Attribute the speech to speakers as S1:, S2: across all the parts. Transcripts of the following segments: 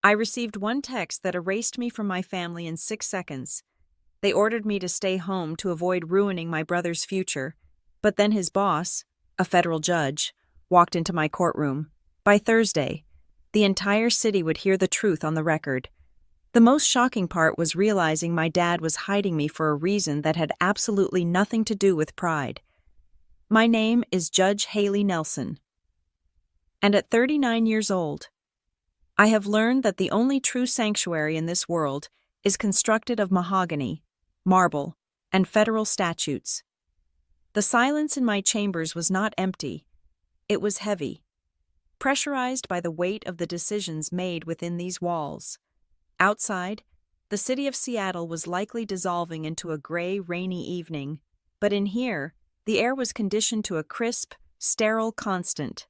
S1: I received one text that erased me from my family in 6 seconds. They ordered me to stay home to avoid ruining my brother's future, but then his boss, a federal judge, walked into my courtroom. By Thursday, the entire city would hear the truth on the record. The most shocking part was realizing my dad was hiding me for a reason that had absolutely nothing to do with pride. My name is Judge Haley Nelson. And at 39 years old, I have learned that the only true sanctuary in this world is constructed of mahogany, marble, and federal statutes. The silence in my chambers was not empty. It was heavy, pressurized by the weight of the decisions made within these walls. Outside, the city of Seattle was likely dissolving into a gray, rainy evening, but in here, the air was conditioned to a crisp, sterile constant.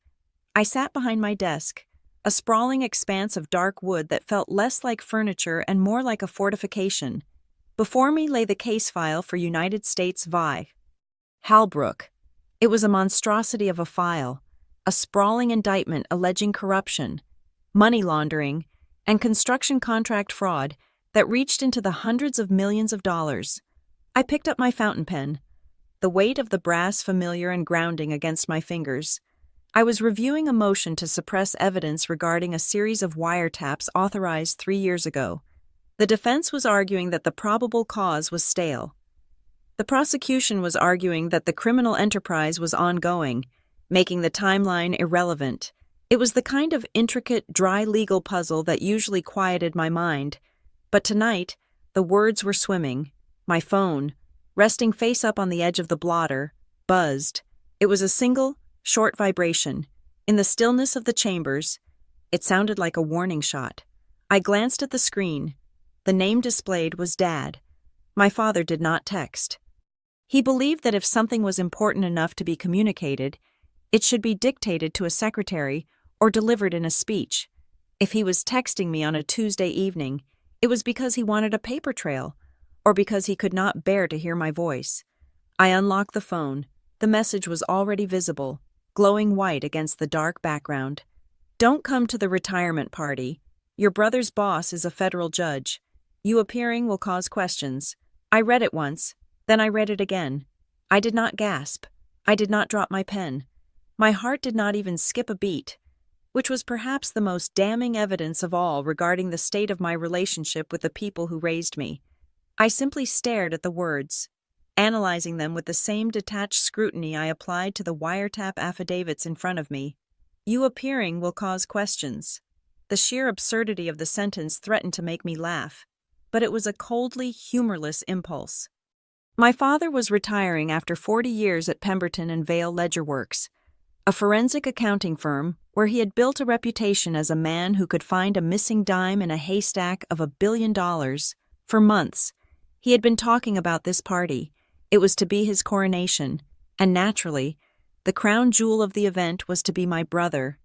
S1: I sat behind my desk, a sprawling expanse of dark wood that felt less like furniture and more like a fortification. Before me lay the case file for United States v. Halbrook. It was a monstrosity of a file, a sprawling indictment alleging corruption, money laundering, and construction contract fraud that reached into the hundreds of millions of dollars. I picked up my fountain pen, the weight of the brass familiar and grounding against my fingers. I was reviewing a motion to suppress evidence regarding a series of wiretaps authorized 3 years ago. The defense was arguing that the probable cause was stale. The prosecution was arguing that the criminal enterprise was ongoing, making the timeline irrelevant. It was the kind of intricate, dry legal puzzle that usually quieted my mind. But tonight, the words were swimming. My phone, resting face up on the edge of the blotter, buzzed. It was a single, short vibration. In the stillness of the chambers, it sounded like a warning shot. I glanced at the screen. The name displayed was Dad. My father did not text. He believed that if something was important enough to be communicated, it should be dictated to a secretary or delivered in a speech. If he was texting me on a Tuesday evening, it was because he wanted a paper trail, or because he could not bear to hear my voice. I unlocked the phone. The message was already visible, glowing white against the dark background. Don't come to the retirement party. Your brother's boss is a federal judge. You appearing will cause questions. I read it once, then I read it again. I did not gasp. I did not drop my pen. My heart did not even skip a beat, which was perhaps the most damning evidence of all regarding the state of my relationship with the people who raised me. I simply stared at the words, analyzing them with the same detached scrutiny I applied to the wiretap affidavits in front of me. You appearing will cause questions. The sheer absurdity of the sentence threatened to make me laugh, but it was a coldly humorless impulse. My father was retiring after 40 years at Pemberton and Vale Ledgerworks, a forensic accounting firm where he had built a reputation as a man who could find a missing dime in a haystack of $1 billion. For months, he had been talking about this party. It was to be his coronation, and naturally, the crown jewel of the event was to be my brother,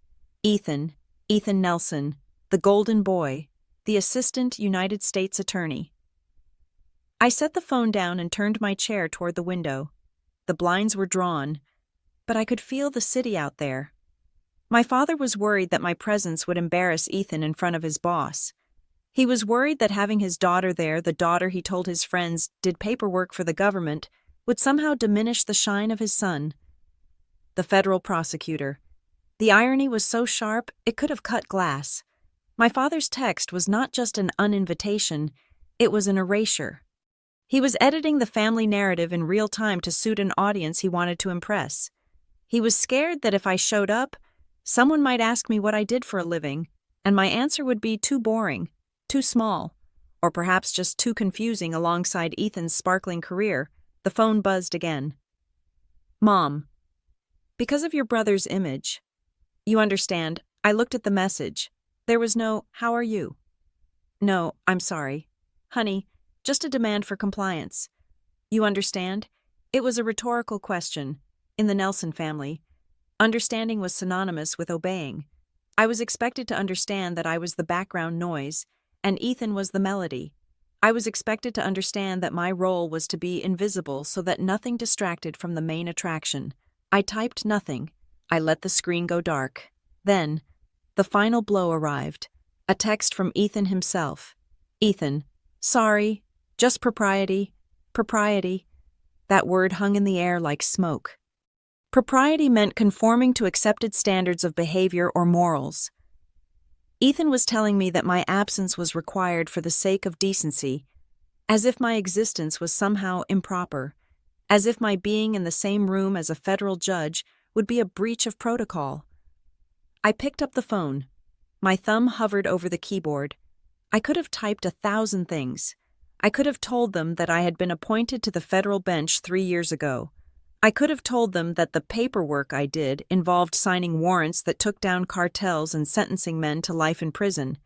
S1: Ethan Nelson, the golden boy, the assistant United States attorney. I set the phone down and turned my chair toward the window. The blinds were drawn, but I could feel the city out there. My father was worried that my presence would embarrass Ethan in front of his boss. He was worried that having his daughter there, the daughter he told his friends did paperwork for the government, would somehow diminish the shine of his son. The federal prosecutor. The irony was so sharp, it could have cut glass. My father's text was not just an uninvitation, it was an erasure. He was editing the family narrative in real time to suit an audience he wanted to impress. He was scared that if I showed up, someone might ask me what I did for a living, and my answer would be too boring, too small, or perhaps just too confusing alongside Ethan's sparkling career. The phone buzzed again. Mom, because of your brother's image. You understand, I looked at the message. There was no, how are you? No, I'm sorry. Honey, just a demand for compliance. You understand? It was a rhetorical question. In the Nelson family, understanding was synonymous with obeying. I was expected to understand that I was the background noise, and Ethan was the melody. I was expected to understand that my role was to be invisible so that nothing distracted from the main attraction. I typed nothing. I let the screen go dark. Then, the final blow arrived. A text from Ethan himself. Ethan, sorry, just propriety, propriety. That word hung in the air like smoke. Propriety meant conforming to accepted standards of behavior or morals. Ethan was telling me that my absence was required for the sake of decency, as if my existence was somehow improper, as if my being in the same room as a federal judge would be a breach of protocol. I picked up the phone. My thumb hovered over the keyboard. I could have typed 1,000 things. I could have told them that I had been appointed to the federal bench 3 years ago. I could have told them that the paperwork I did involved signing warrants that took down cartels and sentencing men to life in prison.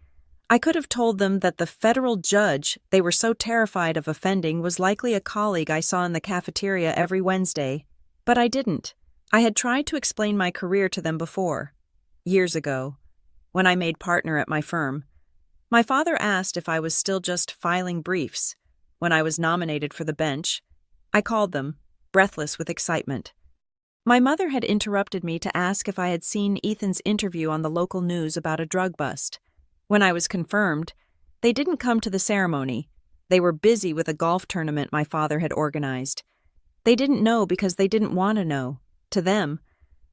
S1: I could have told them that the federal judge they were so terrified of offending was likely a colleague I saw in the cafeteria every Wednesday. But I didn't. I had tried to explain my career to them before. Years ago, when I made partner at my firm. My father asked if I was still just filing briefs. When I was nominated for the bench, I called them, breathless with excitement. My mother had interrupted me to ask if I had seen Ethan's interview on the local news about a drug bust. When I was confirmed, they didn't come to the ceremony. They were busy with a golf tournament my father had organized. They didn't know because they didn't want to know. To them,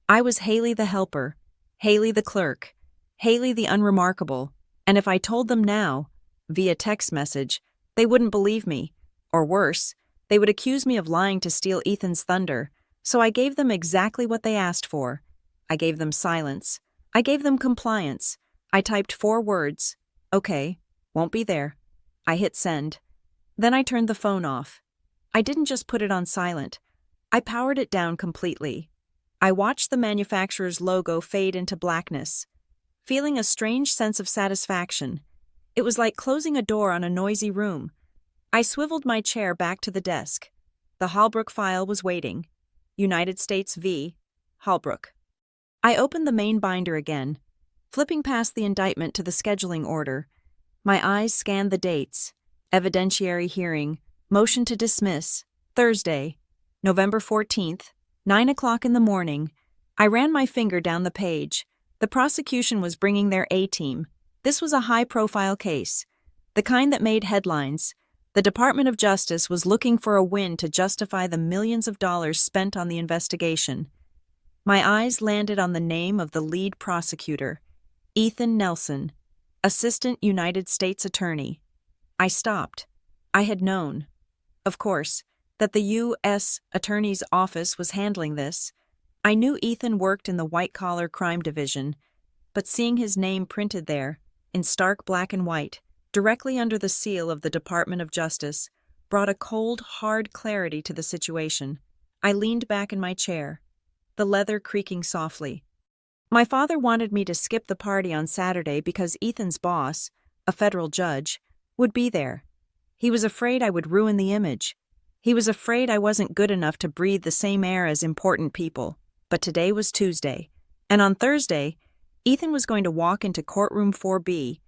S1: I was Haley the helper, Haley the clerk, Haley the unremarkable, and if I told them now, via text message, they wouldn't believe me. Or worse, they would accuse me of lying to steal Ethan's thunder, so I gave them exactly what they asked for. I gave them silence. I gave them compliance. I typed 4 words. Okay, won't be there. I hit send. Then I turned the phone off. I didn't just put it on silent. I powered it down completely. I watched the manufacturer's logo fade into blackness, feeling a strange sense of satisfaction. It was like closing a door on a noisy room. I swiveled my chair back to the desk. The Holbrook file was waiting. United States v. Holbrook. I opened the main binder again, flipping past the indictment to the scheduling order. My eyes scanned the dates. Evidentiary hearing, motion to dismiss, Thursday, November 14th, 9 o'clock in the morning. I ran my finger down the page. The prosecution was bringing their A-team. This was a high-profile case, the kind that made headlines. The Department of Justice was looking for a win to justify the millions of dollars spent on the investigation. My eyes landed on the name of the lead prosecutor, Ethan Nelson, Assistant United States Attorney. I stopped. I had known, of course, that the U.S. Attorney's Office was handling this. I knew Ethan worked in the white-collar crime division, but seeing his name printed there, in stark black and white, directly under the seal of the Department of Justice, brought a cold, hard clarity to the situation. I leaned back in my chair, the leather creaking softly. My father wanted me to skip the party on Saturday because Ethan's boss, a federal judge, would be there. He was afraid I would ruin the image. He was afraid I wasn't good enough to breathe the same air as important people. But today was Tuesday, and on Thursday, Ethan was going to walk into courtroom 4B.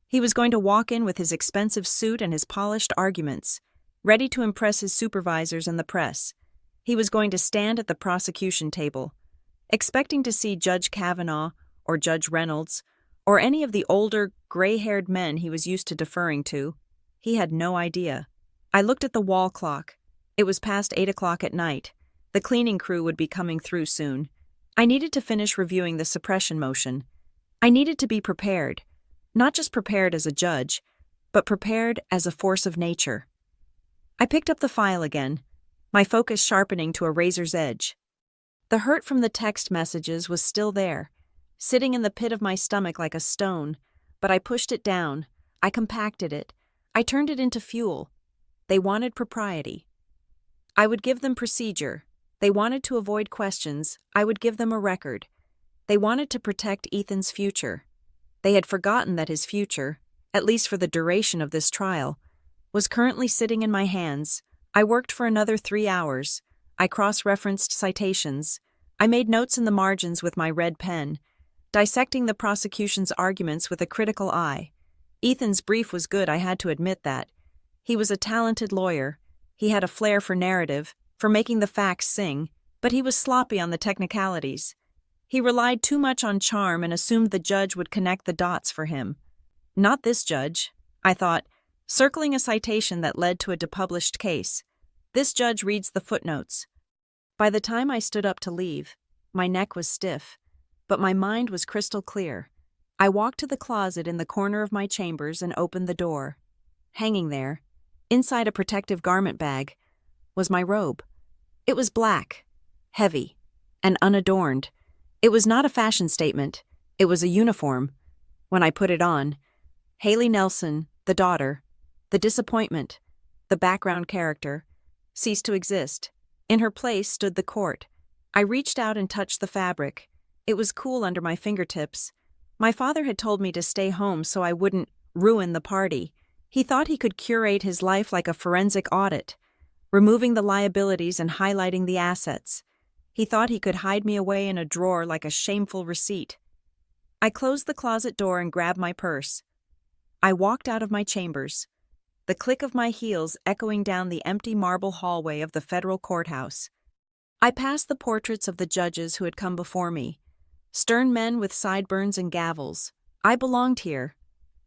S1: He was going to walk in with his expensive suit and his polished arguments, ready to impress his supervisors and the press. He was going to stand at the prosecution table, expecting to see Judge Kavanaugh or Judge Reynolds or any of the older, gray-haired men he was used to deferring to. He had no idea. I looked at the wall clock. It was past 8 o'clock at night. The cleaning crew would be coming through soon. I needed to finish reviewing the suppression motion. I needed to be prepared, not just prepared as a judge, but prepared as a force of nature. I picked up the file again, my focus sharpening to a razor's edge. The hurt from the text messages was still there, sitting in the pit of my stomach like a stone, but I pushed it down. I compacted it. I turned it into fuel. They wanted propriety. I would give them procedure. They wanted to avoid questions. I would give them a record. They wanted to protect Ethan's future. They had forgotten that his future, at least for the duration of this trial, was currently sitting in my hands. I worked for another 3 hours. I cross-referenced citations. I made notes in the margins with my red pen, dissecting the prosecution's arguments with a critical eye. Ethan's brief was good, I had to admit that. He was a talented lawyer. He had a flair for narrative, for making the facts sing, but he was sloppy on the technicalities. He relied too much on charm and assumed the judge would connect the dots for him. Not this judge, I thought, circling a citation that led to a depublished case. This judge reads the footnotes. By the time I stood up to leave, my neck was stiff, but my mind was crystal clear. I walked to the closet in the corner of my chambers and opened the door. Hanging there, inside a protective garment bag, was my robe. It was black, heavy, and unadorned. It was not a fashion statement. It was a uniform. When I put it on, Haley Nelson, the daughter, the disappointment, the background character, ceased to exist. In her place stood the court. I reached out and touched the fabric. It was cool under my fingertips. My father had told me to stay home so I wouldn't ruin the party. He thought he could curate his life like a forensic audit, removing the liabilities and highlighting the assets. He thought he could hide me away in a drawer like a shameful receipt. I closed the closet door and grabbed my purse. I walked out of my chambers, the click of my heels echoing down the empty marble hallway of the federal courthouse. I passed the portraits of the judges who had come before me, stern men with sideburns and gavels. I belonged here.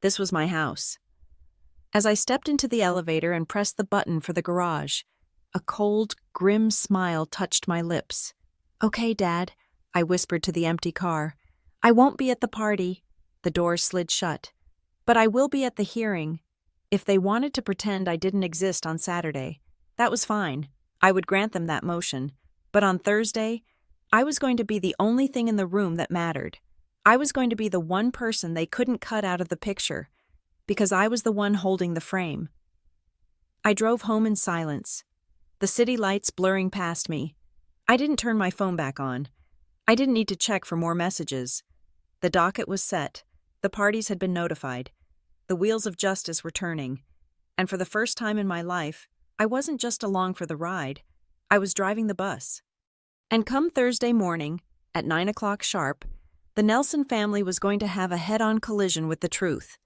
S1: This was my house. As I stepped into the elevator and pressed the button for the garage, a cold, grim smile touched my lips. "Okay, Dad," I whispered to the empty car. "I won't be at the party." The doors slid shut. "But I will be at the hearing." If they wanted to pretend I didn't exist on Saturday, that was fine. I would grant them that motion. But on Thursday, I was going to be the only thing in the room that mattered. I was going to be the one person they couldn't cut out of the picture, because I was the one holding the frame. I drove home in silence, the city lights blurring past me. I didn't turn my phone back on. I didn't need to check for more messages. The docket was set. The parties had been notified. The wheels of justice were turning. And for the first time in my life, I wasn't just along for the ride. I was driving the bus. And come Thursday morning, at 9 o'clock sharp, the Nelson family was going to have a head-on collision with the truth.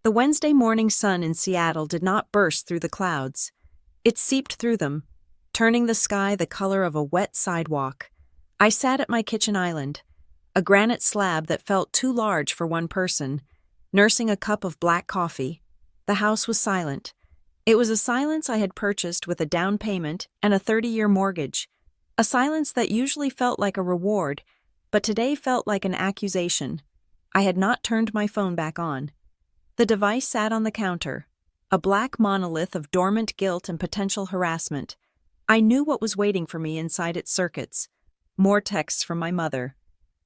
S1: The Wednesday morning sun in Seattle did not burst through the clouds. It seeped through them, turning the sky the color of a wet sidewalk. I sat at my kitchen island, a granite slab that felt too large for one person, nursing a cup of black coffee. The house was silent. It was a silence I had purchased with a down payment and a 30-year mortgage, a silence that usually felt like a reward, but today felt like an accusation. I had not turned my phone back on. The device sat on the counter, a black monolith of dormant guilt and potential harassment. I knew what was waiting for me inside its circuits. More texts from my mother,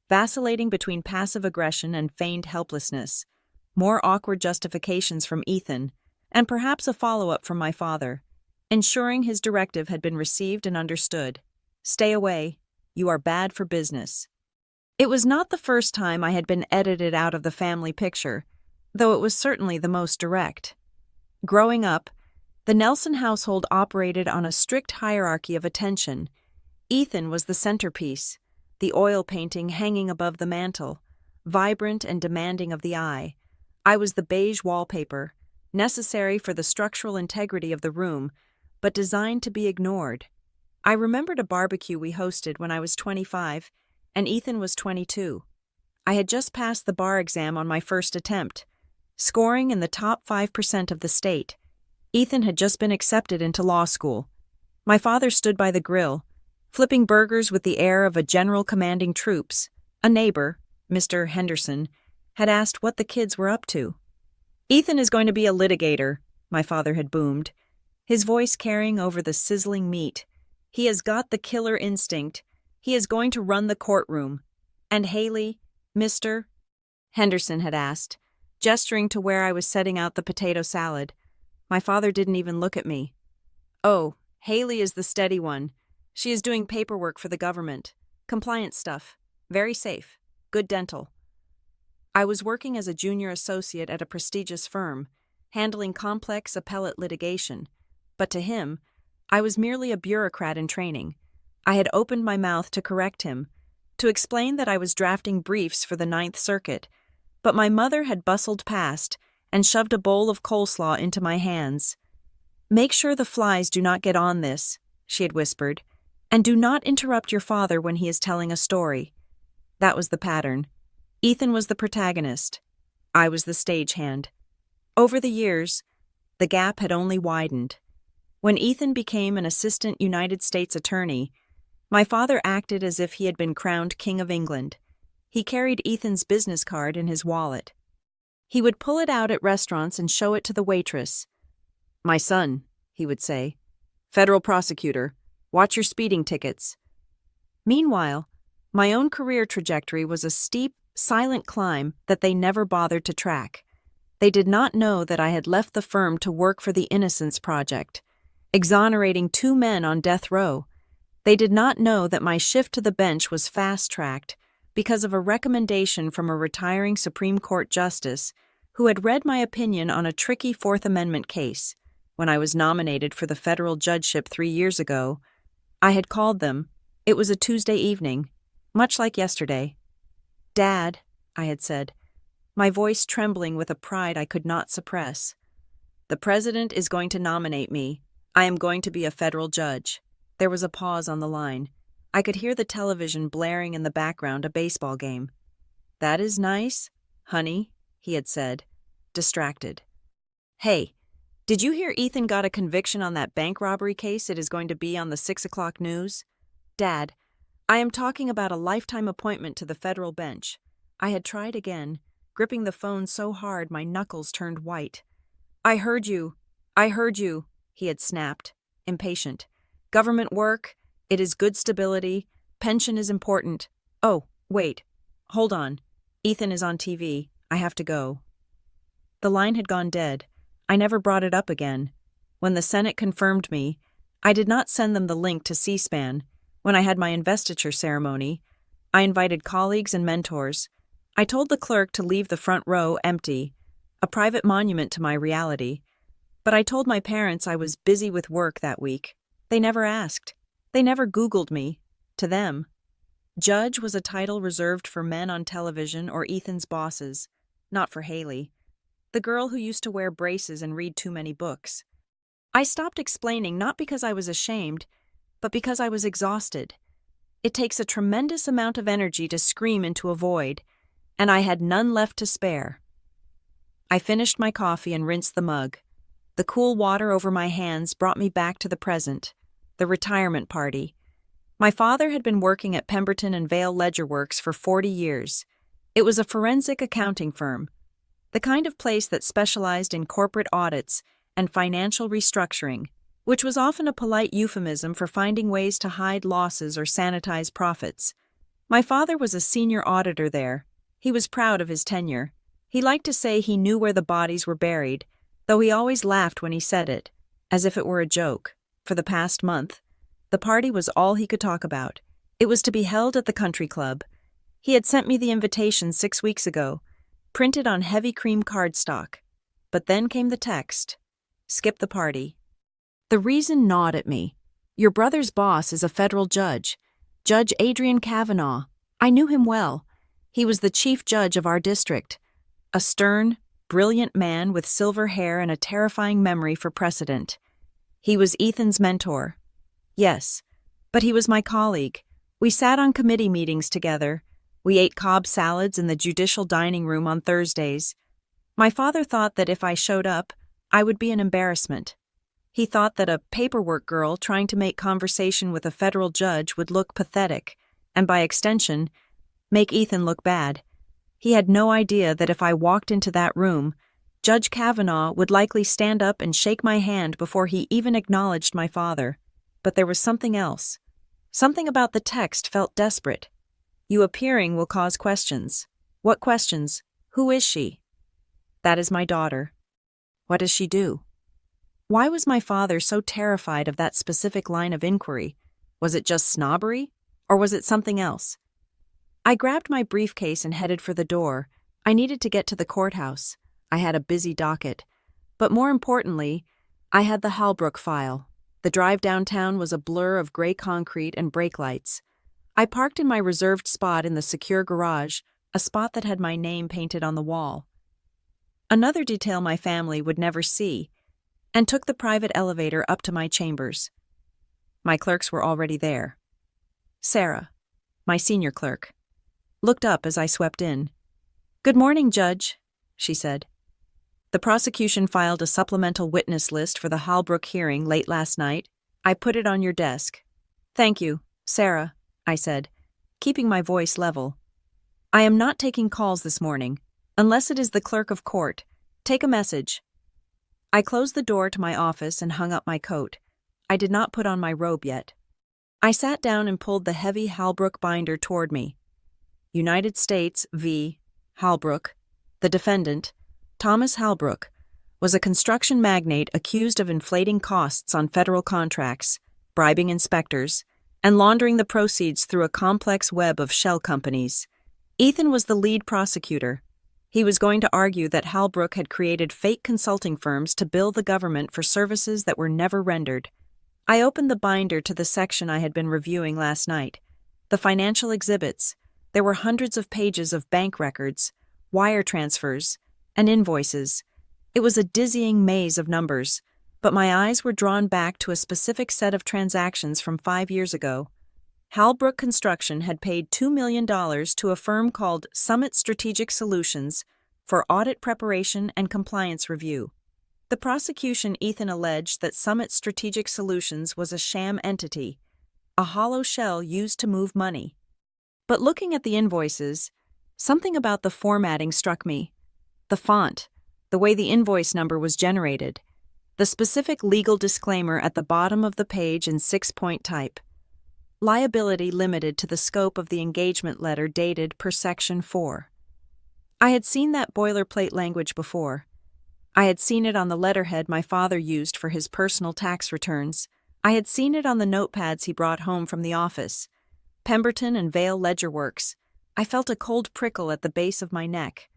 S1: vacillating between passive aggression and feigned helplessness. More awkward justifications from Ethan, and perhaps a follow-up from my father, ensuring his directive had been received and understood. "Stay away. You are bad for business." It was not the first time I had been edited out of the family picture, though it was certainly the most direct. Growing up, the Nelson household operated on a strict hierarchy of attention. Ethan was the centerpiece, the oil painting hanging above the mantel, vibrant and demanding of the eye. I was the beige wallpaper, necessary for the structural integrity of the room, but designed to be ignored. I remembered a barbecue we hosted when I was 25, and Ethan was 22. I had just passed the bar exam on my first attempt, scoring in the top 5% of the state. Ethan had just been accepted into law school. My father stood by the grill, flipping burgers with the air of a general commanding troops. A neighbor, Mr. Henderson, had asked what the kids were up to. "Ethan is going to be a litigator," my father had boomed, his voice carrying over the sizzling meat. "He has got the killer instinct. He is going to run the courtroom." "And Haley, Mr.?" Henderson had asked, gesturing to where I was setting out the potato salad. My father didn't even look at me. "Oh, Haley is the steady one. She is doing paperwork for the government. Compliance stuff. Very safe. Good dental." I was working as a junior associate at a prestigious firm, handling complex appellate litigation, but to him, I was merely a bureaucrat in training. I had opened my mouth to correct him, to explain that I was drafting briefs for the Ninth Circuit, but my mother had bustled past and shoved a bowl of coleslaw into my hands. "Make sure the flies do not get on this," she had whispered, "and do not interrupt your father when he is telling a story." That was the pattern. Ethan was the protagonist. I was the stagehand. Over the years, the gap had only widened. When Ethan became an assistant United States attorney, my father acted as if he had been crowned King of England. He carried Ethan's business card in his wallet. He would pull it out at restaurants and show it to the waitress. "My son," he would say, "federal prosecutor, watch your speeding tickets." Meanwhile, my own career trajectory was a steep, silent climb that they never bothered to track. They did not know that I had left the firm to work for the Innocence Project, exonerating 2 men on death row. They did not know that my shift to the bench was fast-tracked because of a recommendation from a retiring Supreme Court justice who had read my opinion on a tricky Fourth Amendment case. When I was nominated for the federal judgeship 3 years ago, I had called them. It was a Tuesday evening, much like yesterday. "Dad," I had said, my voice trembling with a pride I could not suppress. "The president is going to nominate me. I am going to be a federal judge." There was a pause on the line. I could hear the television blaring in the background, a baseball game. "That is nice, honey," he had said, distracted. "Hey, did you hear Ethan got a conviction on that bank robbery case it is going to be on the 6 o'clock news?" "Dad, I am talking about a lifetime appointment to the federal bench." I had tried again, gripping the phone so hard my knuckles turned white. I heard you, he had snapped, impatient. "Government work, it is good stability, pension is important. Oh, wait, hold on. Ethan is on TV, I have to go." The line had gone dead. I never brought it up again. When the Senate confirmed me, I did not send them the link to C-SPAN. When I had my investiture ceremony, I invited colleagues and mentors. I told the clerk to leave the front row empty, a private monument to my reality. But I told my parents I was busy with work that week. They never asked. They never Googled me. To them, judge was a title reserved for men on television or Ethan's bosses, not for Haley, the girl who used to wear braces and read too many books. I stopped explaining not because I was ashamed, but because I was exhausted. It takes a tremendous amount of energy to scream into a void, and I had none left to spare. I finished my coffee and rinsed the mug. The cool water over my hands brought me back to the present, the retirement party. My father had been working at Pemberton and Vale Ledger Works for 40 years. It was a forensic accounting firm, the kind of place that specialized in corporate audits and financial restructuring, which was often a polite euphemism for finding ways to hide losses or sanitize profits. My father was a senior auditor there. He was proud of his tenure. He liked to say he knew where the bodies were buried, though he always laughed when he said it, as if it were a joke. For the past month, the party was all he could talk about. It was to be held at the country club. He had sent me the invitation 6 weeks ago, printed on heavy cream cardstock. But then came the text, "Skip the party." The reason gnawed at me. Your brother's boss is a federal judge, Judge Adrian Kavanaugh. I knew him well. He was the chief judge of our district, a stern, brilliant man with silver hair and a terrifying memory for precedent. He was Ethan's mentor. Yes, but he was my colleague. We sat on committee meetings together. We ate Cobb salads in the judicial dining room on Thursdays. My father thought that if I showed up, I would be an embarrassment. He thought that a paperwork girl trying to make conversation with a federal judge would look pathetic, and by extension, make Ethan look bad. He had no idea that if I walked into that room, Judge Kavanaugh would likely stand up and shake my hand before he even acknowledged my father. But there was something else. Something about the text felt desperate. You appearing will cause questions. What questions? Who is she? That is my daughter. What does she do? Why was my father so terrified of that specific line of inquiry? Was it just snobbery? Or was it something else? I grabbed my briefcase and headed for the door. I needed to get to the courthouse. I had a busy docket. But more importantly, I had the Halbrook file. The drive downtown was a blur of gray concrete and brake lights. I parked in my reserved spot in the secure garage, a spot that had my name painted on the wall. Another detail my family would never see, and took the private elevator up to my chambers. My clerks were already there. Sarah, my senior clerk, looked up as I swept in. "Good morning, Judge," she said. The prosecution filed a supplemental witness list for the Halbrook hearing late last night. I put it on your desk. Thank you, Sarah, I said, keeping my voice level. I am not taking calls this morning, unless it is the clerk of court. Take a message. I closed the door to my office and hung up my coat. I did not put on my robe yet. I sat down and pulled the heavy Halbrook binder toward me. United States v. Halbrook, the defendant, Thomas Halbrook, was a construction magnate accused of inflating costs on federal contracts, bribing inspectors, and laundering the proceeds through a complex web of shell companies. Ethan was the lead prosecutor. He was going to argue that Halbrook had created fake consulting firms to bill the government for services that were never rendered. I opened the binder to the section I had been reviewing last night. The financial exhibits. There were hundreds of pages of bank records, wire transfers, and invoices. It was a dizzying maze of numbers, but my eyes were drawn back to a specific set of transactions from 5 years ago. Halbrook Construction had paid $2 million to a firm called Summit Strategic Solutions for audit preparation and compliance review. The prosecution Ethan alleged that Summit Strategic Solutions was a sham entity, a hollow shell used to move money. But looking at the invoices, something about the formatting struck me. The font, the way the invoice number was generated, the specific legal disclaimer at the bottom of the page in 6-point type. Liability limited to the scope of the engagement letter dated per Section 4. I had seen that boilerplate language before. I had seen it on the letterhead my father used for his personal tax returns. I had seen it on the notepads he brought home from the office. Pemberton and Vale Ledger Works. I felt a cold prickle at the base of my neck.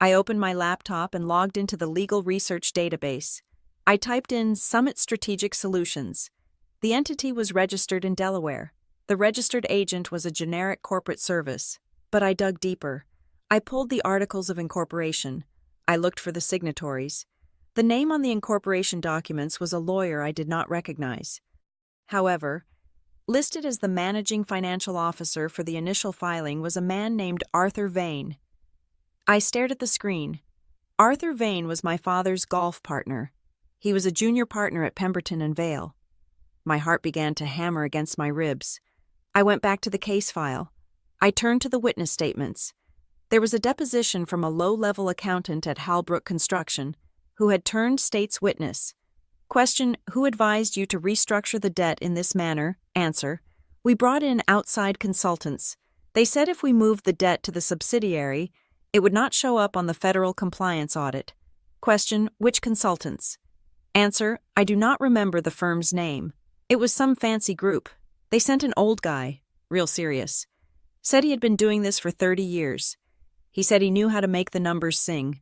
S1: I opened my laptop and logged into the legal research database. I typed in Summit Strategic Solutions. The entity was registered in Delaware. The registered agent was a generic corporate service. But I dug deeper. I pulled the articles of incorporation. I looked for the signatories. The name on the incorporation documents was a lawyer I did not recognize. However, listed as the managing financial officer for the initial filing was a man named Arthur Vane. I stared at the screen. Arthur Vane was my father's golf partner. He was a junior partner at Pemberton and Vale. My heart began to hammer against my ribs. I went back to the case file. I turned to the witness statements. There was a deposition from a low-level accountant at Halbrook Construction who had turned state's witness. Question: who advised you to restructure the debt in this manner? Answer: we brought in outside consultants. They said if we moved the debt to the subsidiary, it would not show up on the federal compliance audit. Question: which consultants? Answer: I do not remember the firm's name. It was some fancy group. They sent an old guy, real serious. Said he had been doing this for 30 years. He said he knew how to make the numbers sing.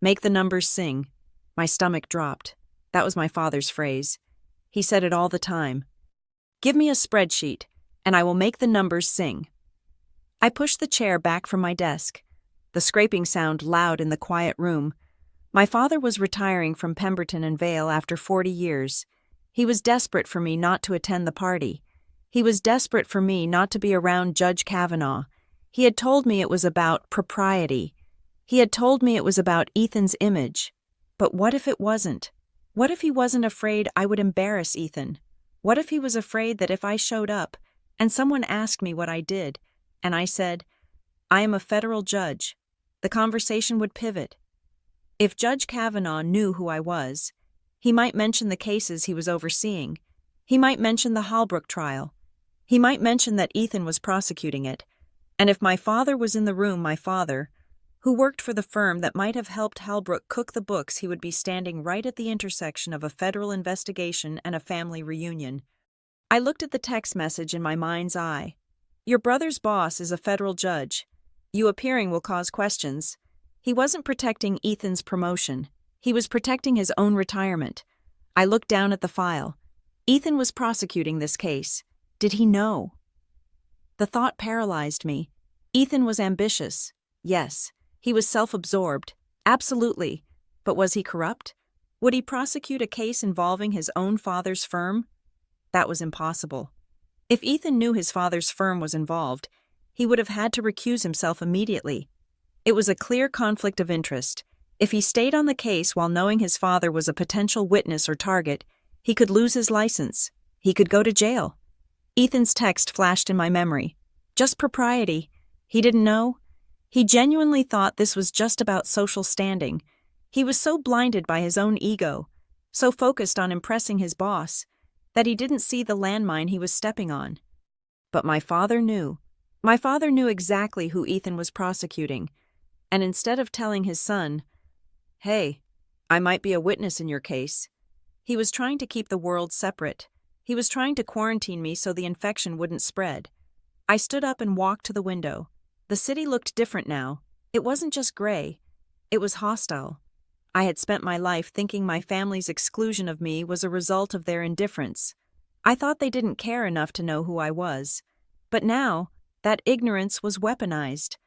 S1: Make the numbers sing. My stomach dropped. That was my father's phrase. He said it all the time. Give me a spreadsheet, and I will make the numbers sing. I pushed the chair back from my desk. The scraping sound loud in the quiet room. My father was retiring from Pemberton and Vale after 40 years. He was desperate for me not to attend the party. He was desperate for me not to be around Judge Kavanaugh. He had told me it was about propriety. He had told me it was about Ethan's image. But what if it wasn't? What if he wasn't afraid I would embarrass Ethan? What if he was afraid that if I showed up and someone asked me what I did, and I said, I am a federal judge, the conversation would pivot. If Judge Kavanaugh knew who I was, he might mention the cases he was overseeing. He might mention the Halbrook trial. He might mention that Ethan was prosecuting it. And if my father was in the room, my father, who worked for the firm that might have helped Halbrook cook the books, he would be standing right at the intersection of a federal investigation and a family reunion. I looked at the text message in my mind's eye. Your brother's boss is a federal judge. You appearing will cause questions. He wasn't protecting Ethan's promotion. He was protecting his own retirement. I looked down at the file. Ethan was prosecuting this case. Did he know? The thought paralyzed me. Ethan was ambitious. Yes. He was self-absorbed. Absolutely. But was he corrupt? Would he prosecute a case involving his own father's firm? That was impossible. If Ethan knew his father's firm was involved, he would have had to recuse himself immediately. It was a clear conflict of interest. If he stayed on the case while knowing his father was a potential witness or target, he could lose his license. He could go to jail. Ethan's text flashed in my memory. Just propriety. He didn't know. He genuinely thought this was just about social standing. He was so blinded by his own ego, so focused on impressing his boss, that he didn't see the landmine he was stepping on. But my father knew. My father knew exactly who Ethan was prosecuting, and instead of telling his son, "Hey, I might be a witness in your case," he was trying to keep the world separate. He was trying to quarantine me so the infection wouldn't spread. I stood up and walked to the window. The city looked different now. It wasn't just gray. It was hostile. I had spent my life thinking my family's exclusion of me was a result of their indifference. I thought they didn't care enough to know who I was. But now, that ignorance was weaponized.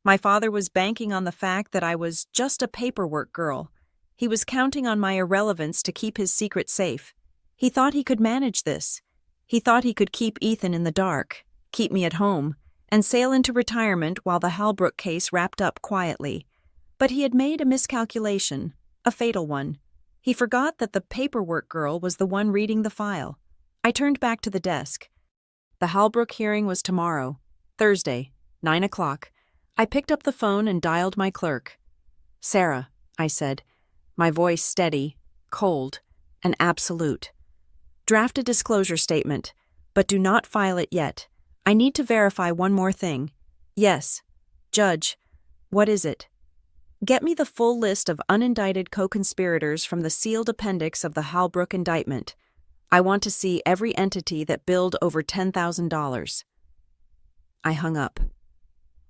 S1: My father was banking on the fact that I was just a paperwork girl. He was counting on my irrelevance to keep his secret safe. He thought he could manage this. He thought he could keep Ethan in the dark, keep me at home, and sail into retirement while the Halbrook case wrapped up quietly. But he had made a miscalculation, a fatal one. He forgot that the paperwork girl was the one reading the file. I turned back to the desk. The Halbrook hearing was tomorrow, Thursday, 9 o'clock. I picked up the phone and dialed my clerk. "Sarah," I said, my voice steady, cold, and absolute. "Draft a disclosure statement, but do not file it yet. I need to verify one more thing." "Yes. Judge, what is it?" "Get me the full list of unindicted co-conspirators from the sealed appendix of the Halbrook indictment. I want to see every entity that billed over $10,000. I hung up.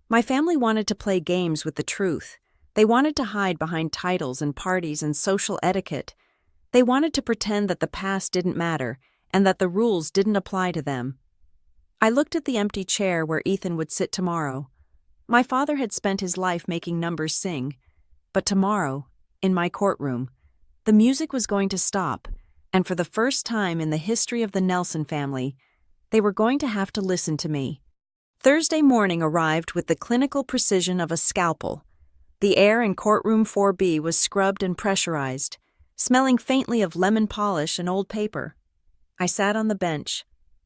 S1: My family wanted to play games with the truth. They wanted to hide behind titles and parties and social etiquette. They wanted to pretend that the past didn't matter and that the rules didn't apply to them. I looked at the empty chair where Ethan would sit tomorrow. My father had spent his life making numbers sing. But tomorrow, in my courtroom, the music was going to stop, and for the first time in the history of the Nelson family, they were going to have to listen to me. Thursday morning arrived with the clinical precision of a scalpel. The air in courtroom 4B was scrubbed and pressurized, smelling faintly of lemon polish and old paper. I sat on the bench,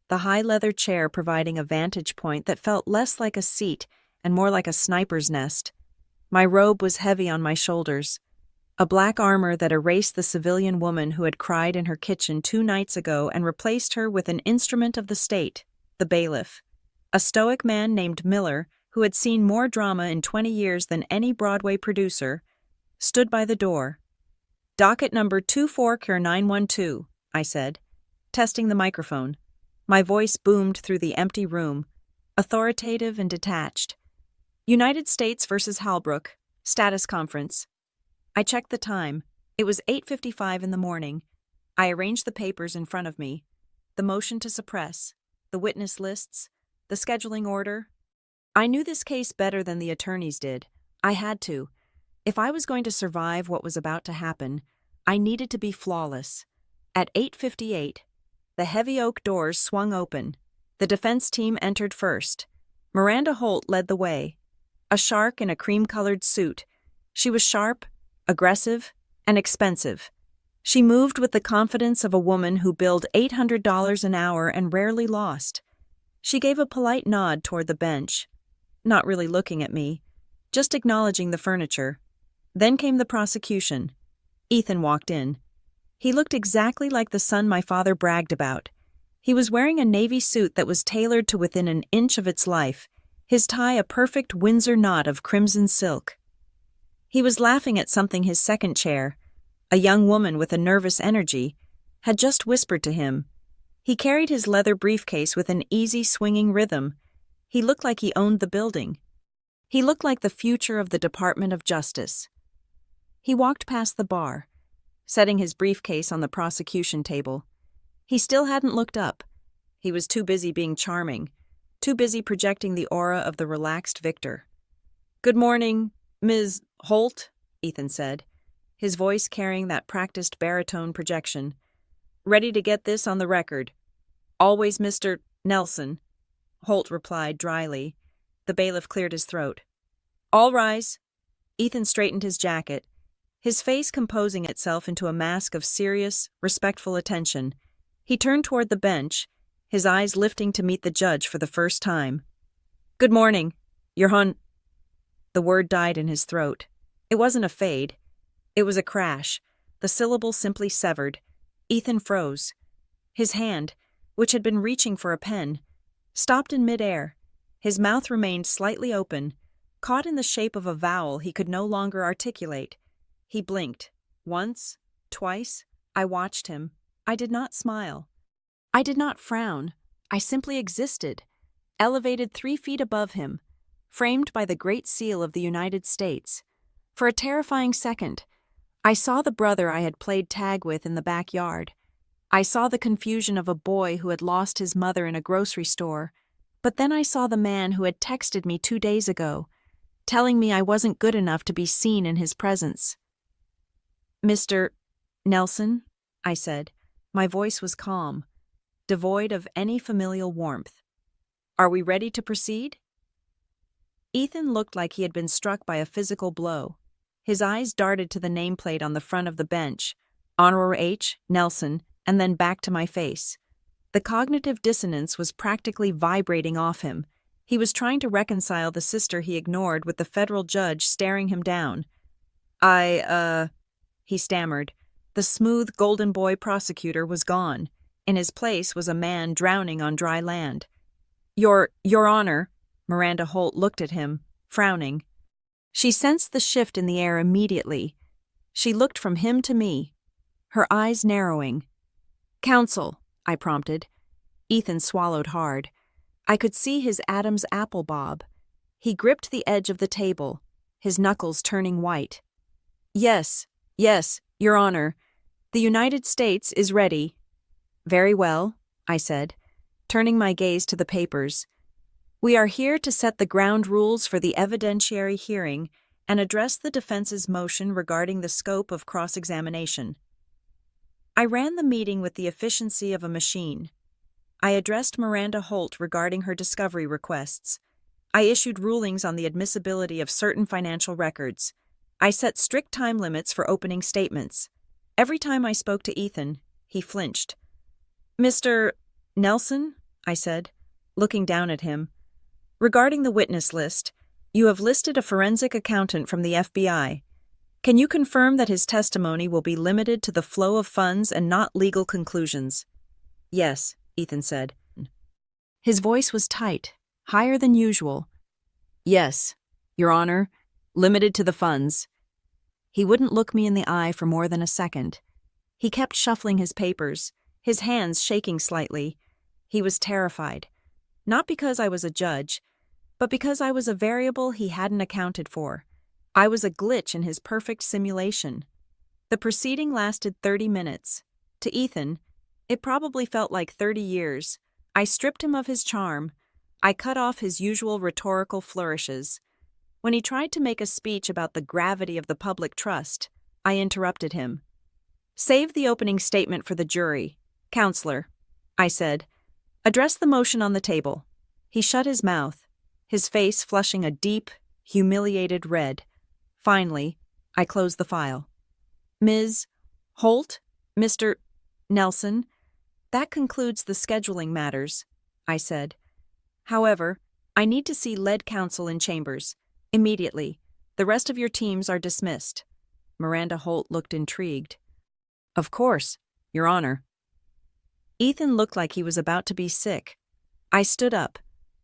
S1: the high leather chair providing a vantage point that felt less like a seat and more like a sniper's nest. My robe was heavy on my shoulders, a black armor that erased the civilian woman who had cried in her kitchen 2 nights ago and replaced her with an instrument of the state, the bailiff. A stoic man named Miller, who had seen more drama in 20 years than any Broadway producer, stood by the door. "Docket number 24912, I said, testing the microphone. My voice boomed through the empty room, authoritative and detached. "United States versus Halbrook, status conference." I checked the time. It was 8:55 in the morning. I arranged the papers in front of me. The motion to suppress, the witness lists, the scheduling order. I knew this case better than the attorneys did. I had to. If I was going to survive what was about to happen, I needed to be flawless. At 8:58, the heavy oak doors swung open. The defense team entered first. Miranda Holt led the way. A shark in a cream-colored suit. She was sharp, aggressive, and expensive. She moved with the confidence of a woman who billed $800 an hour and rarely lost. She gave a polite nod toward the bench, not really looking at me, just acknowledging the furniture. Then came the prosecution. Ethan walked in. He looked exactly like the son my father bragged about. He was wearing a navy suit that was tailored to within an inch of its life, his tie a perfect Windsor knot of crimson silk. He was laughing at something his second chair, a young woman with a nervous energy, had just whispered to him. He carried his leather briefcase with an easy swinging rhythm. He looked like he owned the building. He looked like the future of the Department of Justice. He walked past the bar, setting his briefcase on the prosecution table. He still hadn't looked up. He was too busy being charming, too busy projecting the aura of the relaxed victor. "Good morning, Ms. Holt," Ethan said, his voice carrying that practiced baritone projection. "Ready to get this on the record. Always Mr. Nelson," Holt replied dryly. The bailiff cleared his throat. "All rise." Ethan straightened his jacket. his face composing itself into a mask of serious, respectful attention. He turned toward the bench, his eyes lifting to meet the judge for the first time. "Good morning, Your Hon—" The word died in his throat. It wasn't a fade. It was a crash. The syllable simply severed. Ethan froze. His hand, which had been reaching for a pen, stopped in midair. His mouth remained slightly open, caught in the shape of a vowel he could no longer articulate. He blinked. Once, twice. I watched him. I did not smile. I did not frown. I simply existed, elevated 3 feet above him, framed by the Great Seal of the United States. For a terrifying second, I saw the brother I had played tag with in the backyard. I saw the confusion of a boy who had lost his mother in a grocery store. But then I saw the man who had texted me 2 days ago, telling me I wasn't good enough to be seen in his presence. "Mr. Nelson," I said. My voice was calm, devoid of any familial warmth. "Are we ready to proceed?" Ethan looked like he had been struck by a physical blow. His eyes darted to the nameplate on the front of the bench, Honorary H. Nelson, and then back to my face. The cognitive dissonance was practically vibrating off him. He was trying to reconcile the sister he ignored with the federal judge staring him down. He stammered. The smooth golden boy prosecutor was gone. In his place was a man drowning on dry land. Your Honor," Miranda Holt looked at him, frowning. She sensed the shift in the air immediately. She looked from him to me, her eyes narrowing. "Counsel," I prompted. Ethan swallowed hard. I could see his Adam's apple bob. He gripped the edge of the table, his knuckles turning white. Yes, Your Honor. The United States is ready." "Very well," I said, turning my gaze to the papers. "We are here to set the ground rules for the evidentiary hearing and address the defense's motion regarding the scope of cross-examination." I ran the meeting with the efficiency of a machine. I addressed Miranda Holt regarding her discovery requests. I issued rulings on the admissibility of certain financial records. I set strict time limits for opening statements. Every time I spoke to Ethan, he flinched. "Mr. Nelson," I said, looking down at him, "regarding the witness list, you have listed a forensic accountant from the FBI. Can you confirm that his testimony will be limited to the flow of funds and not legal conclusions?" "Yes," Ethan said. His voice was tight, higher than usual. "Yes, Your Honor, limited to the funds." He wouldn't look me in the eye for more than a second. He kept shuffling his papers, his hands shaking slightly. He was terrified. Not because I was a judge, but because I was a variable he hadn't accounted for. I was a glitch in his perfect simulation. The proceeding lasted 30 minutes. To Ethan, it probably felt like 30 years. I stripped him of his charm. I cut off his usual rhetorical flourishes. When he tried to make a speech about the gravity of the public trust, I interrupted him. "Save the opening statement for the jury. Counselor," I said. "Address the motion on the table." He shut his mouth, his face flushing a deep, humiliated red. Finally, I closed the file. "Ms. Holt, Mr. Nelson, that concludes the scheduling matters," I said. "However, I need to see lead counsel in chambers. Immediately. The rest of your teams are dismissed." Miranda Holt looked intrigued. "Of course, Your Honor." Ethan looked like he was about to be sick. I stood up,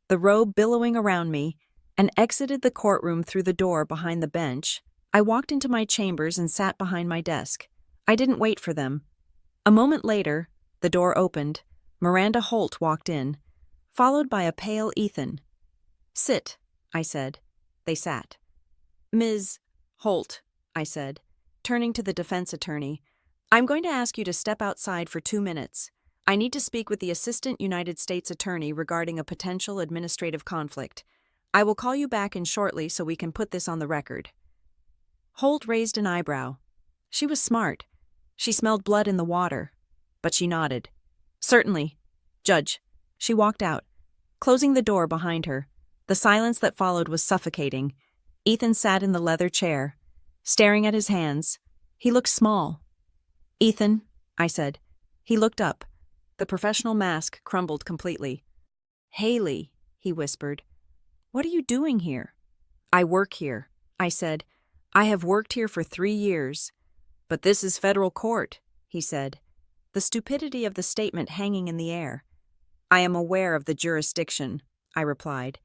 S1: the robe billowing around me, and exited the courtroom through the door behind the bench. I walked into my chambers and sat behind my desk. I didn't wait for them. A moment later, the door opened. Miranda Holt walked in, followed by a pale Ethan. "Sit," I said. They sat. "Ms. Holt," I said, turning to the defense attorney, "I'm going to ask you to step outside for 2 minutes. I need to speak with the Assistant United States Attorney regarding a potential administrative conflict. I will call you back in shortly so we can put this on the record." Holt raised an eyebrow. She was smart. She smelled blood in the water. But she nodded. "Certainly, Judge." She walked out, closing the door behind her. The silence that followed was suffocating. Ethan sat in the leather chair, staring at his hands, He looked small. "Ethan," I said. He looked up. The professional mask crumbled completely. "Haley," he whispered. "What are you doing here?" "I work here," I said. "I have worked here for 3 years." "But this is federal court," he said, the stupidity of the statement hanging in the air. "I am aware of the jurisdiction," I replied.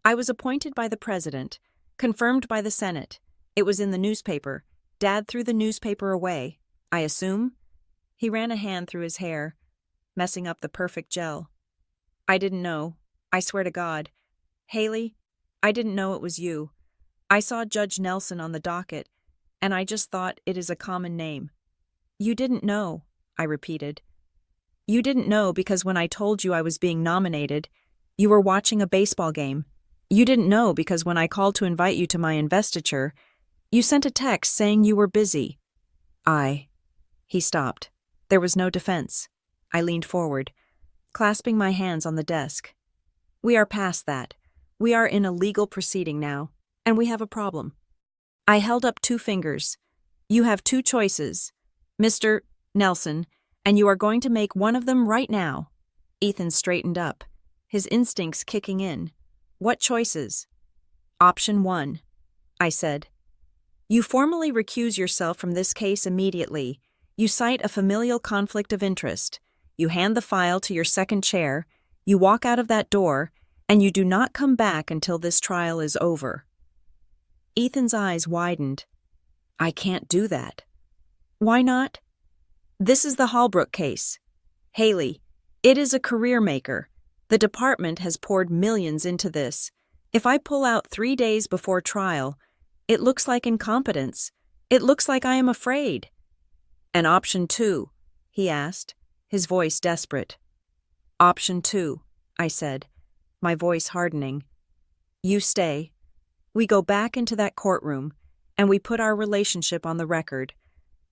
S1: "I was appointed by the president, confirmed by the Senate. It was in the newspaper. Dad threw the newspaper away, I assume?" He ran a hand through his hair, messing up the perfect gel. "I didn't know. I swear to God. Haley, I didn't know it was you. I saw Judge Nelson on the docket, and I just thought it is a common name." "You didn't know," I repeated. "You didn't know because when I told you I was being nominated, you were watching a baseball game. You didn't know because when I called to invite you to my investiture, you sent a text saying you were busy." He stopped. There was no defense. I leaned forward, clasping my hands on the desk. "We are past that. We are in a legal proceeding now, and we have a problem." I held up 2 fingers. "You have 2 choices, Mr. Nelson, and you are going to make one of them right now." Ethan straightened up, his instincts kicking in. "What choices?" "Option 1, I said. "You formally recuse yourself from this case immediately. You cite a familial conflict of interest. You hand the file to your second chair, you walk out of that door, and you do not come back until this trial is over." Ethan's eyes widened. "I can't do that." "Why not?" "This is the Hallbrook case. Haley, it is a career maker. The department has poured millions into this. If I pull out 3 days before trial, it looks like incompetence. It looks like I am afraid." "And option 2, he asked, his voice desperate. "Option 2, I said, my voice hardening. "You stay. We go back into that courtroom, and we put our relationship on the record.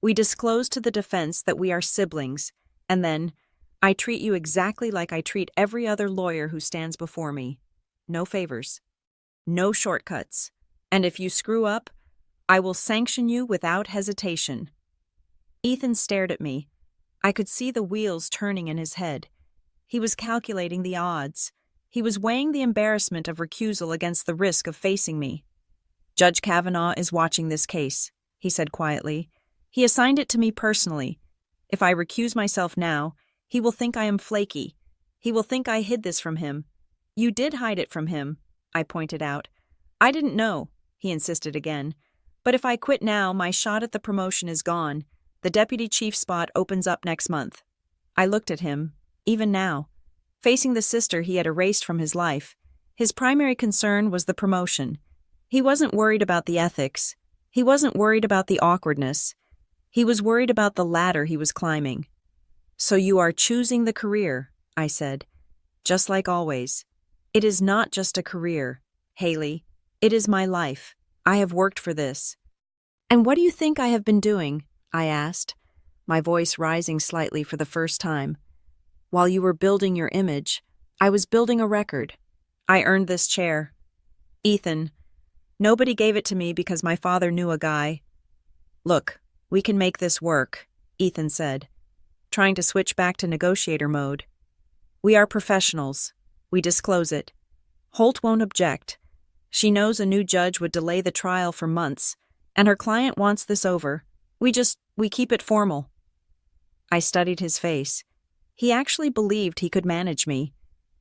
S1: We disclose to the defense that we are siblings, and then I treat you exactly like I treat every other lawyer who stands before me. No favors. No shortcuts. And if you screw up, I will sanction you without hesitation." Ethan stared at me. I could see the wheels turning in his head. He was calculating the odds. He was weighing the embarrassment of recusal against the risk of facing me. "Judge Kavanaugh is watching this case," he said quietly. "He assigned it to me personally. If I recuse myself now, he will think I am flaky. He will think I hid this from him." "You did hide it from him," I pointed out. "I didn't know," he insisted again. "But if I quit now, my shot at the promotion is gone. The deputy chief spot opens up next month." I looked at him, even now. Facing the sister he had erased from his life, his primary concern was the promotion. He wasn't worried about the ethics. He wasn't worried about the awkwardness. He was worried about the ladder he was climbing. "So you are choosing the career," I said. "Just like always. It is not just a career, Haley. It is my life. I have worked for this." "And what do you think I have been doing?" I asked, my voice rising slightly for the first time. "While you were building your image, I was building a record. I earned this chair. Ethan, nobody gave it to me because my father knew a guy." "Look, we can make this work," Ethan said, trying to switch back to negotiator mode. "We are professionals. We disclose it. Holt won't object. She knows a new judge would delay the trial for months, and her client wants this over. We keep it formal." I studied his face. He actually believed he could manage me.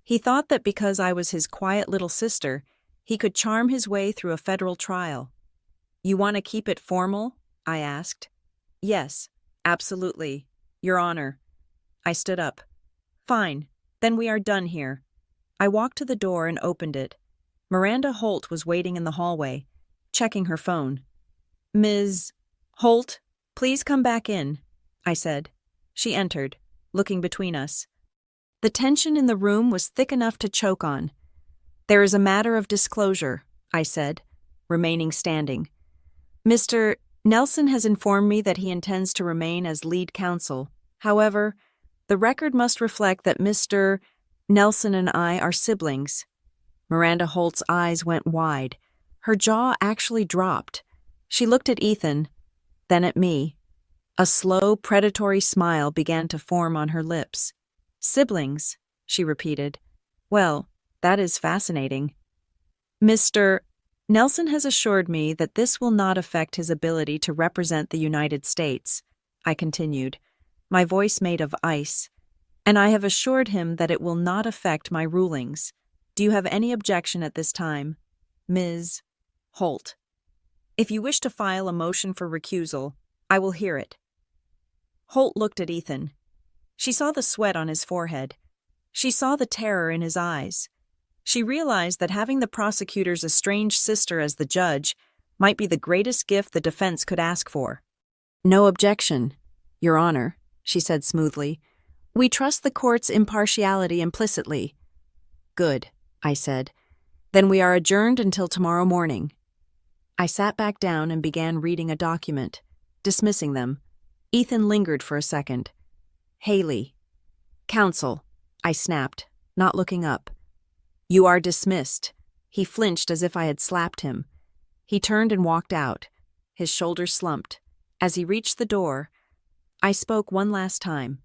S1: He thought that because I was his quiet little sister, he could charm his way through a federal trial. "You want to keep it formal?" I asked. "Yes, absolutely, Your Honor." I stood up. "Fine, then we are done here." I walked to the door and opened it. Miranda Holt was waiting in the hallway, checking her phone. "Ms. Holt, please come back in," I said. She entered, looking between us. The tension in the room was thick enough to choke on. "There is a matter of disclosure," I said, remaining standing. "Mr. Nelson has informed me that he intends to remain as lead counsel. However, the record must reflect that Mr. Nelson and I are siblings." Miranda Holt's eyes went wide. Her jaw actually dropped. She looked at Ethan, then at me. A slow, predatory smile began to form on her lips. Siblings, she repeated. Well, that is fascinating. Mr. Nelson has assured me that this will not affect his ability to represent the United States, I continued, my voice made of ice, and I have assured him that it will not affect my rulings. Do you have any objection at this time, Ms. Holt? If you wish to file a motion for recusal, I will hear it. Holt looked at Ethan. She saw the sweat on his forehead. She saw the terror in his eyes. She realized that having the prosecutor's estranged sister as the judge might be the greatest gift the defense could ask for. No objection, Your Honor, she said smoothly. We trust the court's impartiality implicitly. Good, I said. Then we are adjourned until tomorrow morning. I sat back down and began reading a document, dismissing them. Ethan lingered for a second. Haley. Counsel, I snapped, not looking up. You are dismissed. He flinched as if I had slapped him. He turned and walked out. His shoulders slumped. As he reached the door, I spoke one last time.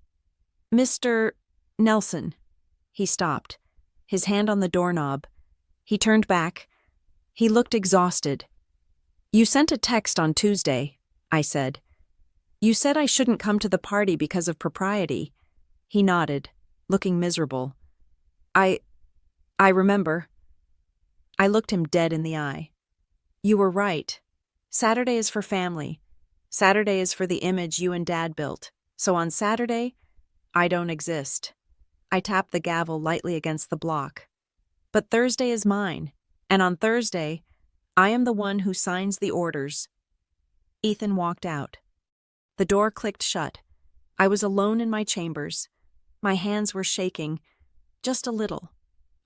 S1: Mr. Nelson. He stopped, his hand on the doorknob. He turned back. He looked exhausted. You sent a text on Tuesday, I said. You said I shouldn't come to the party because of propriety. He nodded, looking miserable. I remember. I looked him dead in the eye. You were right. Saturday is for family. Saturday is for the image you and Dad built. So on Saturday, I don't exist. I tapped the gavel lightly against the block. But Thursday is mine, and on Thursday, I am the one who signs the orders. Ethan walked out. The door clicked shut. I was alone in my chambers. My hands were shaking, just a little.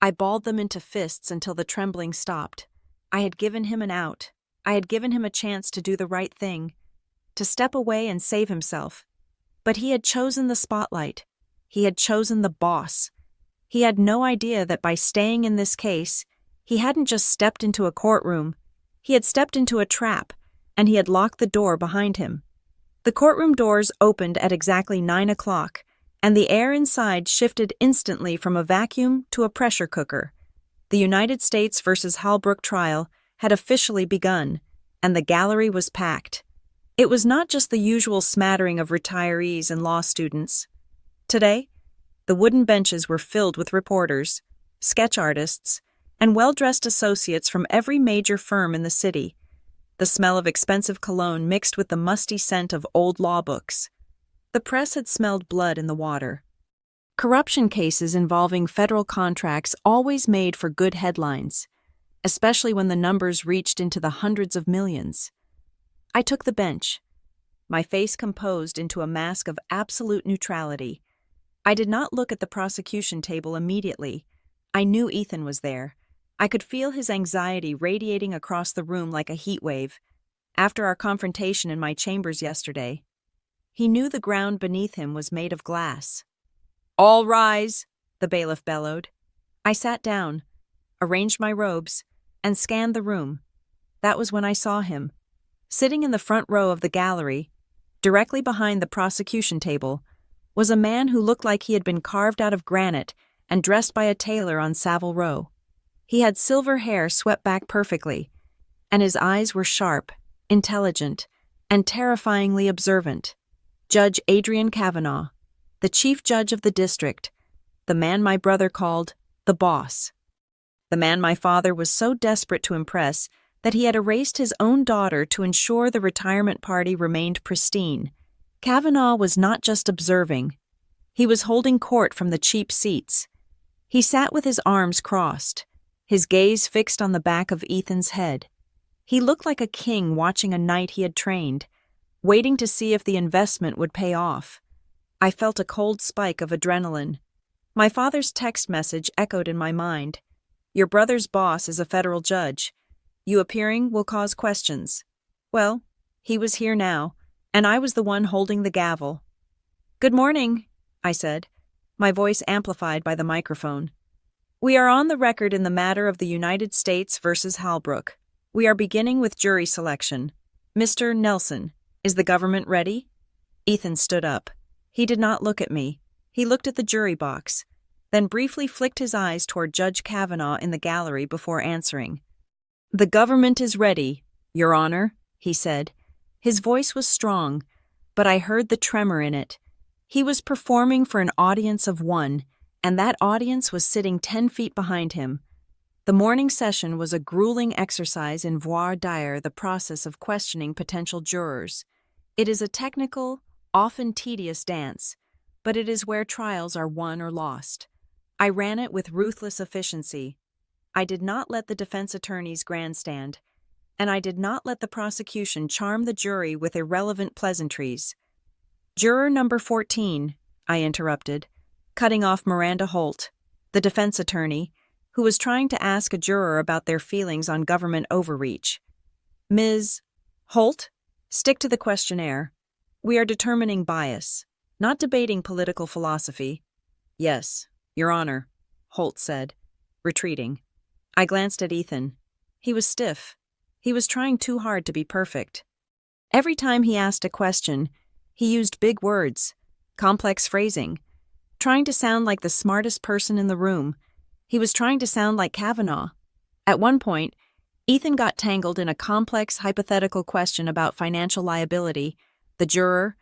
S1: I balled them into fists until the trembling stopped. I had given him an out. I had given him a chance to do the right thing, to step away and save himself. But he had chosen the spotlight. He had chosen the boss. He had no idea that by staying in this case, he hadn't just stepped into a courtroom. He had stepped into a trap, and he had locked the door behind him. The courtroom doors opened at exactly 9 o'clock, and the air inside shifted instantly from a vacuum to a pressure cooker. The United States versus Halbrook trial had officially begun, and the gallery was packed. It was not just the usual smattering of retirees and law students. Today, the wooden benches were filled with reporters, sketch artists, and well-dressed associates from every major firm in the city. The smell of expensive cologne mixed with the musty scent of old law books. The press had smelled blood in the water. Corruption cases involving federal contracts always made for good headlines, especially when the numbers reached into the hundreds of millions. I took the bench, my face composed into a mask of absolute neutrality. I did not look at the prosecution table immediately. I knew Ethan was there. I could feel his anxiety radiating across the room like a heat wave. After our confrontation in my chambers yesterday, he knew the ground beneath him was made of glass. All rise, the bailiff bellowed. I sat down, arranged my robes, and scanned the room. That was when I saw him. Sitting in the front row of the gallery, directly behind the prosecution table, was a man who looked like he had been carved out of granite and dressed by a tailor on Savile Row. He had silver hair swept back perfectly, and his eyes were sharp, intelligent, and terrifyingly observant. Judge Adrian Kavanaugh, the chief judge of the district, the man my brother called the boss. The man my father was so desperate to impress that he had erased his own daughter to ensure the retirement party remained pristine. Kavanaugh was not just observing. He was holding court from the cheap seats. He sat with his arms crossed, his gaze fixed on the back of Ethan's head. He looked like a king watching a knight he had trained, waiting to see if the investment would pay off. I felt a cold spike of adrenaline. My father's text message echoed in my mind. Your brother's boss is a federal judge. You appearing will cause questions. Well, he was here now, and I was the one holding the gavel. Good morning, I said, my voice amplified by the microphone. We are on the record in the matter of the United States versus Halbrook. We are beginning with jury selection. Mr. Nelson, is the government ready? Ethan stood up. He did not look at me. He looked at the jury box, then briefly flicked his eyes toward Judge Kavanaugh in the gallery before answering. "The government is ready, Your Honor," he said. His voice was strong, but I heard the tremor in it. He was performing for an audience of one, and that audience was sitting 10 feet behind him. The morning session was a grueling exercise in voir dire, the process of questioning potential jurors. It is a technical, often tedious dance, but it is where trials are won or lost. I ran it with ruthless efficiency. I did not let the defense attorneys grandstand, and I did not let the prosecution charm the jury with irrelevant pleasantries. "Juror number 14, I interrupted, cutting off Miranda Holt, the defense attorney, who was trying to ask a juror about their feelings on government overreach. "Ms. Holt, stick to the questionnaire. We are determining bias, not debating political philosophy." "Yes, Your Honor," Holt said, retreating. I glanced at Ethan. He was stiff. He was trying too hard to be perfect. Every time he asked a question, he used big words, complex phrasing, trying to sound like the smartest person in the room. He was trying to sound like Kavanaugh. At one point, Ethan got tangled in a complex hypothetical question about financial liability. The juror,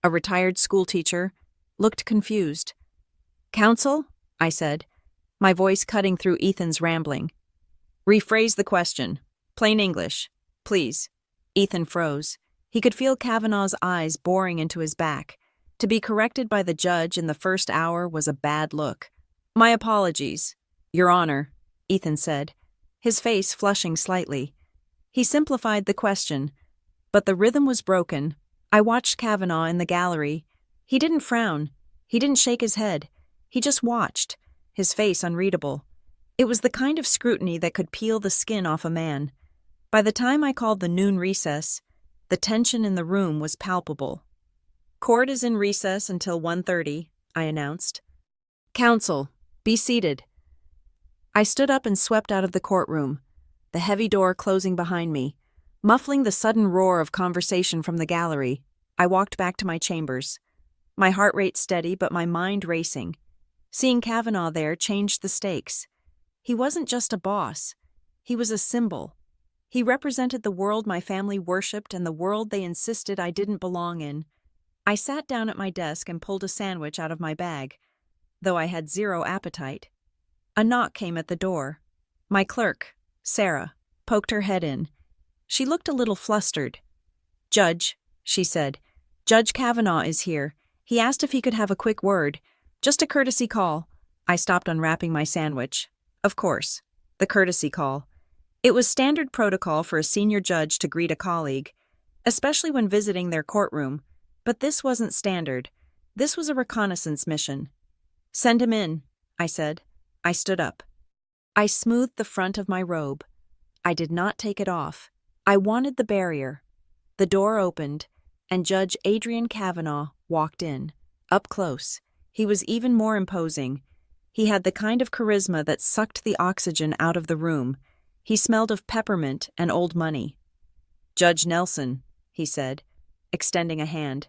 S1: a retired schoolteacher, looked confused. "Counsel?" I said, my voice cutting through Ethan's rambling. "Rephrase the question. Plain English, please." Ethan froze. He could feel Kavanaugh's eyes boring into his back. To be corrected by the judge in the first hour was a bad look. "My apologies, Your Honor," Ethan said, his face flushing slightly. He simplified the question, but the rhythm was broken. I watched Kavanaugh in the gallery. He didn't frown. He didn't shake his head. He just watched, his face unreadable. It was the kind of scrutiny that could peel the skin off a man. By the time I called the noon recess, the tension in the room was palpable. "Court is in recess until 1:30, I announced. "Counsel, be seated." I stood up and swept out of the courtroom, the heavy door closing behind me. Muffling the sudden roar of conversation from the gallery, I walked back to my chambers. My heart rate steady, but my mind racing. Seeing Kavanaugh there changed the stakes. He wasn't just a boss. He was a symbol. He represented the world my family worshipped and the world they insisted I didn't belong in. I sat down at my desk and pulled a sandwich out of my bag, though I had zero appetite. A knock came at the door. My clerk, Sarah, poked her head in. She looked a little flustered. "Judge," she said, "Judge Kavanaugh is here. He asked if he could have a quick word. Just a courtesy call." I stopped unwrapping my sandwich. Of course, the courtesy call. It was standard protocol for a senior judge to greet a colleague, especially when visiting their courtroom. But this wasn't standard. This was a reconnaissance mission. "Send him in," I said. I stood up. I smoothed the front of my robe. I did not take it off. I wanted the barrier. The door opened, and Judge Adrian Kavanaugh walked in, up close. He was even more imposing. He had the kind of charisma that sucked the oxygen out of the room. He smelled of peppermint and old money. "Judge Nelson," he said, extending a hand.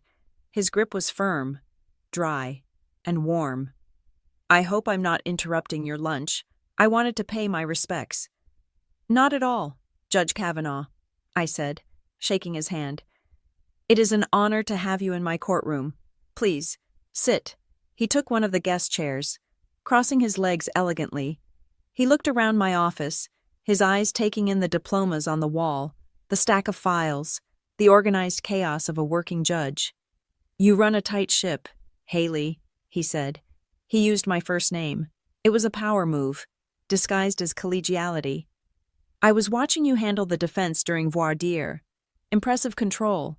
S1: His grip was firm, dry, and warm. "I hope I'm not interrupting your lunch. I wanted to pay my respects." "Not at all, Judge Kavanaugh," I said, shaking his hand. "It is an honor to have you in my courtroom. Please, sit." He took one of the guest chairs, crossing his legs elegantly. He looked around my office, his eyes taking in the diplomas on the wall, the stack of files, the organized chaos of a working judge. "You run a tight ship, Haley," he said. He used my first name. It was a power move, disguised as collegiality. "I was watching you handle the defense during voir dire. Impressive control.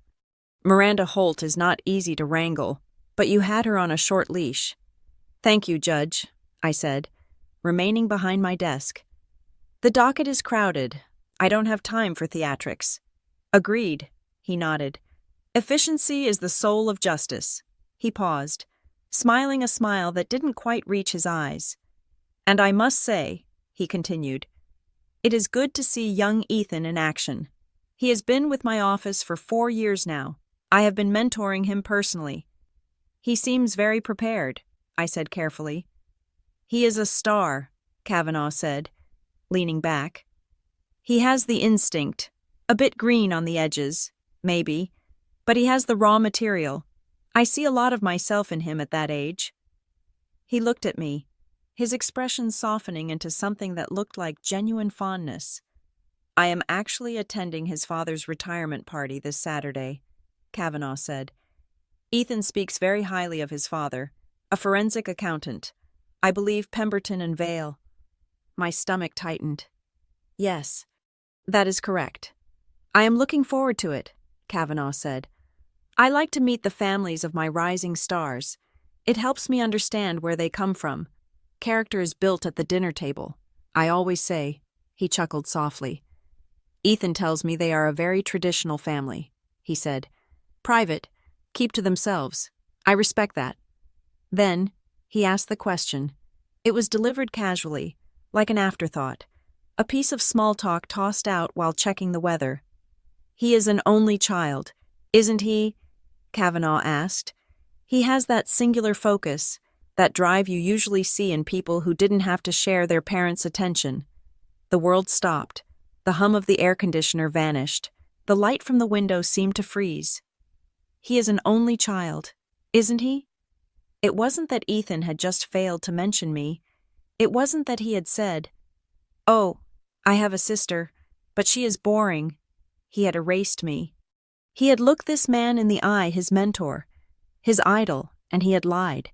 S1: Miranda Holt is not easy to wrangle, but you had her on a short leash." "Thank you, Judge," I said, remaining behind my desk. "The docket is crowded. I don't have time for theatrics." "Agreed," he nodded. "Efficiency is the soul of justice." He paused, smiling a smile that didn't quite reach his eyes. "And I must say," he continued, "it is good to see young Ethan in action. He has been with my office for 4 years now. I have been mentoring him personally. He seems very prepared, I said carefully. He is a star, Kavanaugh said, leaning back. He has the instinct, a bit green on the edges, maybe, but he has the raw material. I see a lot of myself in him at that age. He looked at me, his expression softening into something that looked like genuine fondness. I am actually attending his father's retirement party this Saturday, Kavanaugh said. Ethan speaks very highly of his father, a forensic accountant. I believe Pemberton and Vale. My stomach tightened. Yes, that is correct. I am looking forward to it, Kavanaugh said. I like to meet the families of my rising stars. It helps me understand where they come from. Character is built at the dinner table. I always say, he chuckled softly. Ethan tells me they are a very traditional family, he said. Private, keep to themselves. I respect that. Then, he asked the question. It was delivered casually, like an afterthought, a piece of small talk tossed out while checking the weather. He is an only child, isn't he? Kavanaugh asked. He has that singular focus, that drive you usually see in people who didn't have to share their parents' attention. The world stopped. The hum of the air conditioner vanished. The light from the window seemed to freeze. He is an only child, isn't he? It wasn't that Ethan had just failed to mention me. It wasn't that he had said, "Oh, I have a sister, but she is boring." He had erased me. He had looked this man in the eye, his mentor, his idol, and he had lied.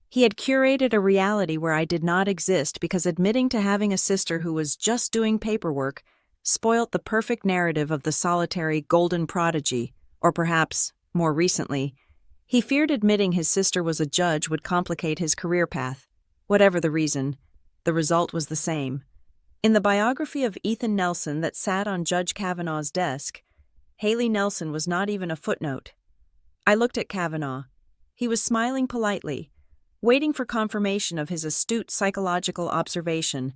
S1: He had curated a reality where I did not exist because admitting to having a sister who was just doing paperwork spoilt the perfect narrative of the solitary golden prodigy, or perhaps, more recently, he feared admitting his sister was a judge would complicate his career path. Whatever the reason, the result was the same. In the biography of Ethan Nelson that sat on Judge Kavanaugh's desk, Haley Nelson was not even a footnote. I looked at Kavanaugh. He was smiling politely, waiting for confirmation of his astute psychological observation.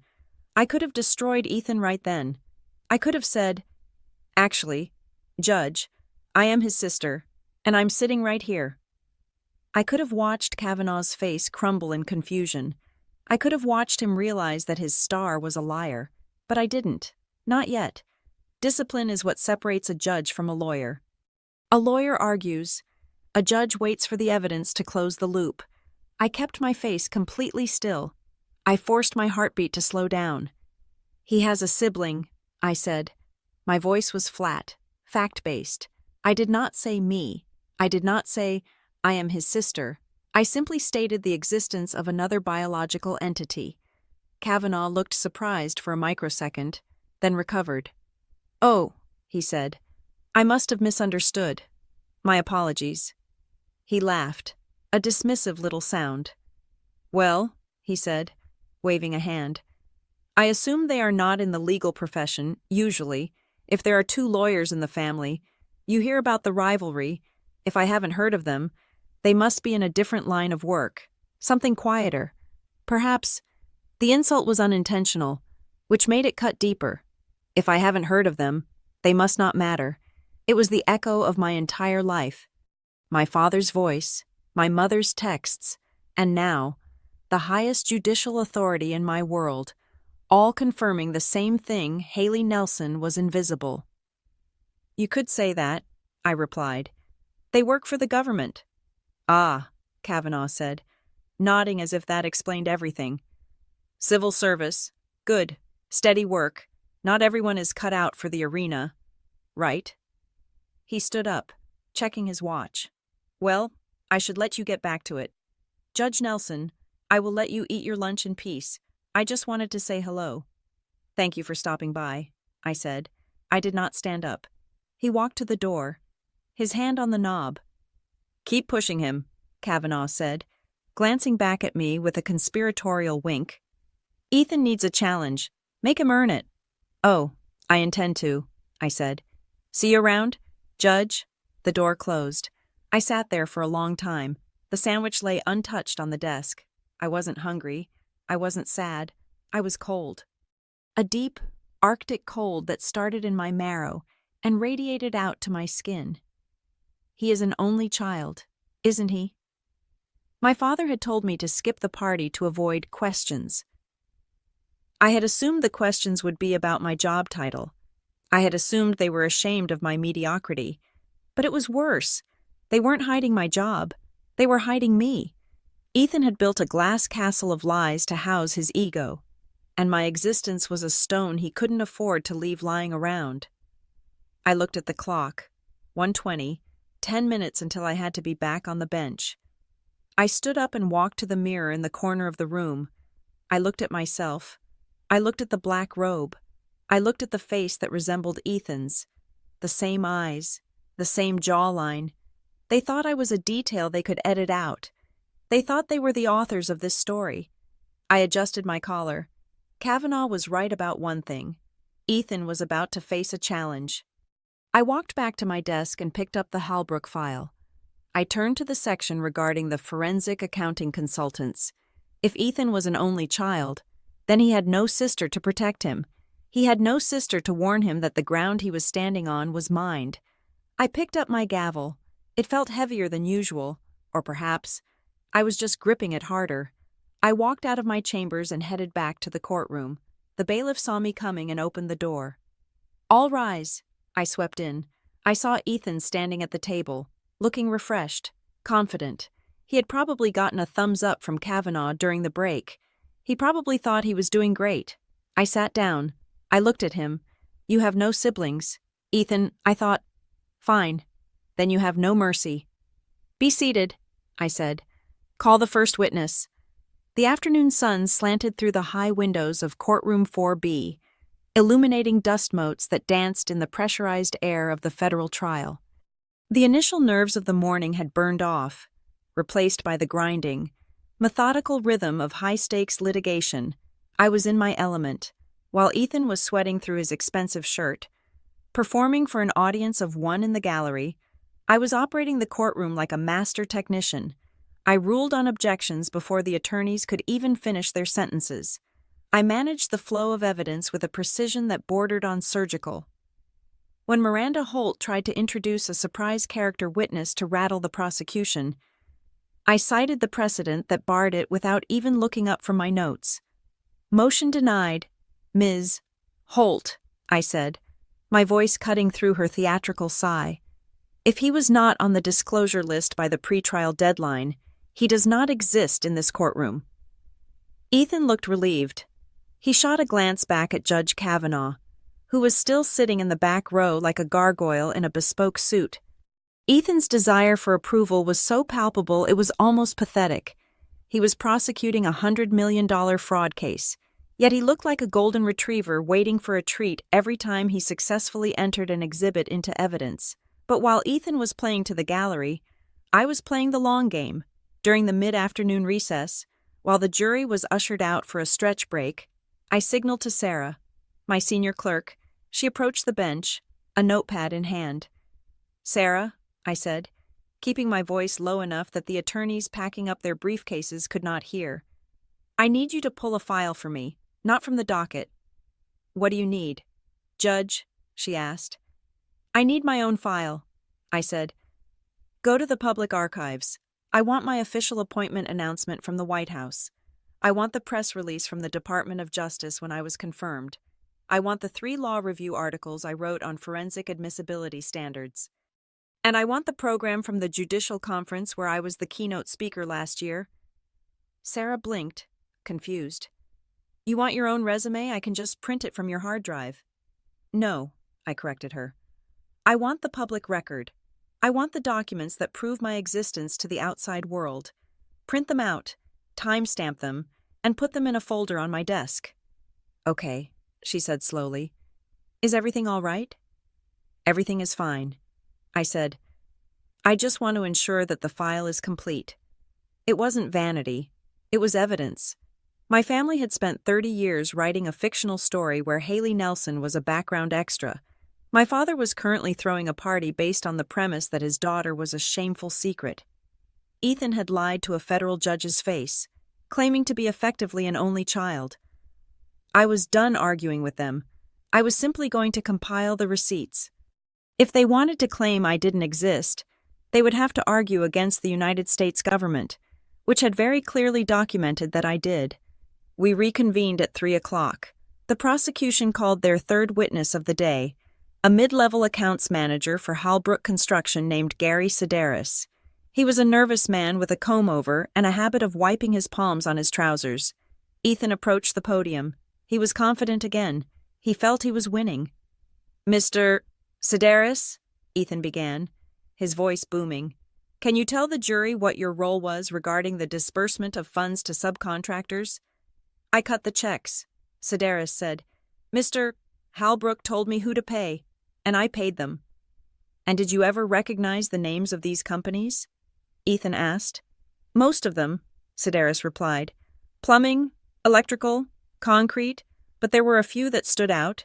S1: I could have destroyed Ethan right then. I could have said, "Actually, Judge, I am his sister, and I'm sitting right here." I could have watched Kavanaugh's face crumble in confusion. I could have watched him realize that his star was a liar, but I didn't. Not yet. Discipline is what separates a judge from a lawyer. A lawyer argues. A judge waits for the evidence to close the loop. I kept my face completely still. I forced my heartbeat to slow down. He has a sibling, I said. My voice was flat, fact-based. I did not say me. I did not say, I am his sister. I simply stated the existence of another biological entity. Kavanaugh looked surprised for a microsecond, then recovered. "Oh," he said. "I must have misunderstood. My apologies." He laughed, a dismissive little sound. "Well," he said, waving a hand, "I assume they are not in the legal profession, usually. If there are two lawyers in the family, you hear about the rivalry. If I haven't heard of them, they must be in a different line of work, something quieter. Perhaps the insult was unintentional, which made it cut deeper. If I haven't heard of them, they must not matter. It was the echo of my entire life. My father's voice, my mother's texts, and now, the highest judicial authority in my world, all confirming the same thing. Haley Nelson was invisible." "You could say that," I replied. "They work for the government." "Ah," Kavanaugh said, nodding as if that explained everything. "Civil service. Good. Steady work. Not everyone is cut out for the arena. Right?" He stood up, checking his watch. "Well, I should let you get back to it. Judge Nelson, I will let you eat your lunch in peace. I just wanted to say hello." "Thank you for stopping by," I said. I did not stand up. He walked to the door, his hand on the knob. "Keep pushing him," Kavanaugh said, glancing back at me with a conspiratorial wink. "Ethan needs a challenge. Make him earn it." "Oh, I intend to," I said. "See you around, Judge?" The door closed. I sat there for a long time. The sandwich lay untouched on the desk. I wasn't hungry. I wasn't sad. I was cold. A deep, Arctic cold that started in my marrow and radiated out to my skin. He is an only child, isn't he? My father had told me to skip the party to avoid questions. I had assumed the questions would be about my job title. I had assumed they were ashamed of my mediocrity. But it was worse. They weren't hiding my job. They were hiding me. Ethan had built a glass castle of lies to house his ego, and my existence was a stone he couldn't afford to leave lying around. I looked at the clock. 1:20, 10 minutes until I had to be back on the bench. I stood up and walked to the mirror in the corner of the room. I looked at myself. I looked at the black robe. I looked at the face that resembled Ethan's. The same eyes, the same jawline. They thought I was a detail they could edit out. They thought they were the authors of this story. I adjusted my collar. Kavanaugh was right about one thing. Ethan was about to face a challenge. I walked back to my desk and picked up the Halbrook file. I turned to the section regarding the forensic accounting consultants. If Ethan was an only child, then he had no sister to protect him. He had no sister to warn him that the ground he was standing on was mined. I picked up my gavel. It felt heavier than usual, or perhaps I was just gripping it harder. I walked out of my chambers and headed back to the courtroom. The bailiff saw me coming and opened the door. "All rise." I swept in. I saw Ethan standing at the table, looking refreshed, confident. He had probably gotten a thumbs up from Kavanaugh during the break. He probably thought he was doing great. I sat down. I looked at him. "You have no siblings." "Ethan," I thought. "Fine. Then you have no mercy." "Be seated," I said. "Call the first witness." The afternoon sun slanted through the high windows of courtroom 4B, illuminating dust motes that danced in the pressurized air of the federal trial. The initial nerves of the morning had burned off, replaced by the grinding, methodical rhythm of high-stakes litigation. I was in my element, while Ethan was sweating through his expensive shirt. Performing for an audience of one in the gallery, I was operating the courtroom like a master technician. I ruled on objections before the attorneys could even finish their sentences. I managed the flow of evidence with a precision that bordered on surgical. When Miranda Holt tried to introduce a surprise character witness to rattle the prosecution, I cited the precedent that barred it without even looking up from my notes. "Motion denied, Ms. Holt," I said, my voice cutting through her theatrical sigh. "If he was not on the disclosure list by the pretrial deadline, he does not exist in this courtroom." Ethan looked relieved. He shot a glance back at Judge Kavanaugh, who was still sitting in the back row like a gargoyle in a bespoke suit. Ethan's desire for approval was so palpable it was almost pathetic. He was prosecuting a $100 million fraud case, yet he looked like a golden retriever waiting for a treat every time he successfully entered an exhibit into evidence. But while Ethan was playing to the gallery, I was playing the long game. During the mid-afternoon recess, while the jury was ushered out for a stretch break, I signaled to Sarah, my senior clerk. She approached the bench, a notepad in hand. "Sarah," I said, keeping my voice low enough that the attorneys packing up their briefcases could not hear. "I need you to pull a file for me, not from the docket." "What do you need?" "Judge," she asked. "I need my own file," I said. "Go to the public archives. I want my official appointment announcement from the White House. I want the press release from the Department of Justice when I was confirmed. I want the 3 law review articles I wrote on forensic admissibility standards. And I want the program from the Judicial Conference where I was the keynote speaker last year." Sarah blinked, confused. "You want your own resume? I can just print it from your hard drive." "No," I corrected her. "I want the public record. I want the documents that prove my existence to the outside world. Print them out, timestamp them, and put them in a folder on my desk." "Okay," she said slowly. "Is everything all right?" "Everything is fine," I said. "I just want to ensure that the file is complete." It wasn't vanity. It was evidence. My family had spent 30 years writing a fictional story where Haley Nelson was a background extra. My father was currently throwing a party based on the premise that his daughter was a shameful secret. Ethan had lied to a federal judge's face, claiming to be effectively an only child. I was done arguing with them. I was simply going to compile the receipts. If they wanted to claim I didn't exist, They would have to argue against the United States government, which had very clearly documented that I did. We reconvened at 3 o'clock. The prosecution called their third witness of the day, a mid-level accounts manager for Halbrook Construction named Gary Sedaris. He was a nervous man with a comb-over and a habit of wiping his palms on his trousers. Ethan approached the podium. He was confident again. He felt he was winning. "Mr. Sedaris," Ethan began, his voice booming, "can you tell the jury what your role was regarding the disbursement of funds to subcontractors?" "I cut the checks," Sedaris said. "Mr. Halbrook told me who to pay, and I paid them." "And did you ever recognize the names of these companies?" Ethan asked. "Most of them," Sedaris replied. "Plumbing, electrical, concrete, but there were a few that stood out."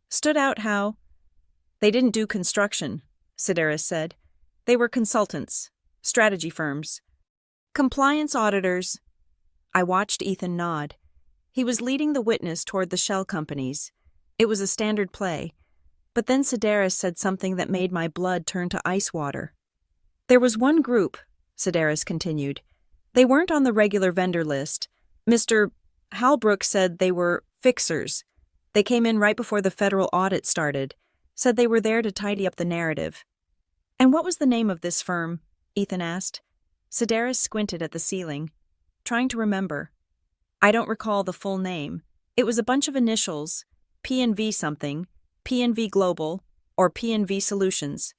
S1: "Stood out how?" "They didn't do construction," Sedaris said. "They were consultants, strategy firms, compliance auditors." I watched Ethan nod. He was leading the witness toward the shell companies. It was a standard play. But then Sedaris said something that made my blood turn to ice water. "There was one group," Sedaris continued. "They weren't on the regular vendor list. Mr. Halbrook said they were fixers. They came in right before the federal audit started, said they were there to tidy up the narrative." "And what was the name of this firm?" Ethan asked. Sedaris squinted at the ceiling, trying to remember. "I don't recall the full name. It was a bunch of initials, P&V something, P&V Global, or P&V Solutions."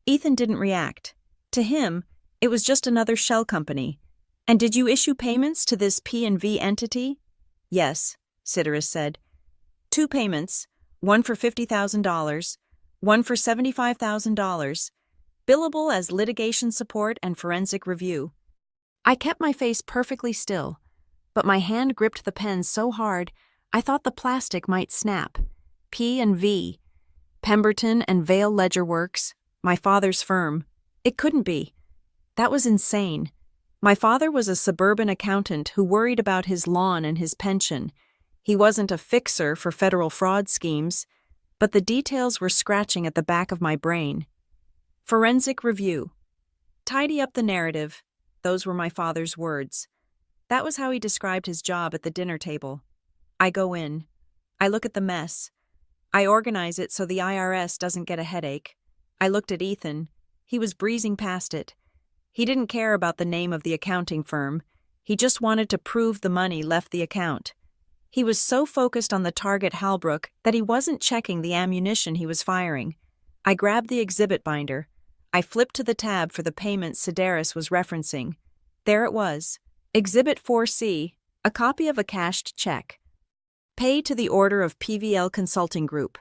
S1: Ethan didn't react. To him, it was just another shell company. "And did you issue payments to this P&V entity?" "Yes," Sedaris said. "2 payments, one for $50,000, one for $75,000, billable as litigation support and forensic review." I kept my face perfectly still, but my hand gripped the pen so hard I thought the plastic might snap. P&V, Pemberton and Vale Ledger Works, my father's firm. It couldn't be. That was insane. My father was a suburban accountant who worried about his lawn and his pension. He wasn't a fixer for federal fraud schemes, but the details were scratching at the back of my brain. Forensic review. Tidy up the narrative. Those were my father's words. That was how he described his job at the dinner table. I go in. I look at the mess. I organize it so the IRS doesn't get a headache. I looked at Ethan. He was breezing past it. He didn't care about the name of the accounting firm. He just wanted to prove the money left the account. He was so focused on the target Halbrook that he wasn't checking the ammunition he was firing. I grabbed the exhibit binder. I flipped to the tab for the payment Sedaris was referencing. There it was. Exhibit 4C, a copy of a cashed check. Pay to the order of PVL Consulting Group,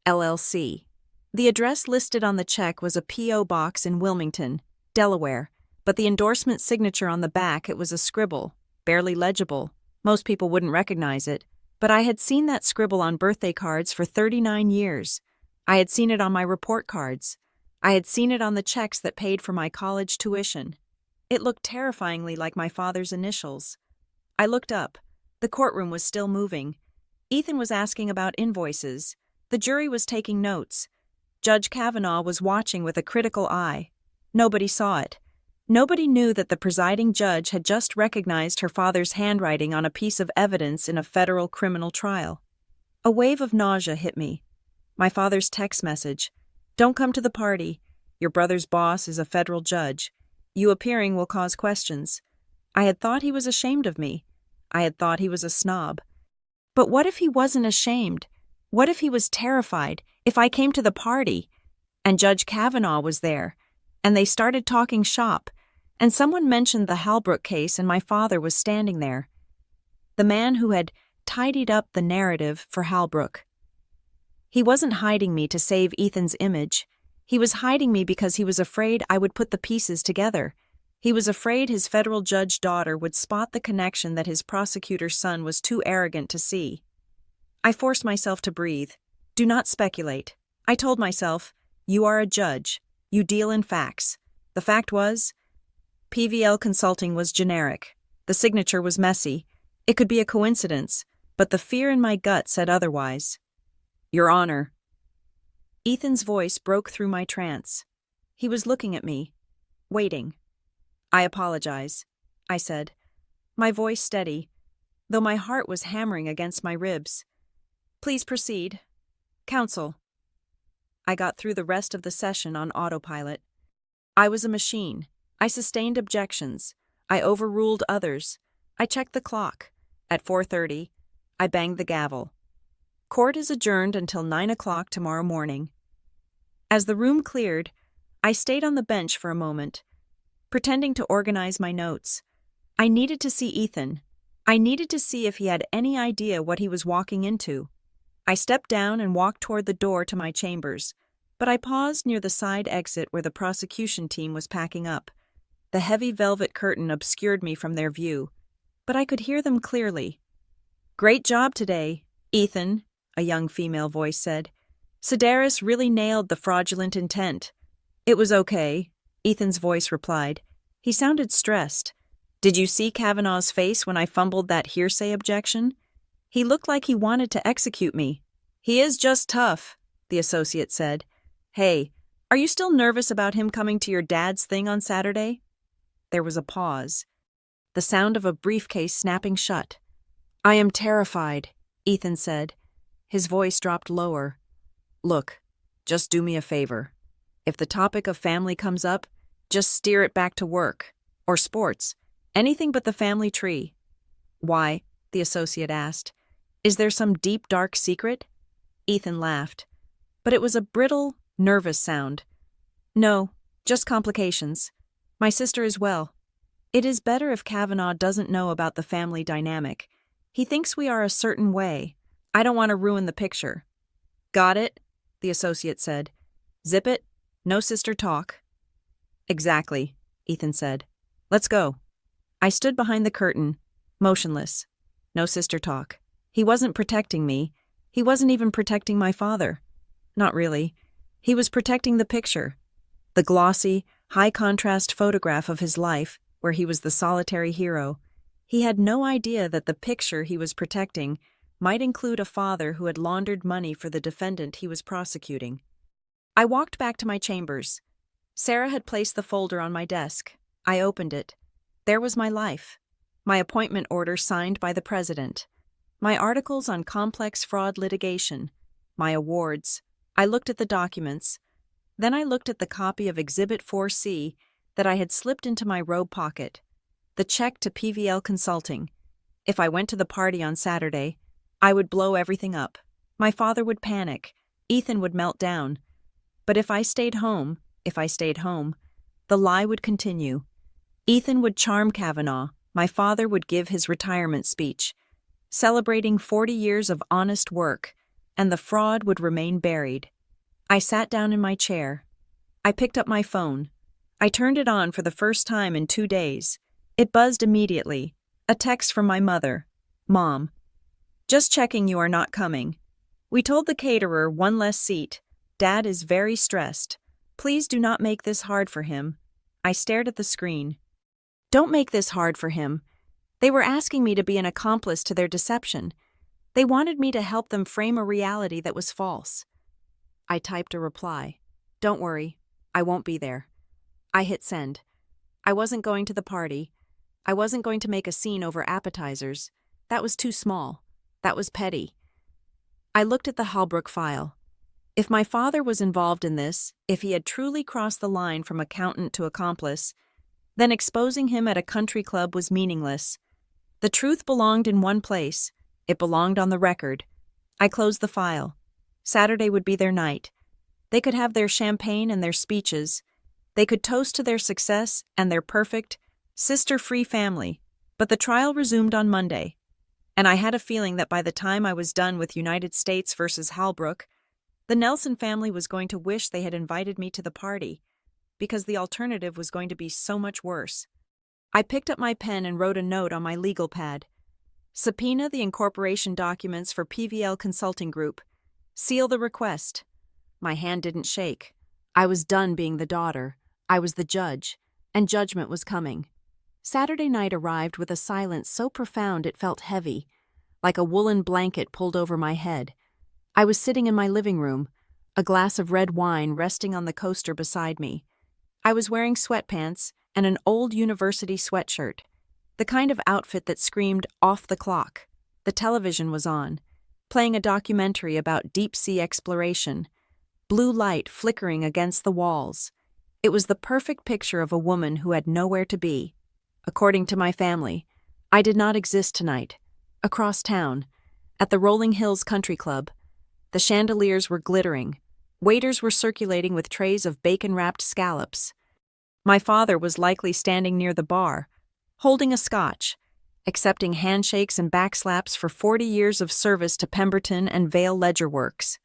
S1: LLC. The address listed on the check was a P.O. box in Wilmington, Delaware, but the endorsement signature on the back, it was a scribble, barely legible. Most people wouldn't recognize it, but I had seen that scribble on birthday cards for 39 years. I had seen it on my report cards. I had seen it on the checks that paid for my college tuition. It looked terrifyingly like my father's initials. I looked up. The courtroom was still moving. Ethan was asking about invoices. The jury was taking notes. Judge Kavanaugh was watching with a critical eye. Nobody saw it. Nobody knew that the presiding judge had just recognized her father's handwriting on a piece of evidence in a federal criminal trial. A wave of nausea hit me. My father's text message. "Don't come to the party. Your brother's boss is a federal judge. You appearing will cause questions." I had thought he was ashamed of me. I had thought he was a snob. But what if he wasn't ashamed? What if he was terrified if I came to the party? And Judge Kavanaugh was there, and they started talking shop, and someone mentioned the Halbrook case and my father was standing there. The man who had tidied up the narrative for Halbrook. He wasn't hiding me to save Ethan's image. He was hiding me because he was afraid I would put the pieces together. He was afraid his federal judge daughter would spot the connection that his prosecutor's son was too arrogant to see. I forced myself to breathe. Do not speculate. I told myself, you are a judge. You deal in facts. The fact was, PVL Consulting was generic. The signature was messy. It could be a coincidence, but the fear in my gut said otherwise. Your Honor. Ethan's voice broke through my trance. He was looking at me. waiting. I apologize, I said, my voice steady, though my heart was hammering against my ribs. Please proceed. Counsel. I got through the rest of the session on autopilot. I was a machine. I sustained objections. I overruled others. I checked the clock. At 4:30, I banged the gavel. Court is adjourned until 9 o'clock tomorrow morning. As the room cleared, I stayed on the bench for a moment, pretending to organize my notes. I needed to see Ethan. I needed to see if he had any idea what he was walking into. I stepped down and walked toward the door to my chambers, but I paused near the side exit where the prosecution team was packing up. The heavy velvet curtain obscured me from their view, but I could hear them clearly. Great job today, Ethan, a young female voice said. Sedaris really nailed the fraudulent intent. It was okay, Ethan's voice replied. He sounded stressed. Did you see Kavanaugh's face when I fumbled that hearsay objection? He looked like he wanted to execute me. He is just tough, the associate said. Hey, are you still nervous about him coming to your dad's thing on Saturday? There was a pause. The sound of a briefcase snapping shut. I am terrified, Ethan said. His voice dropped lower. Look, just do me a favor. If the topic of family comes up, just steer it back to work, or sports, anything but the family tree. Why? The associate asked. Is there some deep, dark secret? Ethan laughed. But it was a brittle, nervous sound. No, just complications. My sister is well. It is better if Kavanaugh doesn't know about the family dynamic. He thinks we are a certain way. I don't want to ruin the picture. Got it? The associate said. Zip it. No sister talk. Exactly, Ethan said. Let's go. I stood behind the curtain, motionless. No sister talk. He wasn't protecting me. He wasn't even protecting my father. Not really. He was protecting the picture. The glossy, high-contrast photograph of his life, where he was the solitary hero. He had no idea that the picture he was protecting might include a father who had laundered money for the defendant he was prosecuting. I walked back to my chambers. Sarah had placed the folder on my desk. I opened it. There was my life. My appointment order signed by the president. My articles on complex fraud litigation. My awards. I looked at the documents. Then I looked at the copy of Exhibit 4C that I had slipped into my robe pocket. The check to PVL Consulting. If I went to the party on Saturday, I would blow everything up. My father would panic. Ethan would melt down. But if I stayed home, the lie would continue. Ethan would charm Kavanaugh. My father would give his retirement speech, celebrating 40 years of honest work, and the fraud would remain buried. I sat down in my chair. I picked up my phone. I turned it on for the first time in 2 days. It buzzed immediately. A text from my mother. Mom. Just checking you are not coming. We told the caterer one less seat. Dad is very stressed. Please do not make this hard for him. I stared at the screen. Don't make this hard for him. They were asking me to be an accomplice to their deception. They wanted me to help them frame a reality that was false. I typed a reply. Don't worry, I won't be there. I hit send. I wasn't going to the party. I wasn't going to make a scene over appetizers. That was too small. That was petty. I looked at the Halbrook file. If my father was involved in this, if he had truly crossed the line from accountant to accomplice, then exposing him at a country club was meaningless. The truth belonged in one place. It belonged on the record. I closed the file. Saturday would be their night. They could have their champagne and their speeches. They could toast to their success and their perfect, sister-free family. But the trial resumed on Monday, and I had a feeling that by the time I was done with United States versus Halbrook, the Nelson family was going to wish they had invited me to the party, because the alternative was going to be so much worse. I picked up my pen and wrote a note on my legal pad. Subpoena the incorporation documents for PVL Consulting Group. Seal the request. My hand didn't shake. I was done being the daughter. I was the judge, and judgment was coming. Saturday night arrived with a silence so profound it felt heavy, like a woolen blanket pulled over my head. I was sitting in my living room, a glass of red wine resting on the coaster beside me. I was wearing sweatpants and an old university sweatshirt, the kind of outfit that screamed off the clock. The television was on, playing a documentary about deep-sea exploration, blue light flickering against the walls. It was the perfect picture of a woman who had nowhere to be. According to my family, I did not exist tonight. Across town, at the Rolling Hills Country Club, the chandeliers were glittering. Waiters were circulating with trays of bacon-wrapped scallops. My father was likely standing near the bar, holding a scotch, accepting handshakes and backslaps for 40 years of service to Pemberton and Vale Ledger Works.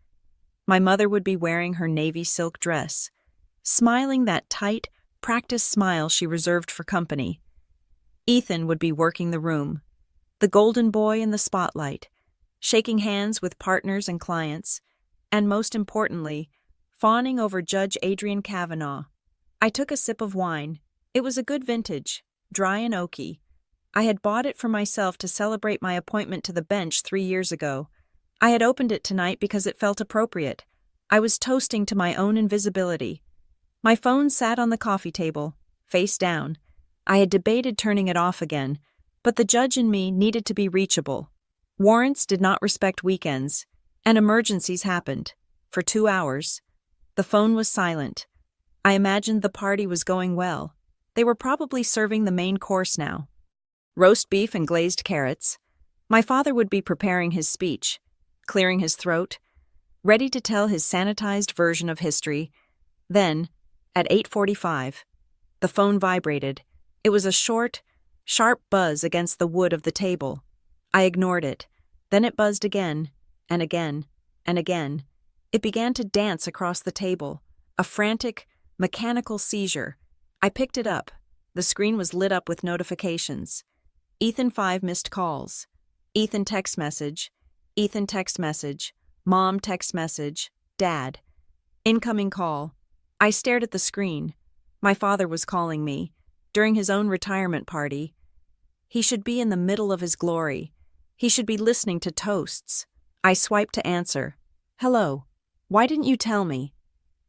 S1: My mother would be wearing her navy silk dress, smiling that tight, practiced smile she reserved for company. Ethan would be working the room, the golden boy in the spotlight, shaking hands with partners and clients, and most importantly, fawning over Judge Adrian Kavanaugh. I took a sip of wine. It was a good vintage, dry and oaky. I had bought it for myself to celebrate my appointment to the bench 3 years ago. I had opened it tonight because it felt appropriate. I was toasting to my own invisibility. My phone sat on the coffee table, face down. I had debated turning it off again, but the judge in me needed to be reachable. Warrants did not respect weekends, and emergencies happened. For 2 hours. The phone was silent. I imagined the party was going well. They were probably serving the main course now. Roast beef and glazed carrots. My father would be preparing his speech, clearing his throat, ready to tell his sanitized version of history. Then, at 8:45, the phone vibrated. It was a short, sharp buzz against the wood of the table. I ignored it. Then it buzzed again, and again, and again. It began to dance across the table, a frantic, mechanical seizure. I picked it up. The screen was lit up with notifications. Ethan 5 missed calls. Ethan text message. Ethan text message. Mom text message. Dad. Incoming call. I stared at the screen. My father was calling me. During his own retirement party. He should be in the middle of his glory. He should be listening to toasts. I swiped to answer. Hello. Why didn't you tell me?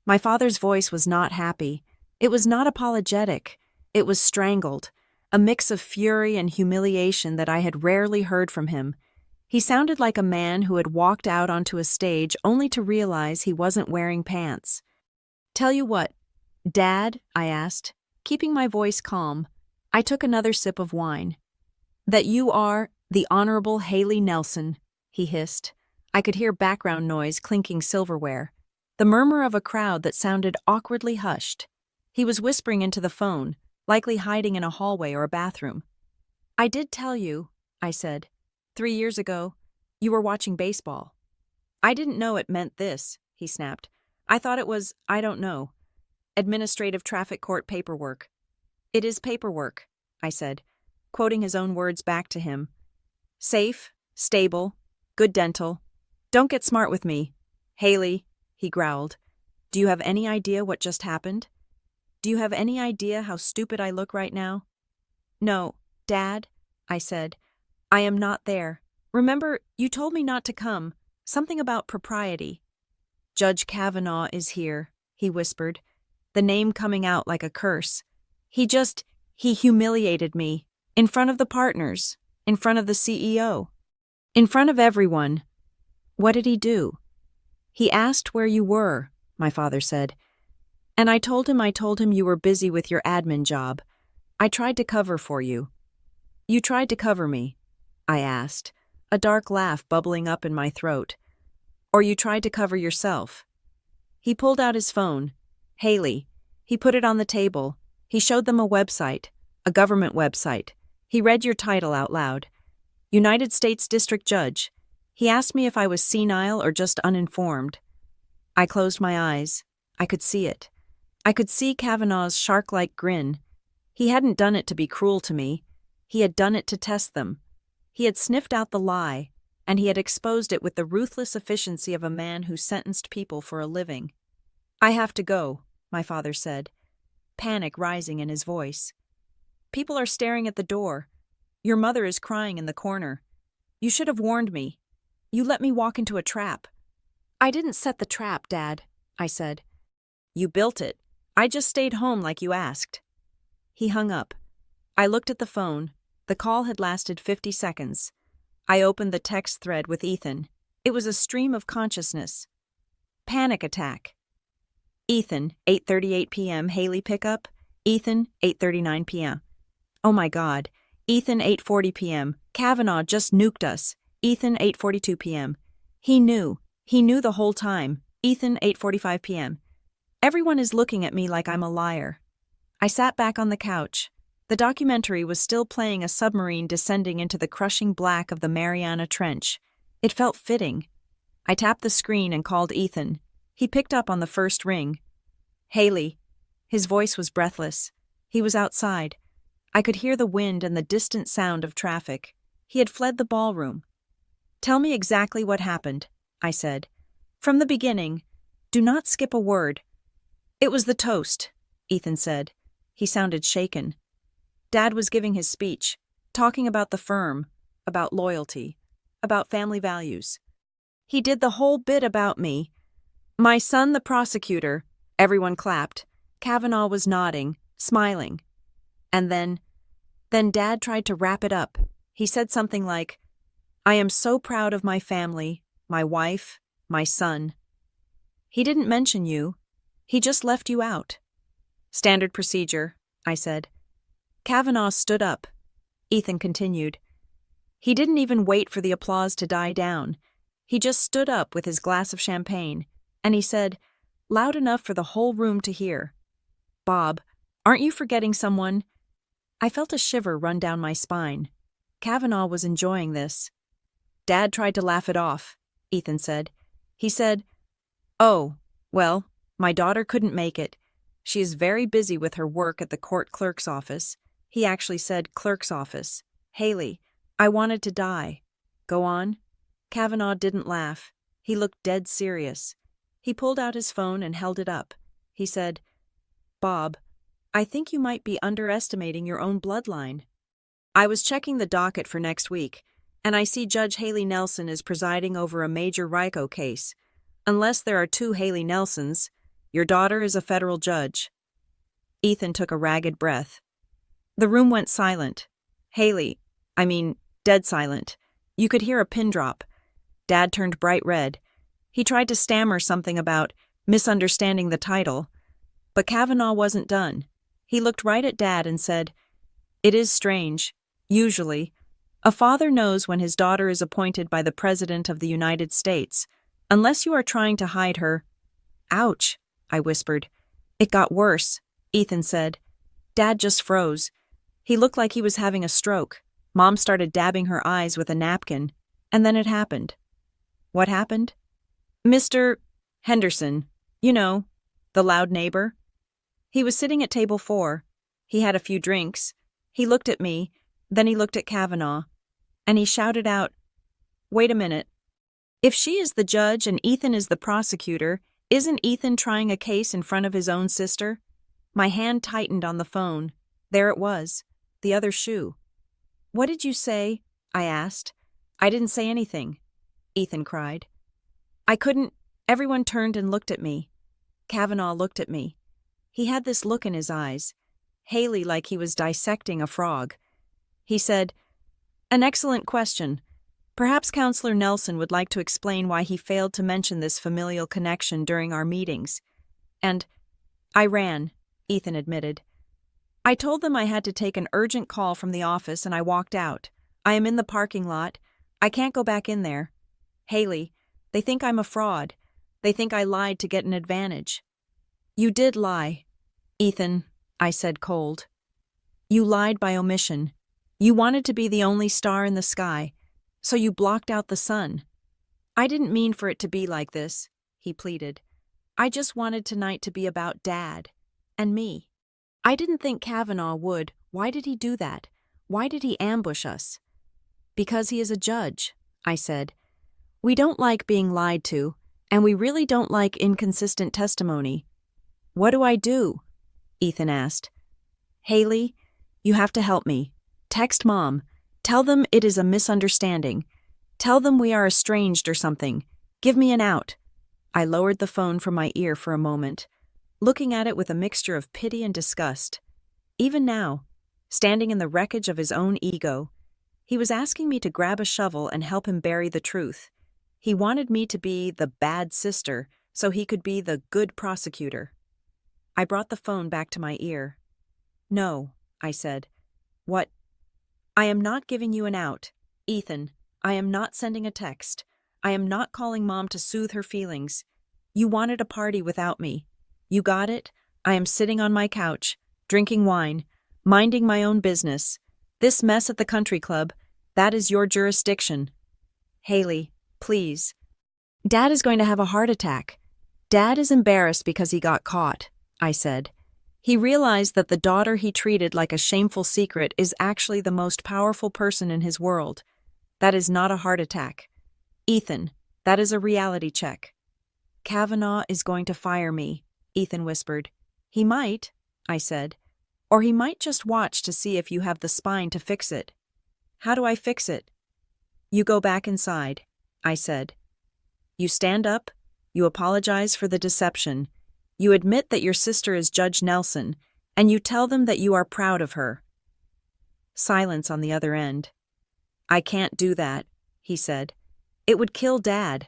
S1: My father's voice was not happy. It was not apologetic. It was strangled, a mix of fury and humiliation that I had rarely heard from him. He sounded like a man who had walked out onto a stage only to realize he wasn't wearing pants. Tell you what, Dad, I asked, keeping my voice calm. I took another sip of wine. That you are the Honorable Haley Nelson, he hissed. I could hear background noise clinking silverware, the murmur of a crowd that sounded awkwardly hushed. He was whispering into the phone, likely hiding in a hallway or a bathroom. I did tell you, I said. 3 years ago, you were watching baseball. I didn't know it meant this, he snapped. I thought it was, I don't know, administrative traffic court paperwork. It is paperwork, I said, quoting his own words back to him. Safe, stable, good dental. Don't get smart with me. Haley, he growled. Do you have any idea what just happened? Do you have any idea how stupid I look right now? No, Dad, I said. I am not there. Remember, you told me not to come. Something about propriety. Judge Kavanaugh is here, he whispered, the name coming out like a curse. He humiliated me. In front of the partners. In front of the CEO. In front of everyone. What did he do? He asked where you were, my father said. And I told him you were busy with your admin job. I tried to cover for you. You tried to cover me, I asked, a dark laugh bubbling up in my throat. Or you tried to cover yourself. He pulled out his phone. Haley. He put it on the table. He showed them a website, a government website. He read your title out loud. United States District Judge. He asked me if I was senile or just uninformed. I closed my eyes. I could see it. I could see Kavanaugh's shark-like grin. He hadn't done it to be cruel to me. He had done it to test them. He had sniffed out the lie, and he had exposed it with the ruthless efficiency of a man who sentenced people for a living. I have to go, my father said, panic rising in his voice. People are staring at the door. Your mother is crying in the corner. You should have warned me. You let me walk into a trap. I didn't set the trap, Dad, I said. You built it. I just stayed home like you asked. He hung up. I looked at the phone. The call had lasted 50 seconds. I opened the text thread with Ethan. It was a stream of consciousness. Panic attack. Ethan, 8:38 p.m. Haley pickup. Ethan, 8:39 p.m. Oh my God. Ethan, 8:40 p.m. Kavanaugh just nuked us. Ethan, 8:42 p.m. He knew. He knew the whole time. Ethan, 8:45 p.m. Everyone is looking at me like I'm a liar. I sat back on the couch. The documentary was still playing a submarine descending into the crushing black of the Mariana Trench. It felt fitting. I tapped the screen and called Ethan. He picked up on the first ring. Haley. His voice was breathless. He was outside. I could hear the wind and the distant sound of traffic. He had fled the ballroom. Tell me exactly what happened, I said. From the beginning. Do not skip a word. It was the toast, Ethan said. He sounded shaken. Dad was giving his speech, talking about the firm, about loyalty, about family values. He did the whole bit about me. My son, the prosecutor. Everyone clapped. Kavanaugh was nodding, smiling. And then Dad tried to wrap it up. He said something like, I am so proud of my family, my wife, my son. He didn't mention you. He just left you out. Standard procedure, I said. Kavanaugh stood up. Ethan continued. He didn't even wait for the applause to die down. He just stood up with his glass of champagne, and he said, loud enough for the whole room to hear, Bob, aren't you forgetting someone? I felt a shiver run down my spine. Kavanaugh was enjoying this. Dad tried to laugh it off, Ethan said. He said, oh, well, my daughter couldn't make it. She is very busy with her work at the court clerk's office. He actually said clerk's office. Haley, I wanted to die. Go on. Kavanaugh didn't laugh. He looked dead serious. He pulled out his phone and held it up. He said, Bob, I think you might be underestimating your own bloodline. I was checking the docket for next week, and I see Judge Haley Nelson is presiding over a major RICO case. Unless there are two Haley Nelsons, your daughter is a federal judge. Ethan took a ragged breath. The room went silent. Dead silent. You could hear a pin drop. Dad turned bright red. He tried to stammer something about misunderstanding the title. But Kavanaugh wasn't done. He looked right at Dad and said, It is strange. Usually, a father knows when his daughter is appointed by the President of the United States, unless you are trying to hide her. Ouch, I whispered. It got worse, Ethan said. Dad just froze. He looked like he was having a stroke. Mom started dabbing her eyes with a napkin, and then it happened. What happened? Mr. Henderson, you know, the loud neighbor. He was sitting at table 4. He had a few drinks. He looked at me, then he looked at Kavanaugh, and he shouted out, Wait a minute. If she is the judge and Ethan is the prosecutor, isn't Ethan trying a case in front of his own sister? My hand tightened on the phone. There it was, the other shoe. What did you say? I asked. I didn't say anything, Ethan cried. I couldn't. Everyone turned and looked at me. Kavanaugh looked at me. He had this look in his eyes, Haley like he was dissecting a frog. He said, An excellent question. Perhaps Counselor Nelson would like to explain why he failed to mention this familial connection during our meetings. And I ran, Ethan admitted. I told them I had to take an urgent call from the office and I walked out. I am in the parking lot. I can't go back in there. Haley, they think I'm a fraud. They think I lied to get an advantage. You did lie, Ethan, I said cold. You lied by omission. You wanted to be the only star in the sky, so you blocked out the sun. I didn't mean for it to be like this, he pleaded. I just wanted tonight to be about Dad and me. I didn't think Kavanaugh would. Why did he do that? Why did he ambush us? Because he is a judge, I said. We don't like being lied to, and we really don't like inconsistent testimony. What do I do? Ethan asked. Haley, you have to help me. Text Mom. Tell them it is a misunderstanding. Tell them we are estranged or something. Give me an out. I lowered the phone from my ear for a moment. looking at it with a mixture of pity and disgust. Even now, standing in the wreckage of his own ego, he was asking me to grab a shovel and help him bury the truth. He wanted me to be the bad sister so he could be the good prosecutor. I brought the phone back to my ear. "No," I said. "What?" "I am not giving you an out. Ethan, I am not sending a text. I am not calling Mom to soothe her feelings. You wanted a party without me. You got it. I am sitting on my couch, drinking wine, minding my own business. This mess at the country club, that is your jurisdiction. Haley, please. Dad is going to have a heart attack. Dad is embarrassed because he got caught," I said. He realized that the daughter he treated like a shameful secret is actually the most powerful person in his world. That is not a heart attack. Ethan, that is a reality check. "Kavanaugh is going to fire me," Ethan whispered. "He might," I said. "Or he might just watch to see if you have the spine to fix it." "How do I fix it?" "You go back inside," I said. "You stand up, you apologize for the deception, you admit that your sister is Judge Nelson, and you tell them that you are proud of her." Silence on the other end. "I can't do that," he said. "It would kill Dad."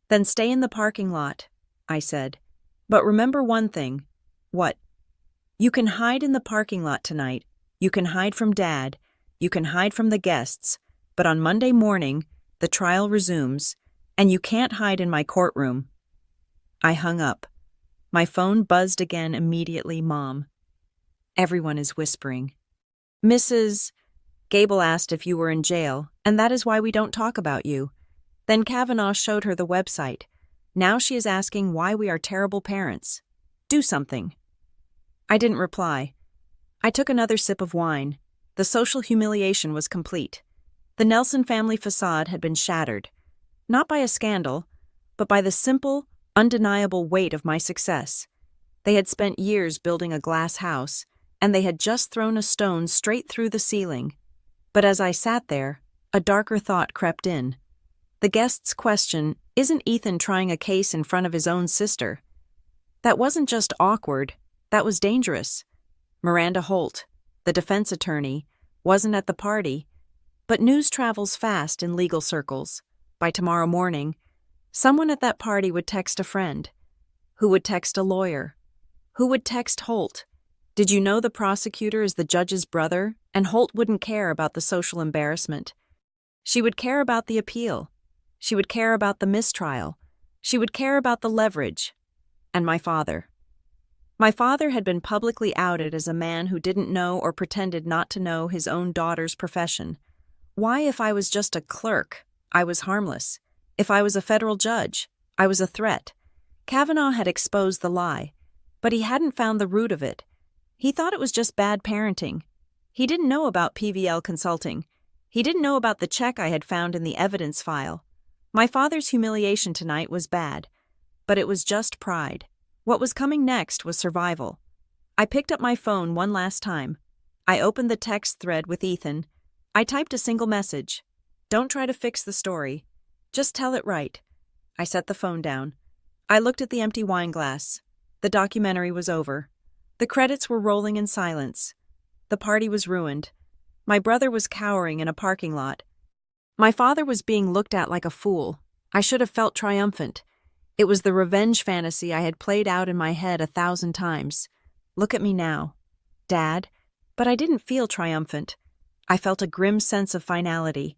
S1: "Then stay in the parking lot," I said. "But remember one thing." "What?" "You can hide in the parking lot tonight, you can hide from Dad, you can hide from the guests, but on Monday morning, the trial resumes, and you can't hide in my courtroom." I hung up. My phone buzzed again immediately. Mom. Everyone is whispering. "Mrs. Gable asked if you were in jail, and that is why we don't talk about you. Then Kavanaugh showed her the website. Now she is asking why we are terrible parents. Do something." I didn't reply. I took another sip of wine. The social humiliation was complete. The Nelson family facade had been shattered, not by a scandal, but by the simple, undeniable weight of my success. They had spent years building a glass house, and they had just thrown a stone straight through the ceiling. But as I sat there, a darker thought crept in. The guest's question, "Isn't Ethan trying a case in front of his own sister?" That wasn't just awkward, that was dangerous. Miranda Holt, the defense attorney, wasn't at the party, but news travels fast in legal circles. By tomorrow morning, someone at that party would text a friend. Who would text a lawyer? Who would text Holt? Did you know the prosecutor is the judge's brother, and Holt wouldn't care about the social embarrassment? She would care about the appeal. She would care about the mistrial. She would care about the leverage. And my father. My father had been publicly outed as a man who didn't know or pretended not to know his own daughter's profession. Why, if I was just a clerk, I was harmless? If I was a federal judge, I was a threat? Kavanaugh had exposed the lie, but he hadn't found the root of it. He thought it was just bad parenting. He didn't know about PVL Consulting. He didn't know about the check I had found in the evidence file. My father's humiliation tonight was bad, but it was just pride. What was coming next was survival. I picked up my phone one last time. I opened the text thread with Ethan. I typed a single message. "Don't try to fix the story. Just tell it right." I set the phone down. I looked at the empty wine glass. The documentary was over. The credits were rolling in silence. The party was ruined. My brother was cowering in a parking lot. My father was being looked at like a fool. I should have felt triumphant. It was the revenge fantasy I had played out in my head 1,000 times. Look at me now. Dad. But I didn't feel triumphant. I felt a grim sense of finality.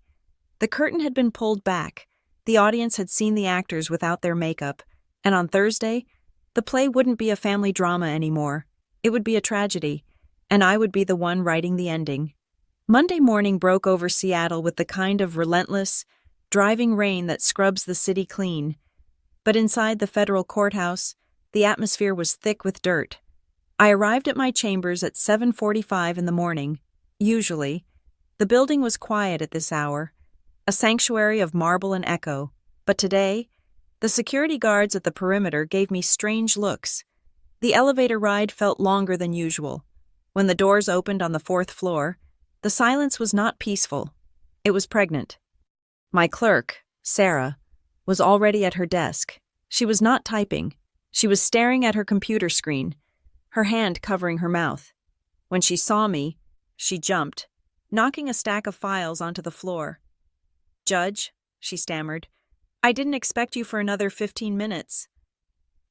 S1: The curtain had been pulled back. The audience had seen the actors without their makeup. And on Thursday, the play wouldn't be a family drama anymore. It would be a tragedy. And I would be the one writing the ending. Monday morning broke over Seattle with the kind of relentless, driving rain that scrubs the city clean. But inside the federal courthouse, the atmosphere was thick with dirt. I arrived at my chambers at 7:45 in the morning. Usually, the building was quiet at this hour, a sanctuary of marble and echo. But today, the security guards at the perimeter gave me strange looks. The elevator ride felt longer than usual. When the doors opened on the 4th floor, the silence was not peaceful. It was pregnant. My clerk, Sarah, was already at her desk. She was not typing. She was staring at her computer screen, her hand covering her mouth. When she saw me, she jumped, knocking a stack of files onto the floor. "Judge," she stammered, "I didn't expect you for another 15 minutes.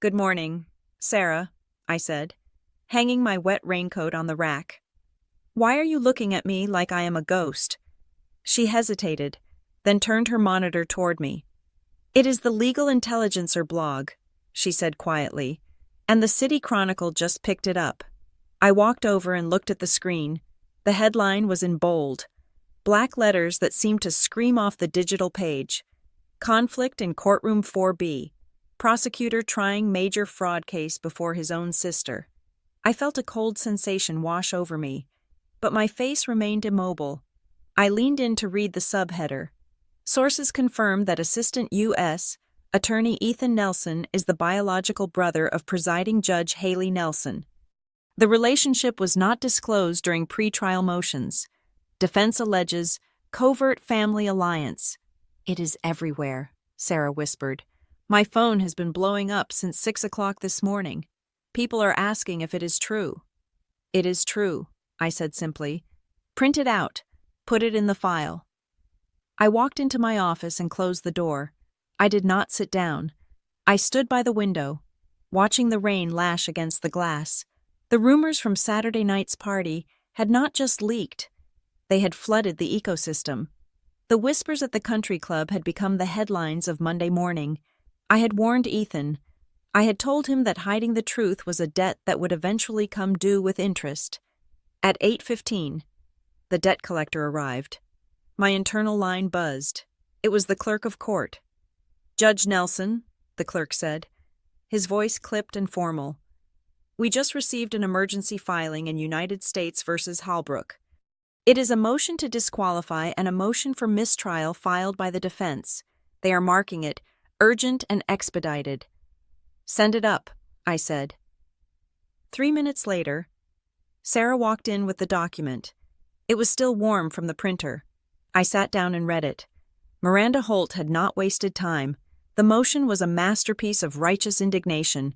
S1: "Good morning, Sarah," I said, hanging my wet raincoat on the rack. "Why are you looking at me like I am a ghost?" She hesitated, then turned her monitor toward me. "It is the Legal Intelligencer blog," she said quietly, "and the City Chronicle just picked it up." I walked over and looked at the screen. The headline was in bold, black letters that seemed to scream off the digital page. "Conflict in Courtroom 4B. Prosecutor trying major fraud case before his own sister." I felt a cold sensation wash over me, but my face remained immobile. I leaned in to read the subheader. Sources confirm that Assistant U.S. Attorney Ethan Nelson is the biological brother of presiding Judge Haley Nelson. The relationship was not disclosed during pretrial motions. Defense alleges covert family alliance. "It is everywhere," Sarah whispered. "My phone has been blowing up since 6 o'clock this morning. People are asking if it is true." "It is true," I said simply. "Print it out. Put it in the file." I walked into my office and closed the door. I did not sit down. I stood by the window, watching the rain lash against the glass. The rumors from Saturday night's party had not just leaked. They had flooded the ecosystem. The whispers at the country club had become the headlines of Monday morning. I had warned Ethan. I had told him that hiding the truth was a debt that would eventually come due with interest. At 8:15, the debt collector arrived. My internal line buzzed. It was the clerk of court. "Judge Nelson," the clerk said, his voice clipped and formal. "We just received an emergency filing in United States versus Halbrook. It is a motion to disqualify and a motion for mistrial filed by the defense. They are marking it urgent and expedited." "Send it up," I said. 3 minutes later, Sarah walked in with the document. It was still warm from the printer. I sat down and read it. Miranda Holt had not wasted time. The motion was a masterpiece of righteous indignation.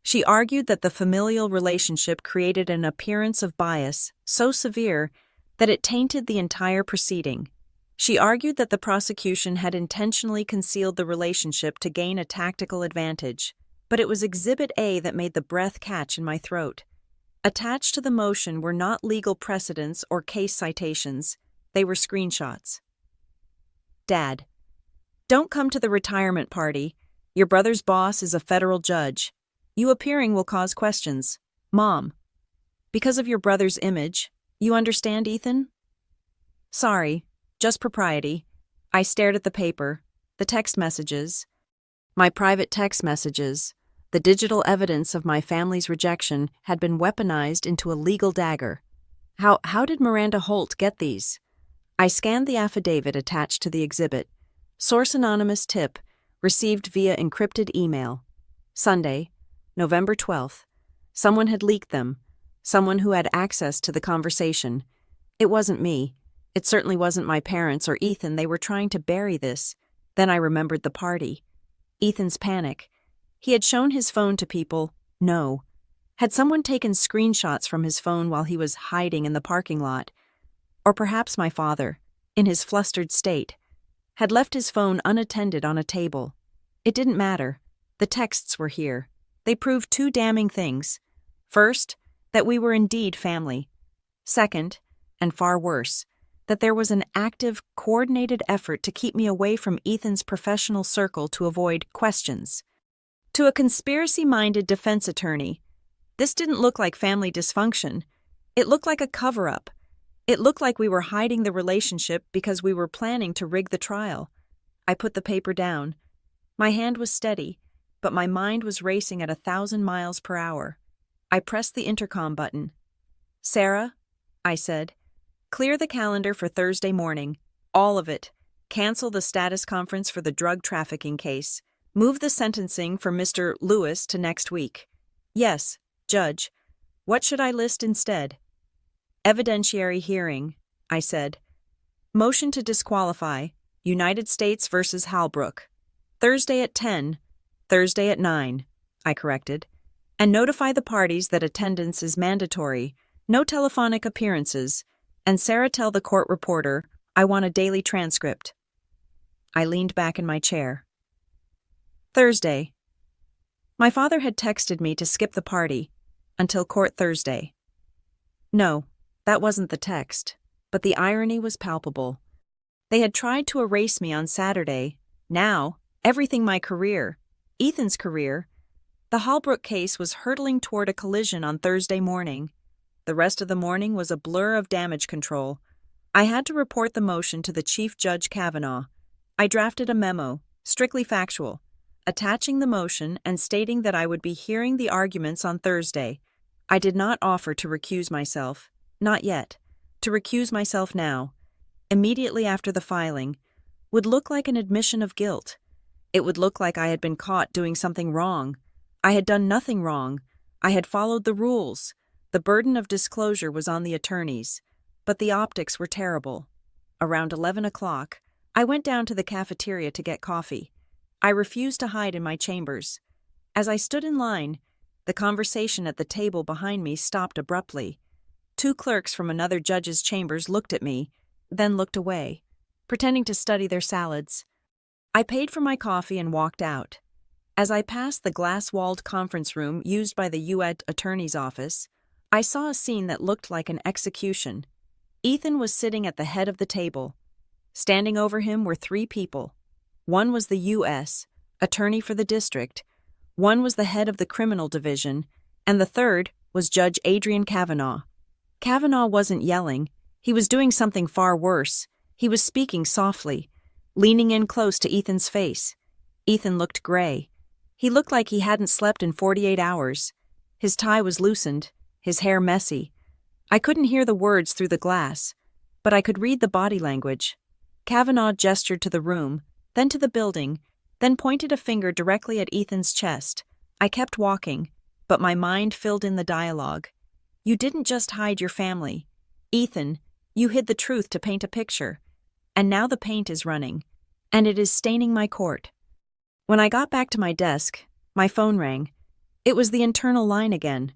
S1: She argued that the familial relationship created an appearance of bias so severe that it tainted the entire proceeding. She argued that the prosecution had intentionally concealed the relationship to gain a tactical advantage, but it was Exhibit A that made the breath catch in my throat. Attached to the motion were not legal precedents or case citations. They were screenshots. "Dad, don't come to the retirement party. Your brother's boss is a federal judge. You appearing will cause questions. Mom, because of your brother's image. You understand, Ethan?" "Sorry, just propriety." I stared at the paper, the text messages, my private text messages. The digital evidence of my family's rejection had been weaponized into a legal dagger. How did Miranda Holt get these? I scanned the affidavit attached to the exhibit. Source anonymous tip, received via encrypted email. Sunday, November 12th. Someone had leaked them. Someone who had access to the conversation. It wasn't me. It certainly wasn't my parents or Ethan. They were trying to bury this. Then I remembered the party. Ethan's panic. He had shown his phone to people. No. Had someone taken screenshots from his phone while he was hiding in the parking lot? Or perhaps my father, in his flustered state, had left his phone unattended on a table. It didn't matter. The texts were here. They proved two damning things. First, that we were indeed family. Second, and far worse, that there was an active, coordinated effort to keep me away from Ethan's professional circle to avoid questions. To a conspiracy-minded defense attorney, this didn't look like family dysfunction. It looked like a cover-up. It looked like we were hiding the relationship because we were planning to rig the trial. I put the paper down. My hand was steady, but my mind was racing at 1,000 miles per hour. I pressed the intercom button. "Sarah," I said, "clear the calendar for Thursday morning. All of it. Cancel the status conference for the drug trafficking case. Move the sentencing for Mr. Lewis to next week." "Yes, Judge. What should I list instead?" "Evidentiary hearing," I said. "Motion to disqualify, United States versus Halbrook. Thursday at 10, Thursday at 9. I corrected. And notify the parties that attendance is mandatory, no telephonic appearances, and Sarah, tell the court reporter I want a daily transcript. I leaned back in my chair. Thursday. My father had texted me to skip the party until court Thursday. No, that wasn't the text, but the irony was palpable. They had tried to erase me on Saturday. Now, everything, my career, Ethan's career, the Hallbrook case, was hurtling toward a collision on Thursday morning. The rest of the morning was a blur of damage control. I had to report the motion to the Chief Judge Kavanaugh. I drafted a memo, strictly factual, attaching the motion and stating that I would be hearing the arguments on Thursday. I did not offer to recuse myself, not yet. To recuse myself now, immediately after the filing, would look like an admission of guilt. It would look like I had been caught doing something wrong. I had done nothing wrong. I had followed the rules. The burden of disclosure was on the attorneys, but the optics were terrible. Around 11 o'clock, I went down to the cafeteria to get coffee. I refused to hide in my chambers. As I stood in line, the conversation at the table behind me stopped abruptly. Two clerks from another judge's chambers looked at me, then looked away, pretending to study their salads. I paid for my coffee and walked out. As I passed the glass-walled conference room used by the U.S. Attorney's Office, I saw a scene that looked like an execution. Ethan was sitting at the head of the table. Standing over him were three people. One was the U.S. Attorney for the district, one was the head of the criminal division, and the third was Judge Adrian Kavanaugh. Kavanaugh wasn't yelling. He was doing something far worse. He was speaking softly, leaning in close to Ethan's face. Ethan looked gray. He looked like he hadn't slept in 48 hours. His tie was loosened, his hair messy. I couldn't hear the words through the glass, but I could read the body language. Kavanaugh gestured to the room, then to the building, then pointed a finger directly at Ethan's chest. I kept walking, but my mind filled in the dialogue. You didn't just hide your family. Ethan, you hid the truth to paint a picture. And now the paint is running, and it is staining my court. When I got back to my desk, my phone rang. It was the internal line again.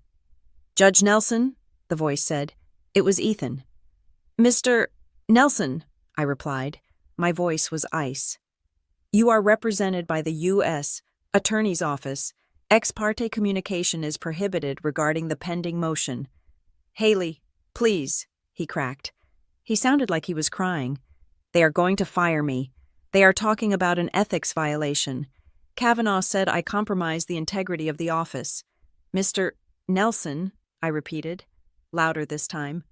S1: Judge Nelson, the voice said. It was Ethan. Mr. Nelson, I replied. My voice was ice. You are represented by the U.S. Attorney's Office. Ex parte communication is prohibited regarding the pending motion. Haley, please, he cracked. He sounded like he was crying. They are going to fire me. They are talking about an ethics violation. Kavanaugh said I compromised the integrity of the office. Mr. Nelson, I repeated, louder this time.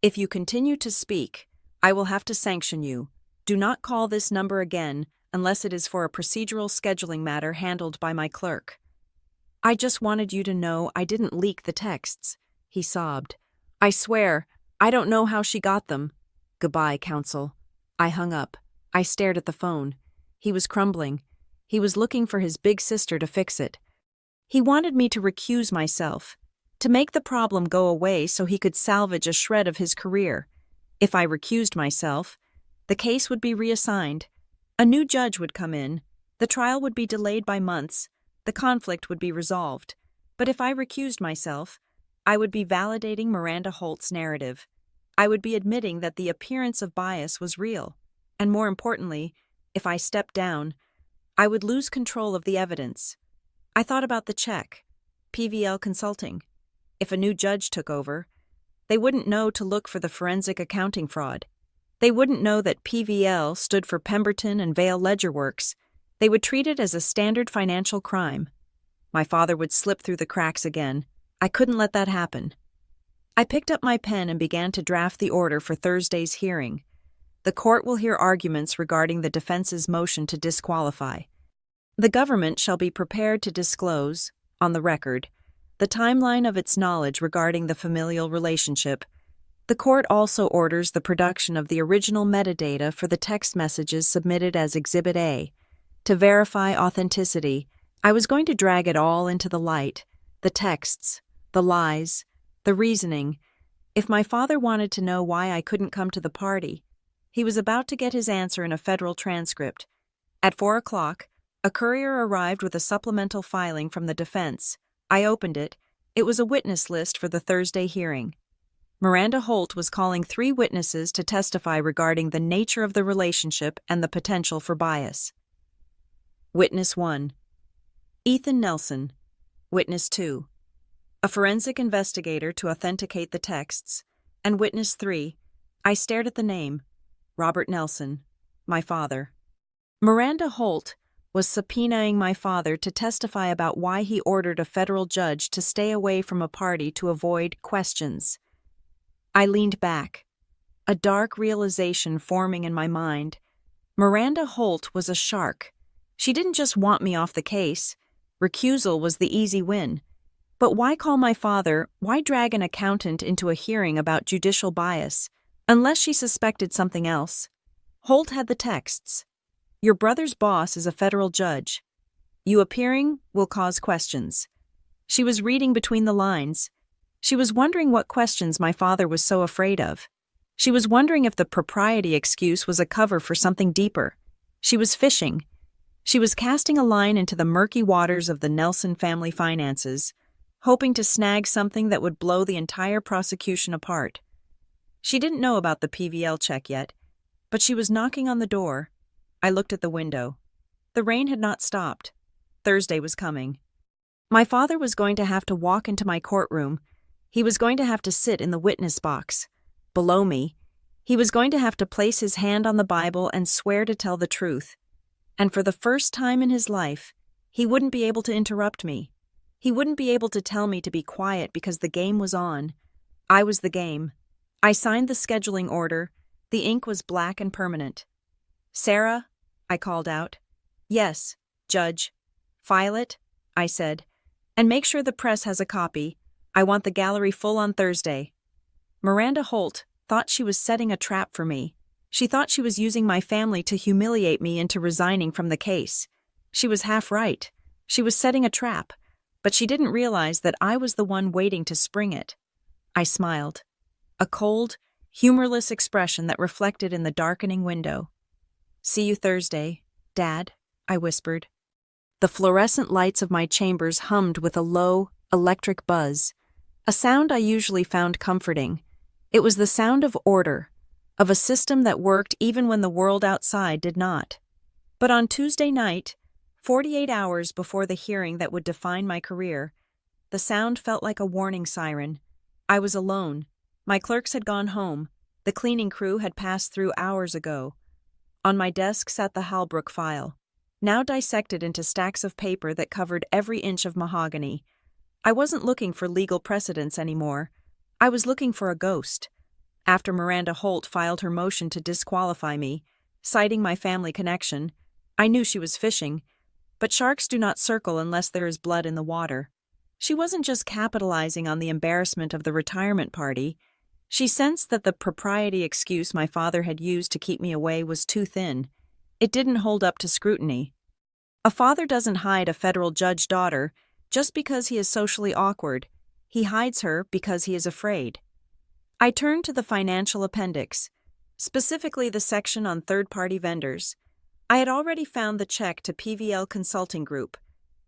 S1: If you continue to speak, I will have to sanction you. Do not call this number again unless it is for a procedural scheduling matter handled by my clerk. I just wanted you to know I didn't leak the texts, he sobbed. I swear, I don't know how she got them. Goodbye, counsel. I hung up. I stared at the phone. He was crumbling. He was looking for his big sister to fix it. He wanted me to recuse myself, to make the problem go away so he could salvage a shred of his career. If I recused myself, the case would be reassigned. A new judge would come in. The trial would be delayed by months. The conflict would be resolved. But if I recused myself, I would be validating Miranda Holt's narrative. I would be admitting that the appearance of bias was real. And more importantly, if I stepped down, I would lose control of the evidence. I thought about the check, PVL Consulting. If a new judge took over, they wouldn't know to look for the forensic accounting fraud. They wouldn't know that PVL stood for Pemberton and Vale Ledger Works. They would treat it as a standard financial crime. My father would slip through the cracks again. I couldn't let that happen. I picked up my pen and began to draft the order for Thursday's hearing. The court will hear arguments regarding the defense's motion to disqualify. The government shall be prepared to disclose, on the record, the timeline of its knowledge regarding the familial relationship. The court also orders the production of the original metadata for the text messages submitted as Exhibit A. To verify authenticity, I was going to drag it all into the light, the texts, the lies, the reasoning. If my father wanted to know why I couldn't come to the party, he was about to get his answer in a federal transcript. At 4 o'clock, A courier arrived with a supplemental filing from the defense. I opened it. It was a witness list for the Thursday hearing. Miranda Holt was calling 3 witnesses to testify regarding the nature of the relationship and the potential for bias. Witness 1. Ethan Nelson. Witness 2. A forensic investigator to authenticate the texts. And Witness 3. I stared at the name. Robert Nelson. My father. Miranda Holt was subpoenaing my father to testify about why he ordered a federal judge to stay away from a party to avoid questions. I leaned back, a dark realization forming in my mind. Miranda Holt was a shark. She didn't just want me off the case. Recusal was the easy win. But why call my father, why drag an accountant into a hearing about judicial bias, unless she suspected something else? Holt had the texts. Your brother's boss is a federal judge. You appearing will cause questions. She was reading between the lines. She was wondering what questions my father was so afraid of. She was wondering if the propriety excuse was a cover for something deeper. She was fishing. She was casting a line into the murky waters of the Nelson family finances, hoping to snag something that would blow the entire prosecution apart. She didn't know about the PVL check yet, but she was knocking on the door. I looked at the window. The rain had not stopped. Thursday was coming. My father was going to have to walk into my courtroom. He was going to have to sit in the witness box. Below me, he was going to have to place his hand on the Bible and swear to tell the truth. And for the first time in his life, he wouldn't be able to interrupt me. He wouldn't be able to tell me to be quiet because the game was on. I was the game. I signed the scheduling order. The ink was black and permanent. Sarah, I called out. Yes, Judge. File it, I said. And make sure the press has a copy. I want the gallery full on Thursday. Miranda Holt thought she was setting a trap for me. She thought she was using my family to humiliate me into resigning from the case. She was half right. She was setting a trap, but she didn't realize that I was the one waiting to spring it. I smiled. A cold, humorless expression that reflected in the darkening window. See you Thursday, Dad, I whispered. The fluorescent lights of my chambers hummed with a low, electric buzz, a sound I usually found comforting. It was the sound of order, of a system that worked even when the world outside did not. But on Tuesday night, 48 hours before the hearing that would define my career, the sound felt like a warning siren. I was alone. My clerks had gone home. The cleaning crew had passed through hours ago. On my desk sat the Halbrook file, now dissected into stacks of paper that covered every inch of mahogany. I wasn't looking for legal precedents anymore. I was looking for a ghost. After Miranda Holt filed her motion to disqualify me, citing my family connection, I knew she was fishing, but sharks do not circle unless there is blood in the water. She wasn't just capitalizing on the embarrassment of the retirement party. She sensed that the propriety excuse my father had used to keep me away was too thin. It didn't hold up to scrutiny. A father doesn't hide a federal judge daughter just because he is socially awkward. He hides her because he is afraid. I turned to the financial appendix, specifically the section on third-party vendors. I had already found the check to PVL Consulting Group.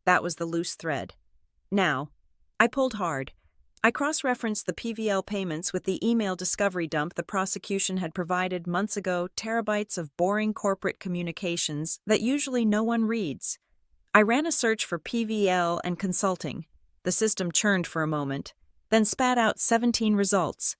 S1: That was the loose thread. Now, I pulled hard. I cross-referenced the PVL payments with the email discovery dump the prosecution had provided months ago, terabytes of boring corporate communications that usually no one reads. I ran a search for PVL and consulting. The system churned for a moment, then spat out 17 results.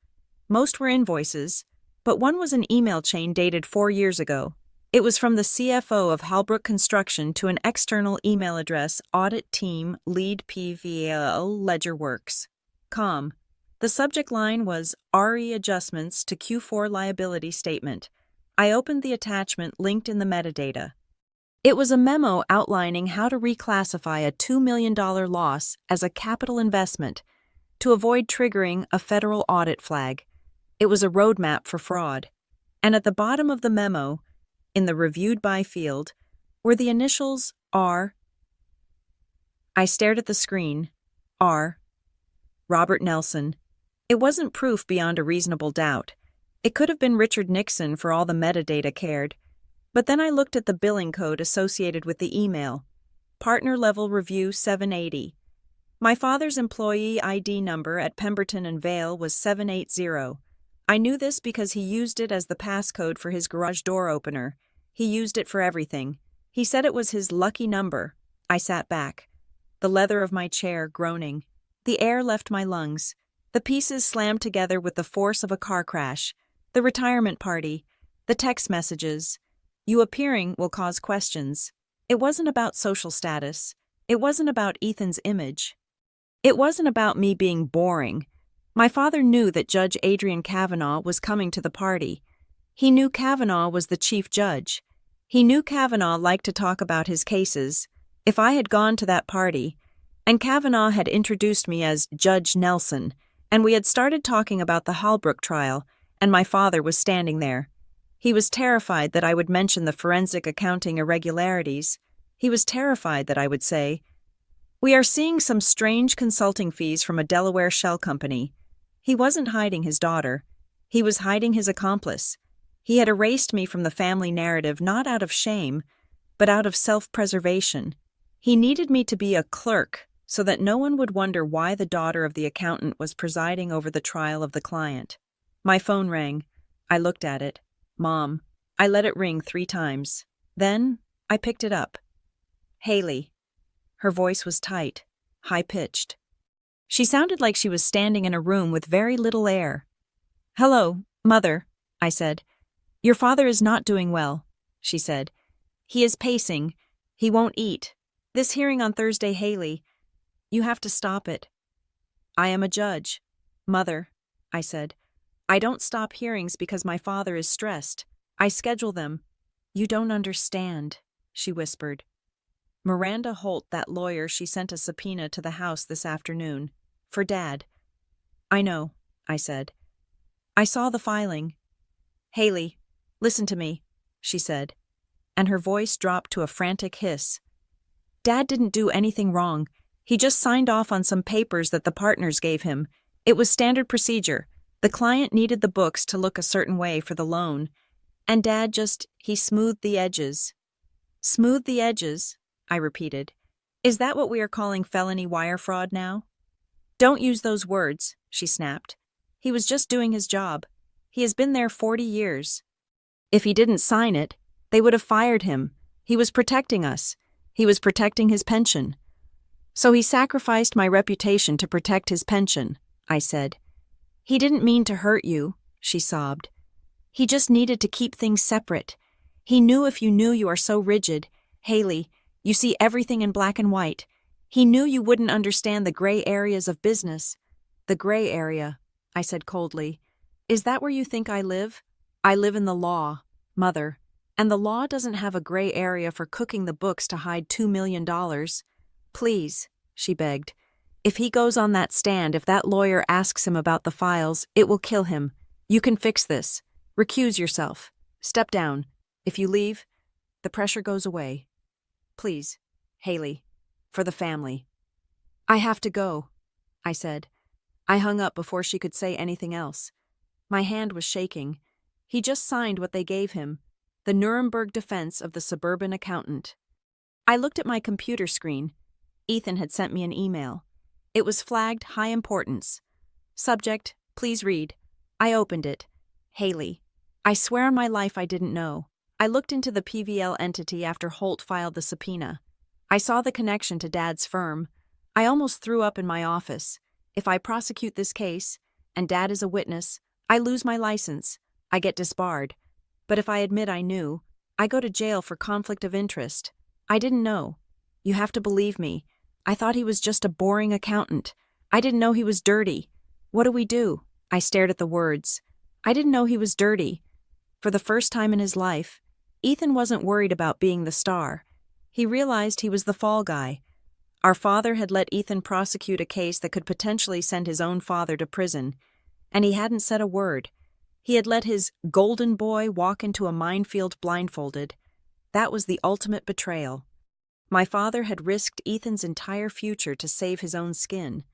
S1: Most were invoices, but one was an email chain dated 4 years ago. It was from the CFO of Halbrook Construction to an external email address, Audit Team, Lead PVL, LedgerWorks. Com. The subject line was RE Adjustments to Q4 Liability Statement. I opened the attachment linked in the metadata. It was a memo outlining how to reclassify a $2 million loss as a capital investment to avoid triggering a federal audit flag. It was a roadmap for fraud. And at the bottom of the memo, in the Reviewed By field, were the initials R. I stared at the screen. R. Robert Nelson. It wasn't proof beyond a reasonable doubt. It could have been Richard Nixon for all the metadata cared. But then I looked at the billing code associated with the email. Partner Level Review 780. My father's employee ID number at Pemberton and Vale was 780. I knew this because he used it as the passcode for his garage door opener. He used it for everything. He said it was his lucky number. I sat back, the leather of my chair groaning. The air left my lungs. The pieces slammed together with the force of a car crash. The retirement party, the text messages. You appearing will cause questions. It wasn't about social status. It wasn't about Ethan's image. It wasn't about me being boring. My father knew that Judge Adrian Kavanaugh was coming to the party. He knew Kavanaugh was the chief judge. He knew Kavanaugh liked to talk about his cases. If I had gone to that party, and Kavanaugh had introduced me as Judge Nelson, and we had started talking about the Halbrook trial, and my father was standing there. He was terrified that I would mention the forensic accounting irregularities. He was terrified that I would say, "We are seeing some strange consulting fees from a Delaware shell company." He wasn't hiding his daughter. He was hiding his accomplice. He had erased me from the family narrative not out of shame, but out of self-preservation. He needed me to be a clerk so that no one would wonder why the daughter of the accountant was presiding over the trial of the client. My phone rang. I looked at it. Mom. I let it ring 3 times. Then, I picked it up. Haley. Her voice was tight, high-pitched. She sounded like she was standing in a room with very little air. "Hello, Mother," I said. "Your father is not doing well," she said. "He is pacing. He won't eat. This hearing on Thursday, Haley, you have to stop it." "I am a judge." "Mother," I said, "I don't stop hearings because my father is stressed. I schedule them." "You don't understand," she whispered. "Miranda Holt, that lawyer, she sent a subpoena to the house this afternoon. For Dad." "I know," I said. "I saw the filing." "Haley, listen to me," she said, and her voice dropped to a frantic hiss. "Dad didn't do anything wrong. He just signed off on some papers that the partners gave him. It was standard procedure. The client needed the books to look a certain way for the loan. And Dad he smoothed the edges." "Smoothed the edges," I repeated. "Is that what we are calling felony wire fraud now?" "Don't use those words," she snapped. "He was just doing his job. He has been there 40 years. If he didn't sign it, they would have fired him. He was protecting us. He was protecting his pension." "So he sacrificed my reputation to protect his pension," I said. "He didn't mean to hurt you," she sobbed. "He just needed to keep things separate. He knew if you knew you are so rigid, Haley, you see everything in black and white. He knew you wouldn't understand the gray areas of business." "The gray area," I said coldly. "Is that where you think I live? I live in the law, Mother, and the law doesn't have a gray area for cooking the books to hide $2 million. Please," she begged. "If he goes on that stand, if that lawyer asks him about the files, it will kill him. You can fix this. Recuse yourself. Step down. If you leave, the pressure goes away. Please, Haley, for the family." "I have to go," I said. I hung up before she could say anything else. My hand was shaking. He just signed what they gave him, the Nuremberg defense of the suburban accountant. I looked at my computer screen. Ethan had sent me an email. It was flagged high importance. Subject, please read. I opened it. Haley. I swear on my life I didn't know. I looked into the PVL entity after Holt filed the subpoena. I saw the connection to Dad's firm. I almost threw up in my office. If I prosecute this case, and Dad is a witness, I lose my license. I get disbarred. But if I admit I knew, I go to jail for conflict of interest. I didn't know. You have to believe me. I thought he was just a boring accountant. I didn't know he was dirty. What do we do? I stared at the words. I didn't know he was dirty. For the first time in his life, Ethan wasn't worried about being the star. He realized he was the fall guy. Our father had let Ethan prosecute a case that could potentially send his own father to prison, and he hadn't said a word. He had let his golden boy walk into a minefield blindfolded. That was the ultimate betrayal. My father had risked Ethan's entire future to save his own skin.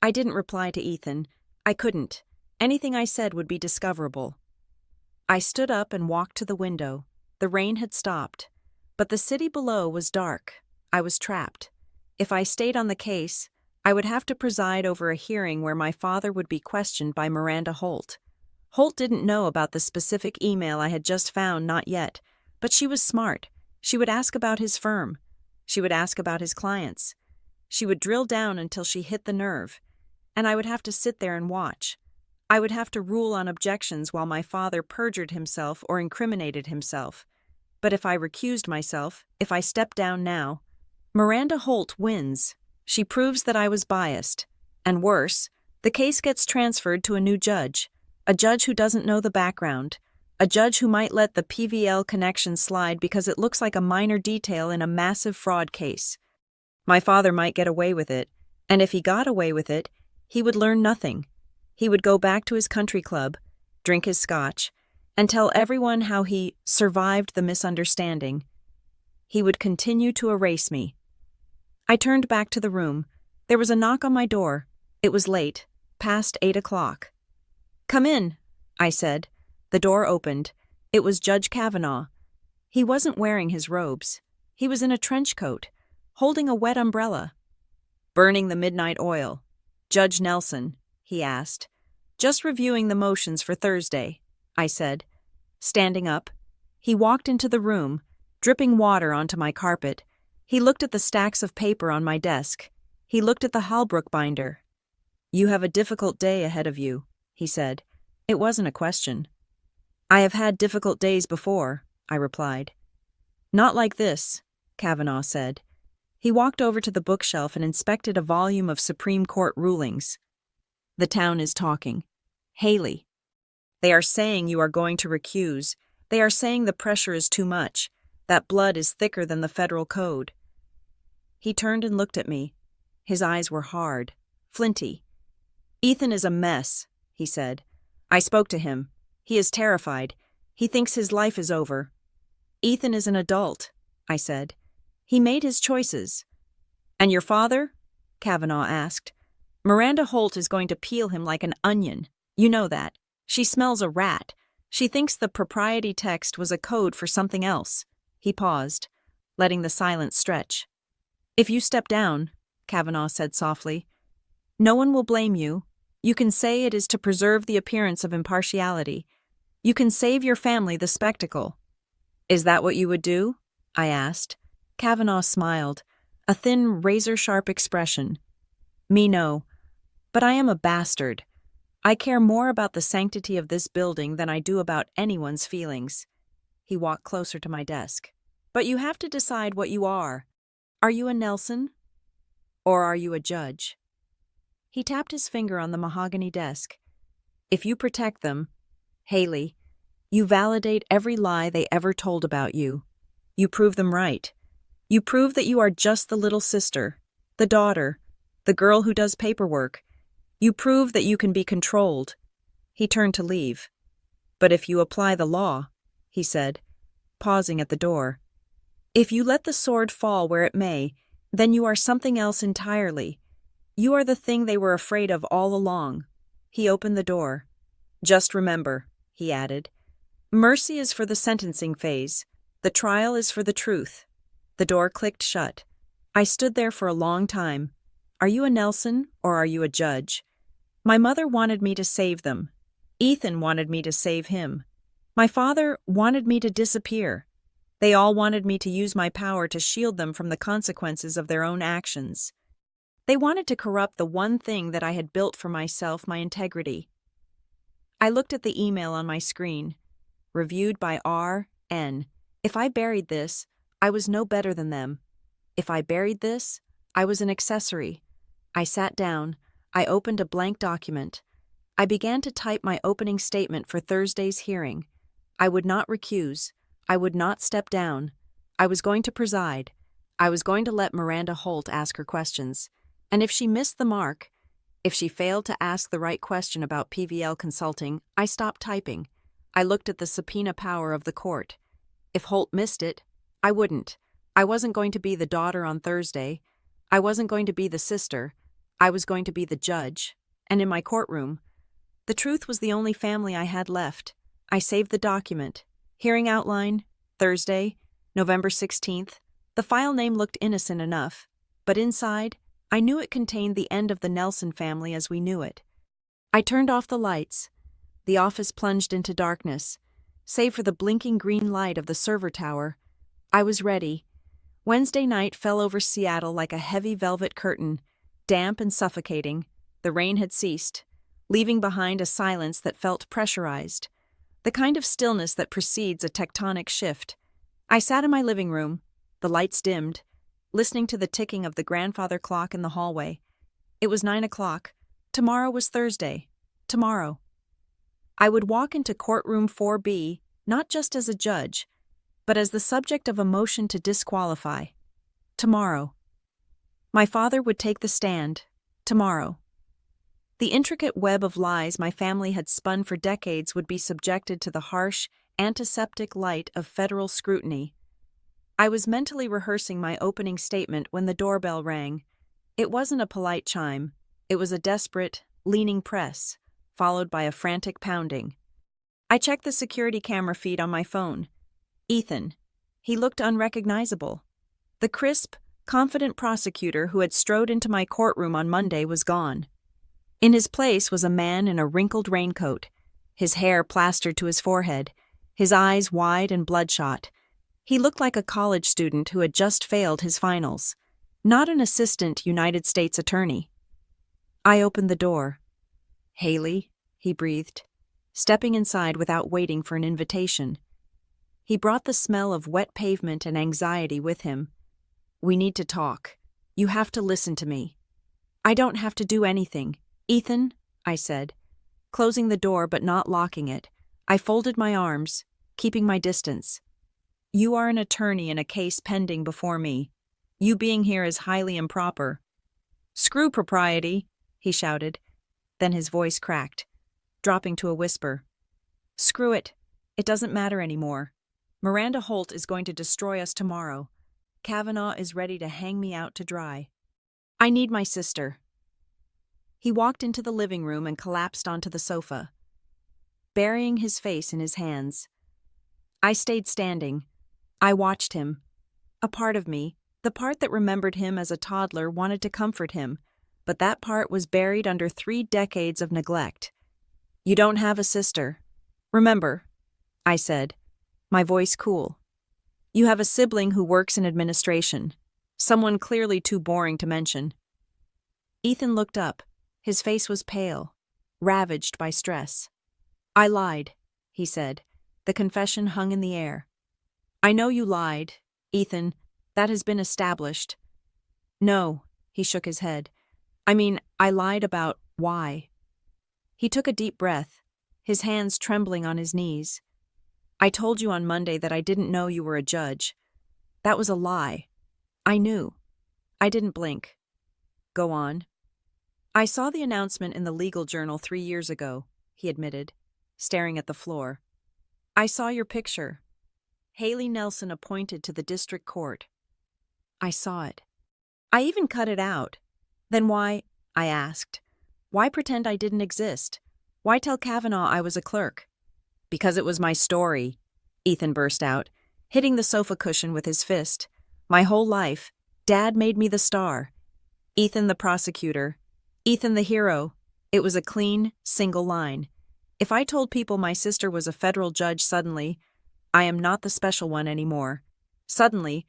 S1: I didn't reply to Ethan. I couldn't. Anything I said would be discoverable. I stood up and walked to the window. The rain had stopped, but the city below was dark. I was trapped. If I stayed on the case, I would have to preside over a hearing where my father would be questioned by Miranda Holt. Holt didn't know about the specific email I had just found, not yet, but she was smart. She would ask about his firm. She would ask about his clients. She would drill down until she hit the nerve, and I would have to sit there and watch. I would have to rule on objections while my father perjured himself or incriminated himself. But if I recused myself, if I stepped down now, Miranda Holt wins. She proves that I was biased. And worse, the case gets transferred to a new judge, a judge who doesn't know the background, a judge who might let the PVL connection slide because it looks like a minor detail in a massive fraud case. My father might get away with it, and if he got away with it, he would learn nothing. He would go back to his country club, drink his scotch, and tell everyone how he survived the misunderstanding. He would continue to erase me. I turned back to the room. There was a knock on my door. It was late, past 8 o'clock. "Come in," I said. The door opened. It was Judge Kavanaugh. He wasn't wearing his robes. He was in a trench coat, holding a wet umbrella. "Burning the midnight oil. Judge Nelson," he asked. "Just reviewing the motions for Thursday," I said. Standing up, he walked into the room, dripping water onto my carpet. He looked at the stacks of paper on my desk. He looked at the Halbrook binder. "You have a difficult day ahead of you," he said. It wasn't a question. "I have had difficult days before," I replied. "Not like this," Kavanaugh said. He walked over to the bookshelf and inspected a volume of Supreme Court rulings. "The town is talking. Haley. They are saying you are going to recuse. They are saying the pressure is too much. That blood is thicker than the federal code." He turned and looked at me. His eyes were hard, flinty. "Ethan is a mess," he said. "I spoke to him. He is terrified. He thinks his life is over." "Ethan is an adult," I said. "He made his choices." "And your father?" Kavanaugh asked. "Miranda Holt is going to peel him like an onion. You know that. She smells a rat. She thinks the propriety text was a code for something else." He paused, letting the silence stretch. "If you step down," Kavanaugh said softly, "no one will blame you. You can say it is to preserve the appearance of impartiality. You can save your family the spectacle." "Is that what you would do?" I asked. Kavanaugh smiled, a thin, razor-sharp expression. "Me no. But I am a bastard. I care more about the sanctity of this building than I do about anyone's feelings." He walked closer to my desk. "But you have to decide what you are. Are you a Nelson? Or are you a judge?" He tapped his finger on the mahogany desk. "If you protect them, Haley, you validate every lie they ever told about you. You prove them right. You prove that you are just the little sister, the daughter, the girl who does paperwork. You prove that you can be controlled." He turned to leave. "But if you apply the law," he said, pausing at the door, "if you let the sword fall where it may, then you are something else entirely. You are the thing they were afraid of all along." He opened the door. "Just remember," he added, "mercy is for the sentencing phase. The trial is for the truth." The door clicked shut. I stood there for a long time. Are you a Nelson or are you a judge? My mother wanted me to save them. Ethan wanted me to save him. My father wanted me to disappear. They all wanted me to use my power to shield them from the consequences of their own actions. They wanted to corrupt the one thing that I had built for myself, my integrity. I looked at the email on my screen. Reviewed by R.N. If I buried this, I was no better than them. If I buried this, I was an accessory. I sat down. I opened a blank document. I began to type my opening statement for Thursday's hearing. I would not recuse. I would not step down. I was going to preside. I was going to let Miranda Holt ask her questions. And if she missed the mark, if she failed to ask the right question about PVL consulting, I stopped typing. I looked at the subpoena power of the court. If Holt missed it, I wouldn't. I wasn't going to be the daughter on Thursday. I wasn't going to be the sister. I was going to be the judge. And in my courtroom, the truth was the only family I had left. I saved the document. Hearing outline, Thursday, November 16th, The file name looked innocent enough, but inside, I knew it contained the end of the Nelson family as we knew it. I turned off the lights. The office plunged into darkness. Save for the blinking green light of the server tower, I was ready. Wednesday night fell over Seattle like a heavy velvet curtain, damp and suffocating. The rain had ceased, leaving behind a silence that felt pressurized, the kind of stillness that precedes a tectonic shift. I sat in my living room, the lights dimmed, listening to the ticking of the grandfather clock in the hallway. It was 9 o'clock. Tomorrow was Thursday. Tomorrow. I would walk into courtroom 4B, not just as a judge, but as the subject of a motion to disqualify. Tomorrow. My father would take the stand. Tomorrow. The intricate web of lies my family had spun for decades would be subjected to the harsh, antiseptic light of federal scrutiny. I was mentally rehearsing my opening statement when the doorbell rang. It wasn't a polite chime. It was a desperate, leaning press, followed by a frantic pounding. I checked the security camera feed on my phone. Ethan. He looked unrecognizable. The crisp, confident prosecutor who had strode into my courtroom on Monday was gone. In his place was a man in a wrinkled raincoat, his hair plastered to his forehead, his eyes wide and bloodshot. He looked like a college student who had just failed his finals, not an assistant United States attorney. I opened the door. "Haley," he breathed, stepping inside without waiting for an invitation. He brought the smell of wet pavement and anxiety with him. "We need to talk. You have to listen to me." "I don't have to do anything. Ethan," I said, closing the door but not locking it. I folded my arms, keeping my distance. "You are an attorney in a case pending before me. You being here is highly improper." "Screw propriety," he shouted. Then his voice cracked, dropping to a whisper. "Screw it. It doesn't matter anymore. Miranda Holt is going to destroy us tomorrow. Kavanaugh is ready to hang me out to dry. I need my sister." He walked into the living room and collapsed onto the sofa, burying his face in his hands. I stayed standing. I watched him. A part of me, the part that remembered him as a toddler, wanted to comfort him, but that part was buried under 3 decades of neglect. "You don't have a sister. Remember," I said, my voice cool. "You have a sibling who works in administration, someone clearly too boring to mention." Ethan looked up. His face was pale, ravaged by stress. "I lied," he said. The confession hung in the air. "I know you lied, Ethan. That has been established." "No," he shook his head. "I mean, I lied about why." He took a deep breath, his hands trembling on his knees. "I told you on Monday that I didn't know you were a judge. That was a lie. I knew. I didn't blink." "Go on." "I saw the announcement in the legal journal 3 years ago," he admitted, staring at the floor. "I saw your picture. Haley Nelson appointed to the district court. I saw it. I even cut it out. Then why," I asked, "why pretend I didn't exist? Why tell Kavanaugh I was a clerk?" "Because it was my story," Ethan burst out, hitting the sofa cushion with his fist. "My whole life, Dad made me the star. Ethan the prosecutor. Ethan the hero." It was a clean, single line. If I told people my sister was a federal judge suddenly, I am not the special one anymore. Suddenly,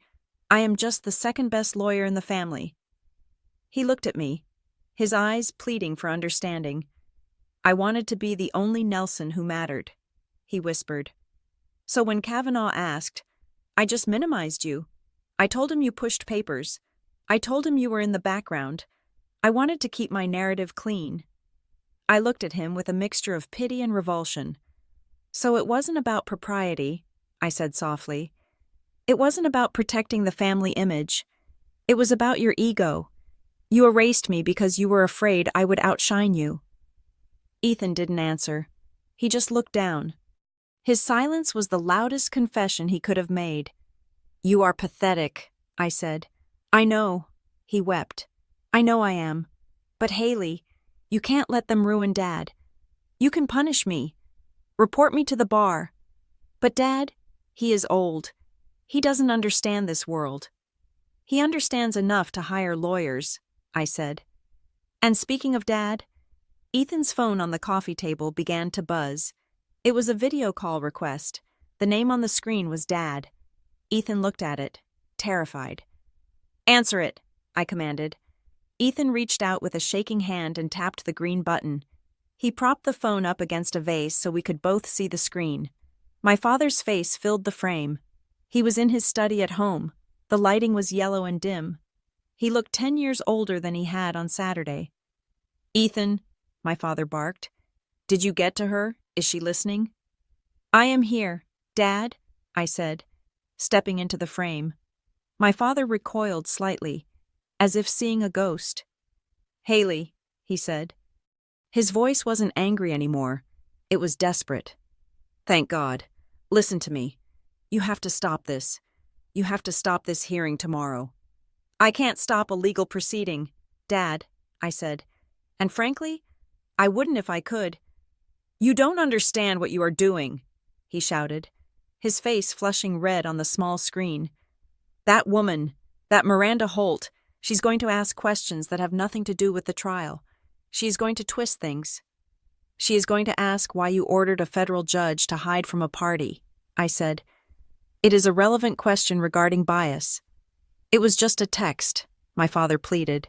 S1: I am just the second best lawyer in the family. He looked at me, his eyes pleading for understanding. "I wanted to be the only Nelson who mattered," he whispered. "So when Kavanaugh asked, I just minimized you. I told him you pushed papers. I told him you were in the background. I wanted to keep my narrative clean." I looked at him with a mixture of pity and revulsion. "So it wasn't about propriety," I said softly. "It wasn't about protecting the family image. It was about your ego. You erased me because you were afraid I would outshine you." Ethan didn't answer. He just looked down. His silence was the loudest confession he could have made. "You are pathetic," I said. "I know." He wept. "I know I am. But Haley, you can't let them ruin Dad. You can punish me. Report me to the bar. But Dad, he is old. He doesn't understand this world. He understands enough to hire lawyers, I said. And speaking of Dad, Ethan's phone on the coffee table began to buzz. It was a video call request. The name on the screen was Dad. Ethan looked at it, terrified. Answer it, I commanded. Ethan reached out with a shaking hand and tapped the green button. He propped the phone up against a vase so we could both see the screen. My father's face filled the frame. He was in his study at home. The lighting was yellow and dim. He looked 10 years older than he had on Saturday. Ethan, my father barked. Did you get to her? Is she listening? I am here, Dad, I said, stepping into the frame. My father recoiled slightly, as if seeing a ghost. Haley, he said. His voice wasn't angry anymore. It was desperate. Thank God. Listen to me. You have to stop this. You have to stop this hearing tomorrow. I can't stop a legal proceeding, Dad, I said. And frankly, I wouldn't if I could. You don't understand what you are doing, he shouted, his face flushing red on the small screen. That woman, that Miranda Holt, she's going to ask questions that have nothing to do with the trial. She is going to twist things. She is going to ask why you ordered a federal judge to hide from a party, I said. It is a relevant question regarding bias. It was just a text, my father pleaded.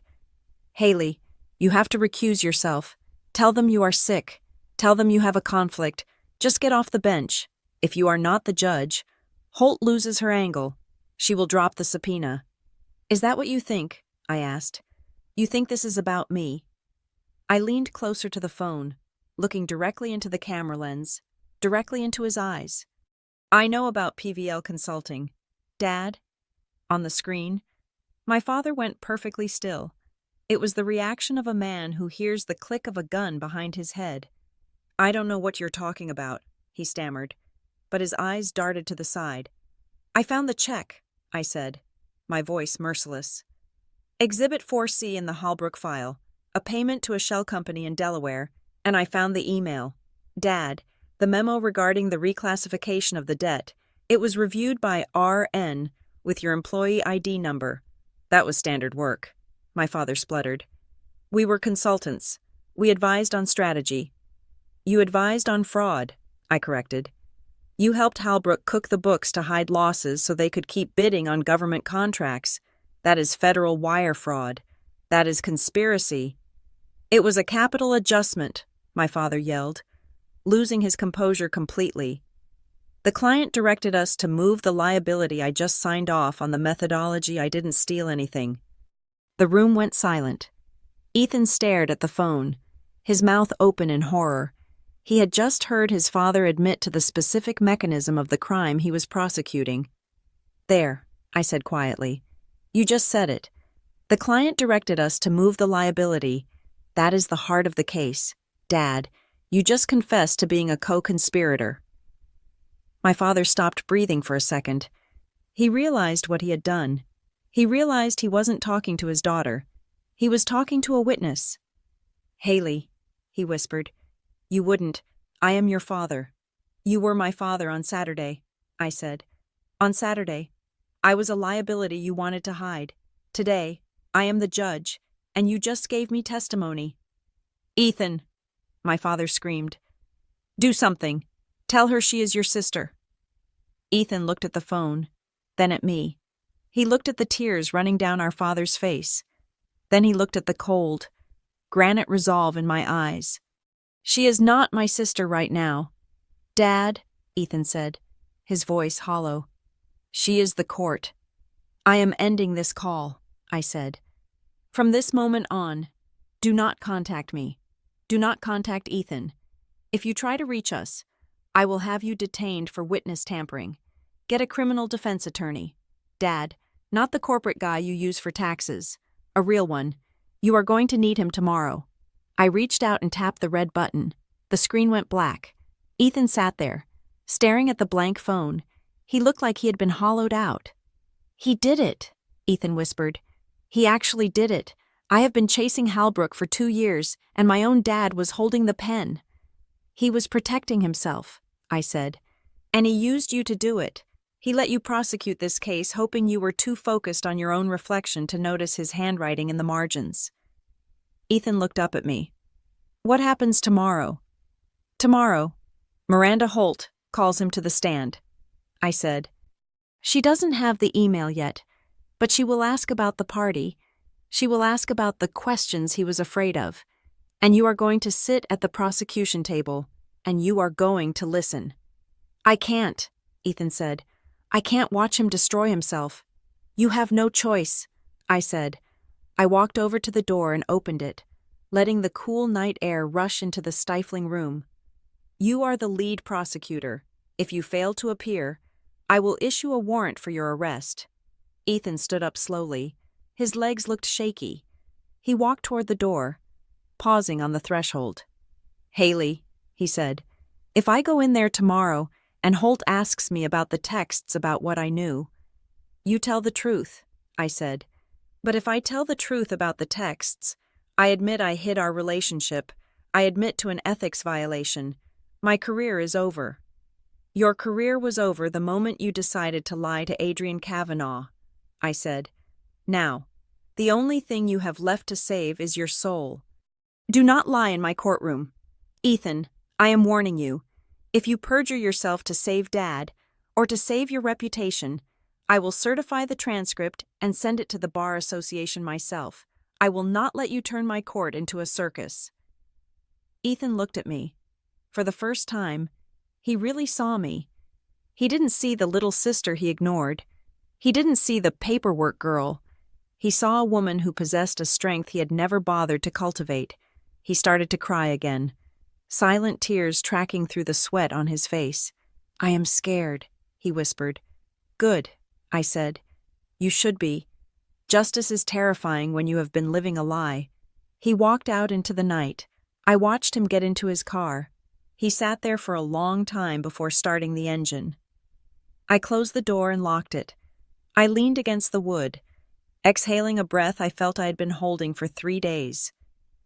S1: Haley, you have to recuse yourself. Tell them you are sick. Tell them you have a conflict. Just get off the bench. If you are not the judge, Holt loses her angle. She will drop the subpoena. Is that what you think? I asked. You think this is about me? I leaned closer to the phone, looking directly into the camera lens, directly into his eyes. I know about PVL Consulting. Dad? On the screen, my father went perfectly still. It was the reaction of a man who hears the click of a gun behind his head. I don't know what you're talking about, he stammered, but his eyes darted to the side. I found the check, I said, my voice merciless. Exhibit 4C in the Hallbrook file, a payment to a shell company in Delaware, and I found the email. Dad, the memo regarding the reclassification of the debt. It was reviewed by RN with your employee ID number. That was standard work, my father spluttered. We were consultants. We advised on strategy. You advised on fraud, I corrected. You helped Hallbrook cook the books to hide losses so they could keep bidding on government contracts. That is federal wire fraud. That is conspiracy. It was a capital adjustment, my father yelled, losing his composure completely. The client directed us to move the liability I just signed off on the methodology I didn't steal anything. The room went silent. Ethan stared at the phone, his mouth open in horror. He had just heard his father admit to the specific mechanism of the crime he was prosecuting. There, I said quietly. You just said it. The client directed us to move the liability. That is the heart of the case. Dad, you just confessed to being a co-conspirator. My father stopped breathing for a second. He realized what he had done. He realized he wasn't talking to his daughter. He was talking to a witness. Haley, he whispered. You wouldn't. I am your father. You were my father on Saturday, I said. On Saturday. I was a liability you wanted to hide. Today, I am the judge, and you just gave me testimony. Ethan, my father screamed. Do something. Tell her she is your sister. Ethan looked at the phone, then at me. He looked at the tears running down our father's face. Then he looked at the cold, granite resolve in my eyes. She is not my sister right now. Dad, Ethan said, his voice hollow. She is the court. I am ending this call, I said. From this moment on, do not contact me. Do not contact Ethan. If you try to reach us, I will have you detained for witness tampering. Get a criminal defense attorney. Dad, not the corporate guy you use for taxes. A real one. You are going to need him tomorrow. I reached out and tapped the red button. The screen went black. Ethan sat there, staring at the blank phone. He looked like he had been hollowed out. He did it, Ethan whispered. He actually did it. I have been chasing Hallbrook for 2 years, and my own dad was holding the pen. He was protecting himself, I said. And he used you to do it. He let you prosecute this case hoping you were too focused on your own reflection to notice his handwriting in the margins. Ethan looked up at me. What happens tomorrow? Tomorrow, Miranda Holt calls him to the stand, I said. She doesn't have the email yet, but she will ask about the party. She will ask about the questions he was afraid of. And you are going to sit at the prosecution table, and you are going to listen. I can't, Ethan said. I can't watch him destroy himself. You have no choice, I said. I walked over to the door and opened it, letting the cool night air rush into the stifling room. You are the lead prosecutor. If you fail to appear, I will issue a warrant for your arrest. Ethan stood up slowly. His legs looked shaky. He walked toward the door, pausing on the threshold. Haley, he said, if I go in there tomorrow and Holt asks me about the texts about what I knew, you tell the truth, I said. But if I tell the truth about the texts, I admit I hid our relationship. I admit to an ethics violation. My career is over. Your career was over the moment you decided to lie to Adrian Kavanaugh, I said. Now, the only thing you have left to save is your soul. Do not lie in my courtroom. Ethan, I am warning you. If you perjure yourself to save Dad, or to save your reputation, I will certify the transcript and send it to the Bar Association myself. I will not let you turn my court into a circus. Ethan looked at me. For the first time, he really saw me. He didn't see the little sister he ignored. He didn't see the paperwork girl. He saw a woman who possessed a strength he had never bothered to cultivate. He started to cry again, silent tears tracking through the sweat on his face. I am scared, he whispered. Good, I said. You should be. Justice is terrifying when you have been living a lie. He walked out into the night. I watched him get into his car. He sat there for a long time before starting the engine. I closed the door and locked it. I leaned against the wood, exhaling a breath I felt I had been holding for 3 days.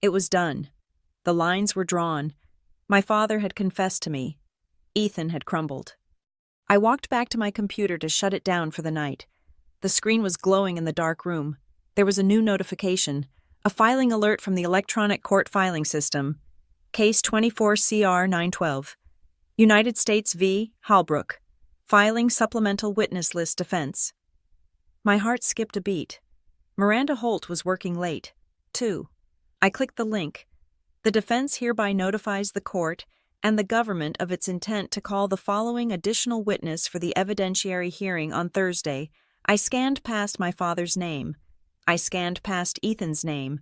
S1: It was done. The lines were drawn. My father had confessed to me. Ethan had crumbled. I walked back to my computer to shut it down for the night. The screen was glowing in the dark room. There was a new notification, a filing alert from the electronic court filing system. Case 24CR912. United States v. Halbrook. Filing supplemental witness list defense. My heart skipped a beat. Miranda Holt was working late, too. I clicked the link. The defense hereby notifies the court and the government of its intent to call the following additional witness for the evidentiary hearing on Thursday. I scanned past my father's name. I scanned past Ethan's name.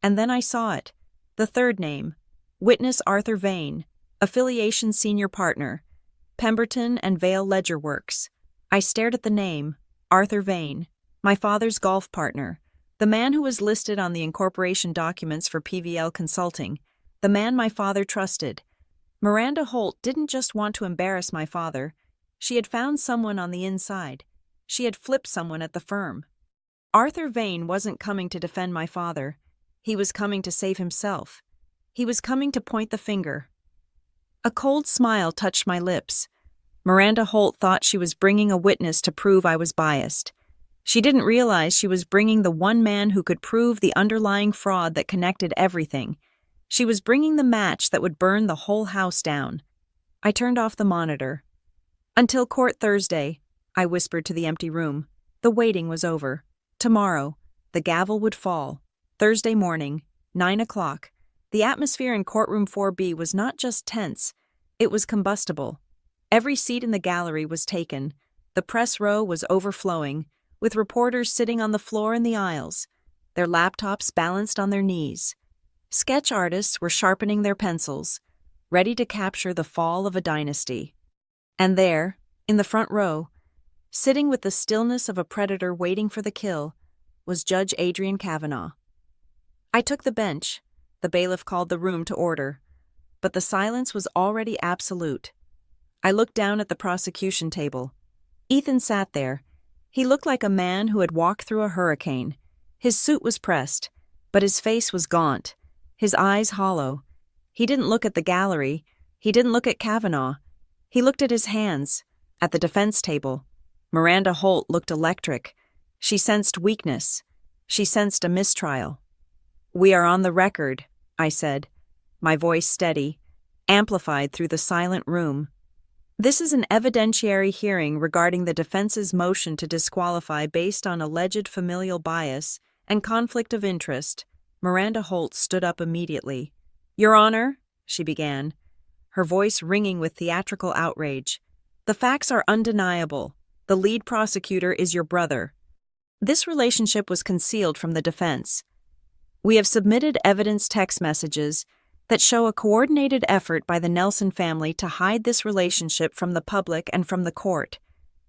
S1: And then I saw it. The third name. Witness Arthur Vane. Affiliation senior partner. Pemberton and Vale Ledger Works. I stared at the name. Arthur Vane. My father's golf partner. The man who was listed on the incorporation documents for PVL Consulting. The man my father trusted. Miranda Holt didn't just want to embarrass my father. She had found someone on the inside. She had flipped someone at the firm. Arthur Vane wasn't coming to defend my father. He was coming to save himself. He was coming to point the finger. A cold smile touched my lips. Miranda Holt thought she was bringing a witness to prove I was biased. She didn't realize she was bringing the one man who could prove the underlying fraud that connected everything. She was bringing the match that would burn the whole house down. I turned off the monitor. Until court Thursday, I whispered to the empty room. The waiting was over. Tomorrow, the gavel would fall. Thursday morning, 9 o'clock. The atmosphere in courtroom 4B was not just tense, it was combustible. Every seat in the gallery was taken. The press row was overflowing, with reporters sitting on the floor in the aisles, their laptops balanced on their knees. Sketch artists were sharpening their pencils, ready to capture the fall of a dynasty. And there, in the front row, sitting with the stillness of a predator waiting for the kill, was Judge Adrian Kavanaugh. I took the bench. The bailiff called the room to order, but the silence was already absolute. I looked down at the prosecution table. Ethan sat there. He looked like a man who had walked through a hurricane. His suit was pressed, but his face was gaunt, his eyes hollow. He didn't look at the gallery. He didn't look at Kavanaugh. He looked at his hands, at the defense table. Miranda Holt looked electric. She sensed weakness. She sensed a mistrial. "We are on the record," I said, my voice steady, amplified through the silent room. "This is an evidentiary hearing regarding the defense's motion to disqualify based on alleged familial bias and conflict of interest." Miranda Holt stood up immediately. "Your Honor," she began, her voice ringing with theatrical outrage, "the facts are undeniable. The lead prosecutor is your brother. This relationship was concealed from the defense. We have submitted evidence text messages that show a coordinated effort by the Nelson family to hide this relationship from the public and from the court.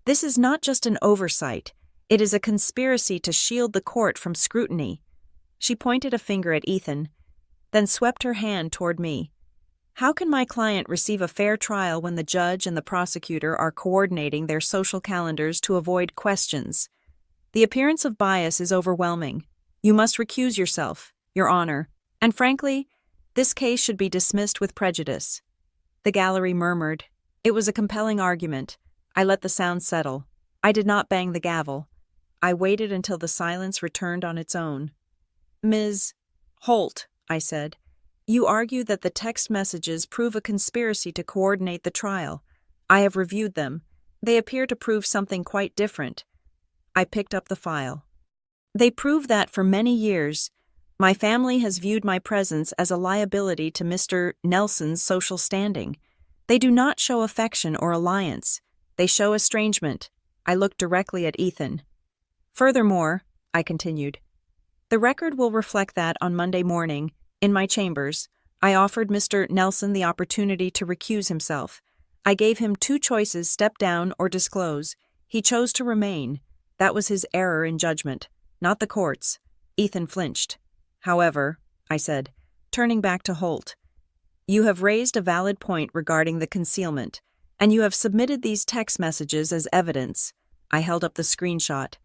S1: This is not just an oversight, it is a conspiracy to shield the court from scrutiny." She pointed a finger at Ethan, then swept her hand toward me. "How can my client receive a fair trial when the judge and the prosecutor are coordinating their social calendars to avoid questions? The appearance of bias is overwhelming. You must recuse yourself, Your Honor, and frankly, this case should be dismissed with prejudice." The gallery murmured. It was a compelling argument. I let the sound settle. I did not bang the gavel. I waited until the silence returned on its own. "Ms. Holt," I said, "you argue that the text messages prove a conspiracy to coordinate the trial. I have reviewed them. They appear to prove something quite different." I picked up the file. "They prove that for many years, my family has viewed my presence as a liability to Mr. Nelson's social standing. They do not show affection or alliance. They show estrangement." I looked directly at Ethan. "Furthermore," I continued, "the record will reflect that on Monday morning, in my chambers, I offered Mr. Nelson the opportunity to recuse himself. I gave him two choices: step down or disclose. He chose to remain. That was his error in judgment, not the court's." Ethan flinched. "However," I said, turning back to Holt, "you have raised a valid point regarding the concealment, and you have submitted these text messages as evidence." I held up the screenshot.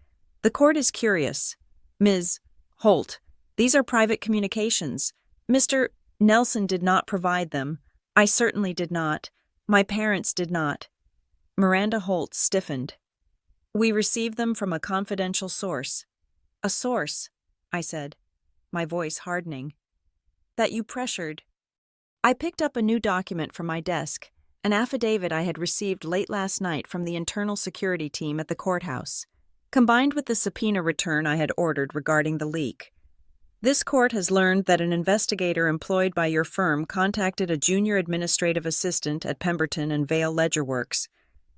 S1: "The court is curious. Ms. Holt, these are private communications. Mr. Nelson did not provide them. I certainly did not. My parents did not." Miranda Holt stiffened. "We received them from a confidential source." "A source," I said, my voice hardening, "that you pressured." I picked up a new document from my desk, an affidavit I had received late last night from the internal security team at the courthouse, combined with the subpoena return I had ordered regarding the leak. "This court has learned that an investigator employed by your firm contacted a junior administrative assistant at Pemberton and Vale Ledger Works,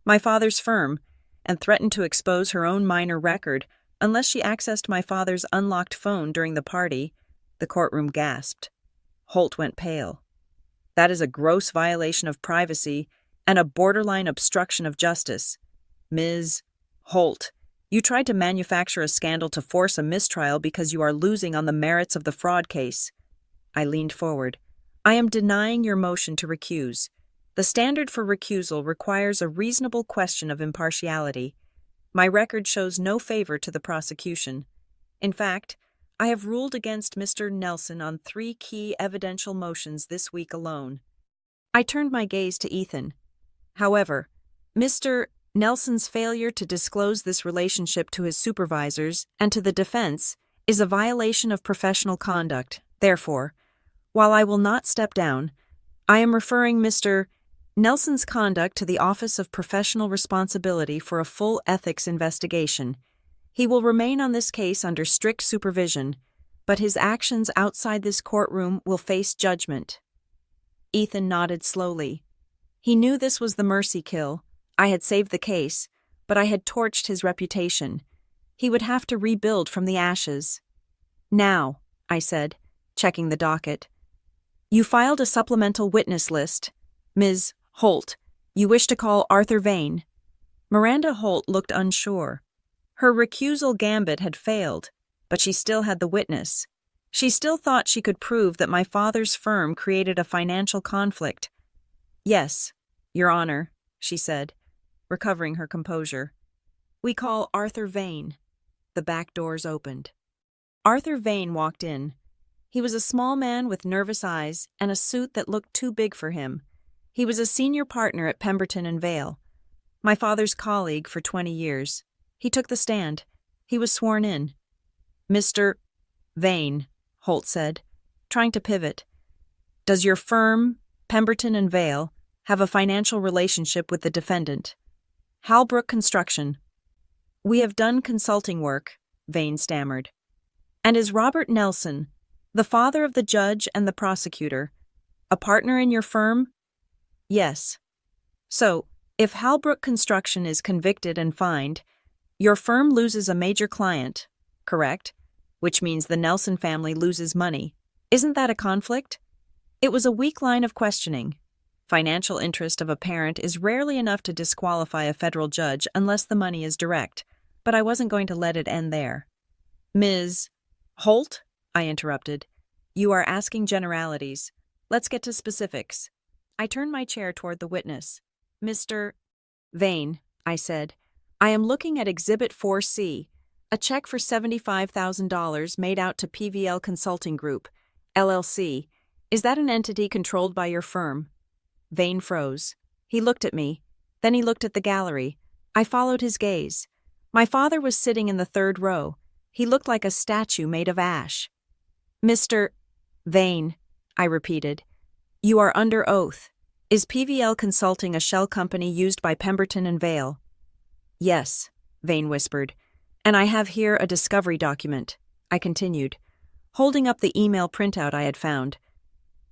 S1: my father's firm, and threatened to expose her own minor record unless she accessed my father's unlocked phone during the party." The courtroom gasped. Holt went pale. "That is a gross violation of privacy and a borderline obstruction of justice. Ms. Holt, you tried to manufacture a scandal to force a mistrial because you are losing on the merits of the fraud case." I leaned forward. "I am denying your motion to recuse. The standard for recusal requires a reasonable question of impartiality. My record shows no favor to the prosecution. In fact, I have ruled against Mr. Nelson on 3 key evidential motions this week alone." I turned my gaze to Ethan. "However, Mr. Nelson's failure to disclose this relationship to his supervisors and to the defense is a violation of professional conduct. Therefore, while I will not step down, I am referring Mr. Nelson's conduct to the Office of Professional Responsibility for a full ethics investigation. He will remain on this case under strict supervision, but his actions outside this courtroom will face judgment." Ethan nodded slowly. He knew this was the mercy kill. I had saved the case, but I had torched his reputation. He would have to rebuild from the ashes. "Now," I said, checking the docket, "you filed a supplemental witness list. Ms. Holt, you wish to call Arthur Vane." Miranda Holt looked unsure. Her recusal gambit had failed, but she still had the witness. She still thought she could prove that my father's firm created a financial conflict. "Yes, Your Honor," she said, recovering her composure. "We call Arthur Vane." The back doors opened. Arthur Vane walked in. He was a small man with nervous eyes and a suit that looked too big for him. He was a senior partner at Pemberton and Vale. My father's colleague for 20 years. He took the stand. He was sworn in. Mr. Vane, Holt said, trying to pivot. Does your firm, Pemberton and Vale, have a financial relationship with the defendant? Halbrook Construction. We have done consulting work, Vane stammered. And is Robert Nelson, the father of the judge and the prosecutor, a partner in your firm? Yes. So, if Halbrook Construction is convicted and fined, your firm loses a major client, correct? Which means the Nelson family loses money. Isn't that a conflict? It was a weak line of questioning. Financial interest of a parent is rarely enough to disqualify a federal judge unless the money is direct, but I wasn't going to let it end there. Ms. Holt, I interrupted. You are asking generalities. Let's get to specifics. I turned my chair toward the witness. Mr. Vane, I said, I am looking at Exhibit 4C, a check for $75,000 made out to PVL Consulting Group, LLC. Is that an entity controlled by your firm? Vane froze. He looked at me. Then he looked at the gallery. I followed his gaze. My father was sitting in the third row. He looked like a statue made of ash. Mr. Vane, I repeated, you are under oath. Is PVL Consulting a shell company used by Pemberton and Vale? Yes, Vane whispered. And I have here a discovery document, I continued, holding up the email printout I had found.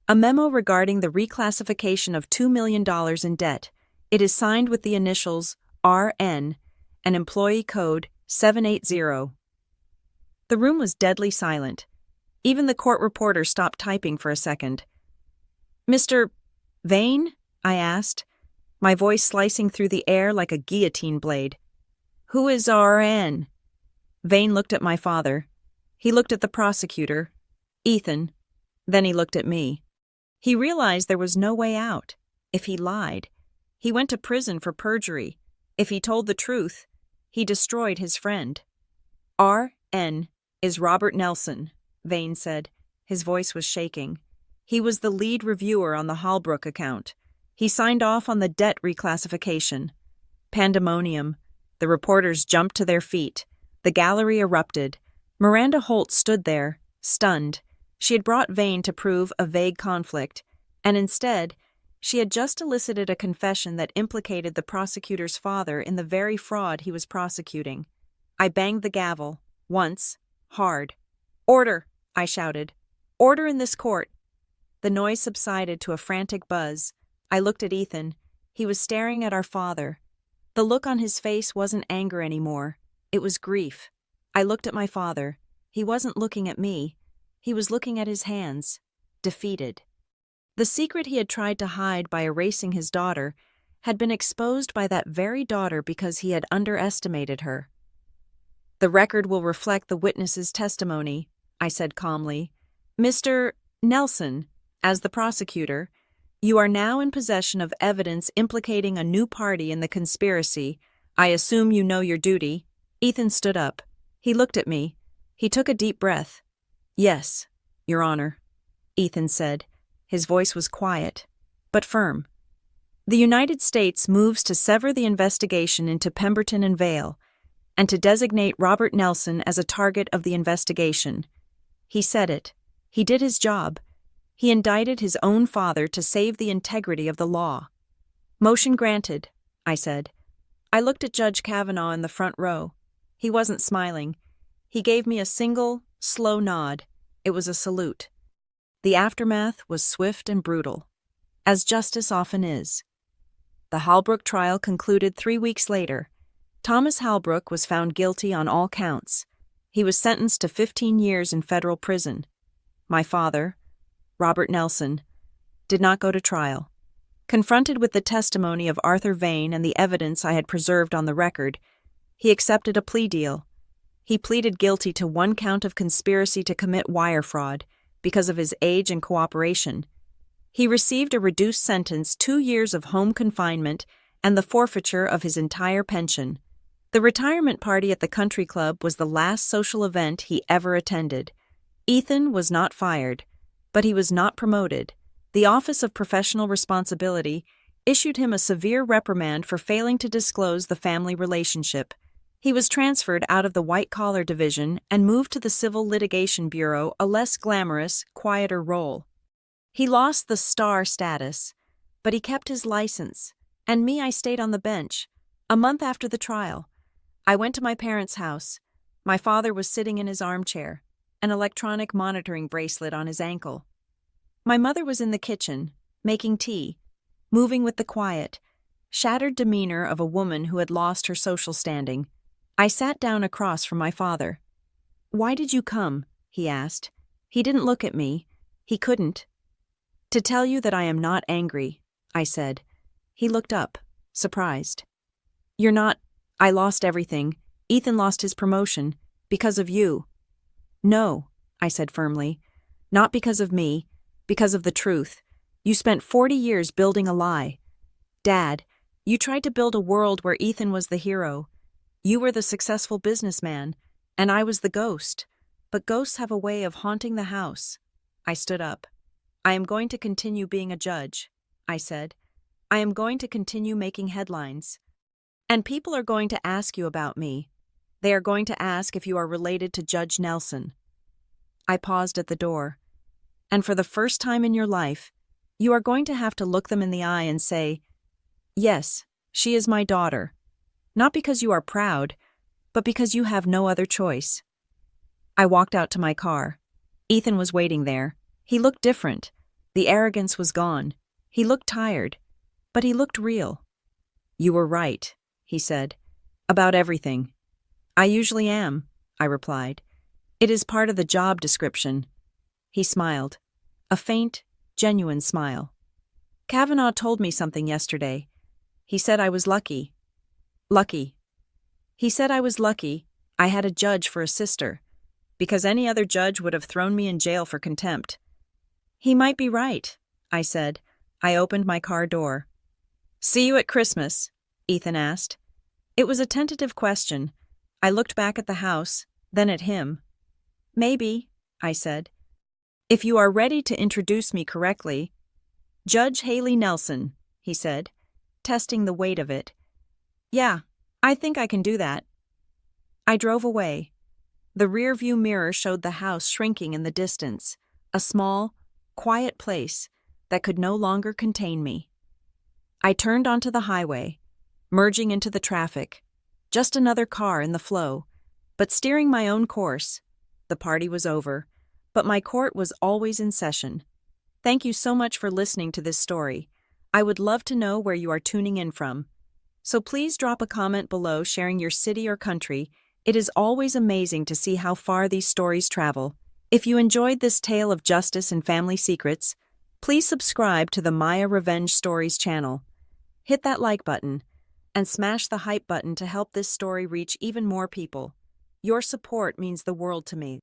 S1: A memo regarding the reclassification of $2 million in debt. It is signed with the initials RN and employee code 780. The room was deadly silent. Even the court reporter stopped typing for a second. Mr. Vane? I asked, my voice slicing through the air like a guillotine blade. Who is RN? Vane looked at my father. He looked at the prosecutor, Ethan. Then he looked at me. He realized there was no way out. If he lied, he went to prison for perjury. If he told the truth, he destroyed his friend. RN is Robert Nelson, Vane said. His voice was shaking. He was the lead reviewer on the Halbrook account. He signed off on the debt reclassification. Pandemonium. The reporters jumped to their feet. The gallery erupted. Miranda Holt stood there, stunned. She had brought Vane to prove a vague conflict, and instead, she had just elicited a confession that implicated the prosecutor's father in the very fraud he was prosecuting. I banged the gavel, once, hard. Order, I shouted. Order in this court. The noise subsided to a frantic buzz. I looked at Ethan. He was staring at our father. The look on his face wasn't anger anymore. It was grief. I looked at my father. He wasn't looking at me. He was looking at his hands, defeated. The secret he had tried to hide by erasing his daughter had been exposed by that very daughter because he had underestimated her. The record will reflect the witness's testimony, I said calmly. Mr. Nelson, as the prosecutor, you are now in possession of evidence implicating a new party in the conspiracy. I assume you know your duty. Ethan stood up. He looked at me. He took a deep breath. Yes, Your Honor, Ethan said. His voice was quiet, but firm. The United States moves to sever the investigation into Pemberton and Vale, and to designate Robert Nelson as a target of the investigation. He said it. He did his job. He indicted his own father to save the integrity of the law. Motion granted, I said. I looked at Judge Kavanaugh in the front row. He wasn't smiling. He gave me a single, slow nod. It was a salute. The aftermath was swift and brutal, as justice often is. The Halbrook trial concluded 3 weeks later. Thomas Halbrook was found guilty on all counts. He was sentenced to 15 years in federal prison. My father, Robert Nelson, did not go to trial. Confronted with the testimony of Arthur Vane and the evidence I had preserved on the record, he accepted a plea deal. He pleaded guilty to 1 count of conspiracy to commit wire fraud because of his age and cooperation. He received a reduced sentence, 2 years of home confinement, and the forfeiture of his entire pension. The retirement party at the country club was the last social event he ever attended. Ethan was not fired, but he was not promoted. The Office of Professional Responsibility issued him a severe reprimand for failing to disclose the family relationship. He was transferred out of the white-collar division and moved to the Civil Litigation Bureau, a less glamorous, quieter role. He lost the star status, but he kept his license, and me, I stayed on the bench. A month after the trial, I went to my parents' house. My father was sitting in his armchair, an electronic monitoring bracelet on his ankle. My mother was in the kitchen, making tea, moving with the quiet, shattered demeanor of a woman who had lost her social standing. I sat down across from my father. "Why did you come?" he asked. He didn't look at me. He couldn't. "To tell you that I am not angry," I said. He looked up, surprised. "You're not—" "I lost everything. Ethan lost his promotion. Because of you." "No," I said firmly. "Not because of me. Because of the truth. You spent 40 years building a lie. Dad, you tried to build a world where Ethan was the hero. You were the successful businessman, and I was the ghost. But ghosts have a way of haunting the house." I stood up. "I am going to continue being a judge," I said. "I am going to continue making headlines. And people are going to ask you about me. They are going to ask if you are related to Judge Nelson." I paused at the door. "And for the first time in your life, you are going to have to look them in the eye and say, 'Yes, she is my daughter.' Not because you are proud, but because you have no other choice." I walked out to my car. Ethan was waiting there. He looked different. The arrogance was gone. He looked tired, but he looked real. "You were right," he said, "about everything." "I usually am," I replied. "It is part of the job description." He smiled. A faint, genuine smile. "Kavanaugh told me something yesterday. He said I was lucky." "Lucky." "He said I was lucky I had a judge for a sister, because any other judge would have thrown me in jail for contempt." "He might be right," I said. I opened my car door. "See you at Christmas?" Ethan asked. It was a tentative question. I looked back at the house, then at him. "Maybe," I said. "If you are ready to introduce me correctly." "Judge Haley Nelson," he said, testing the weight of it. "Yeah, I think I can do that." I drove away. The rear-view mirror showed the house shrinking in the distance, a small, quiet place that could no longer contain me. I turned onto the highway, merging into the traffic. Just another car in the flow, but steering my own course. The party was over, but my court was always in session. Thank you so much for listening to this story. I would love to know where you are tuning in from. So please drop a comment below sharing your city or country. It is always amazing to see how far these stories travel. If you enjoyed this tale of justice and family secrets, please subscribe to the Maya Revenge Stories channel. Hit that like button and smash the hype button to help this story reach even more people. Your support means the world to me.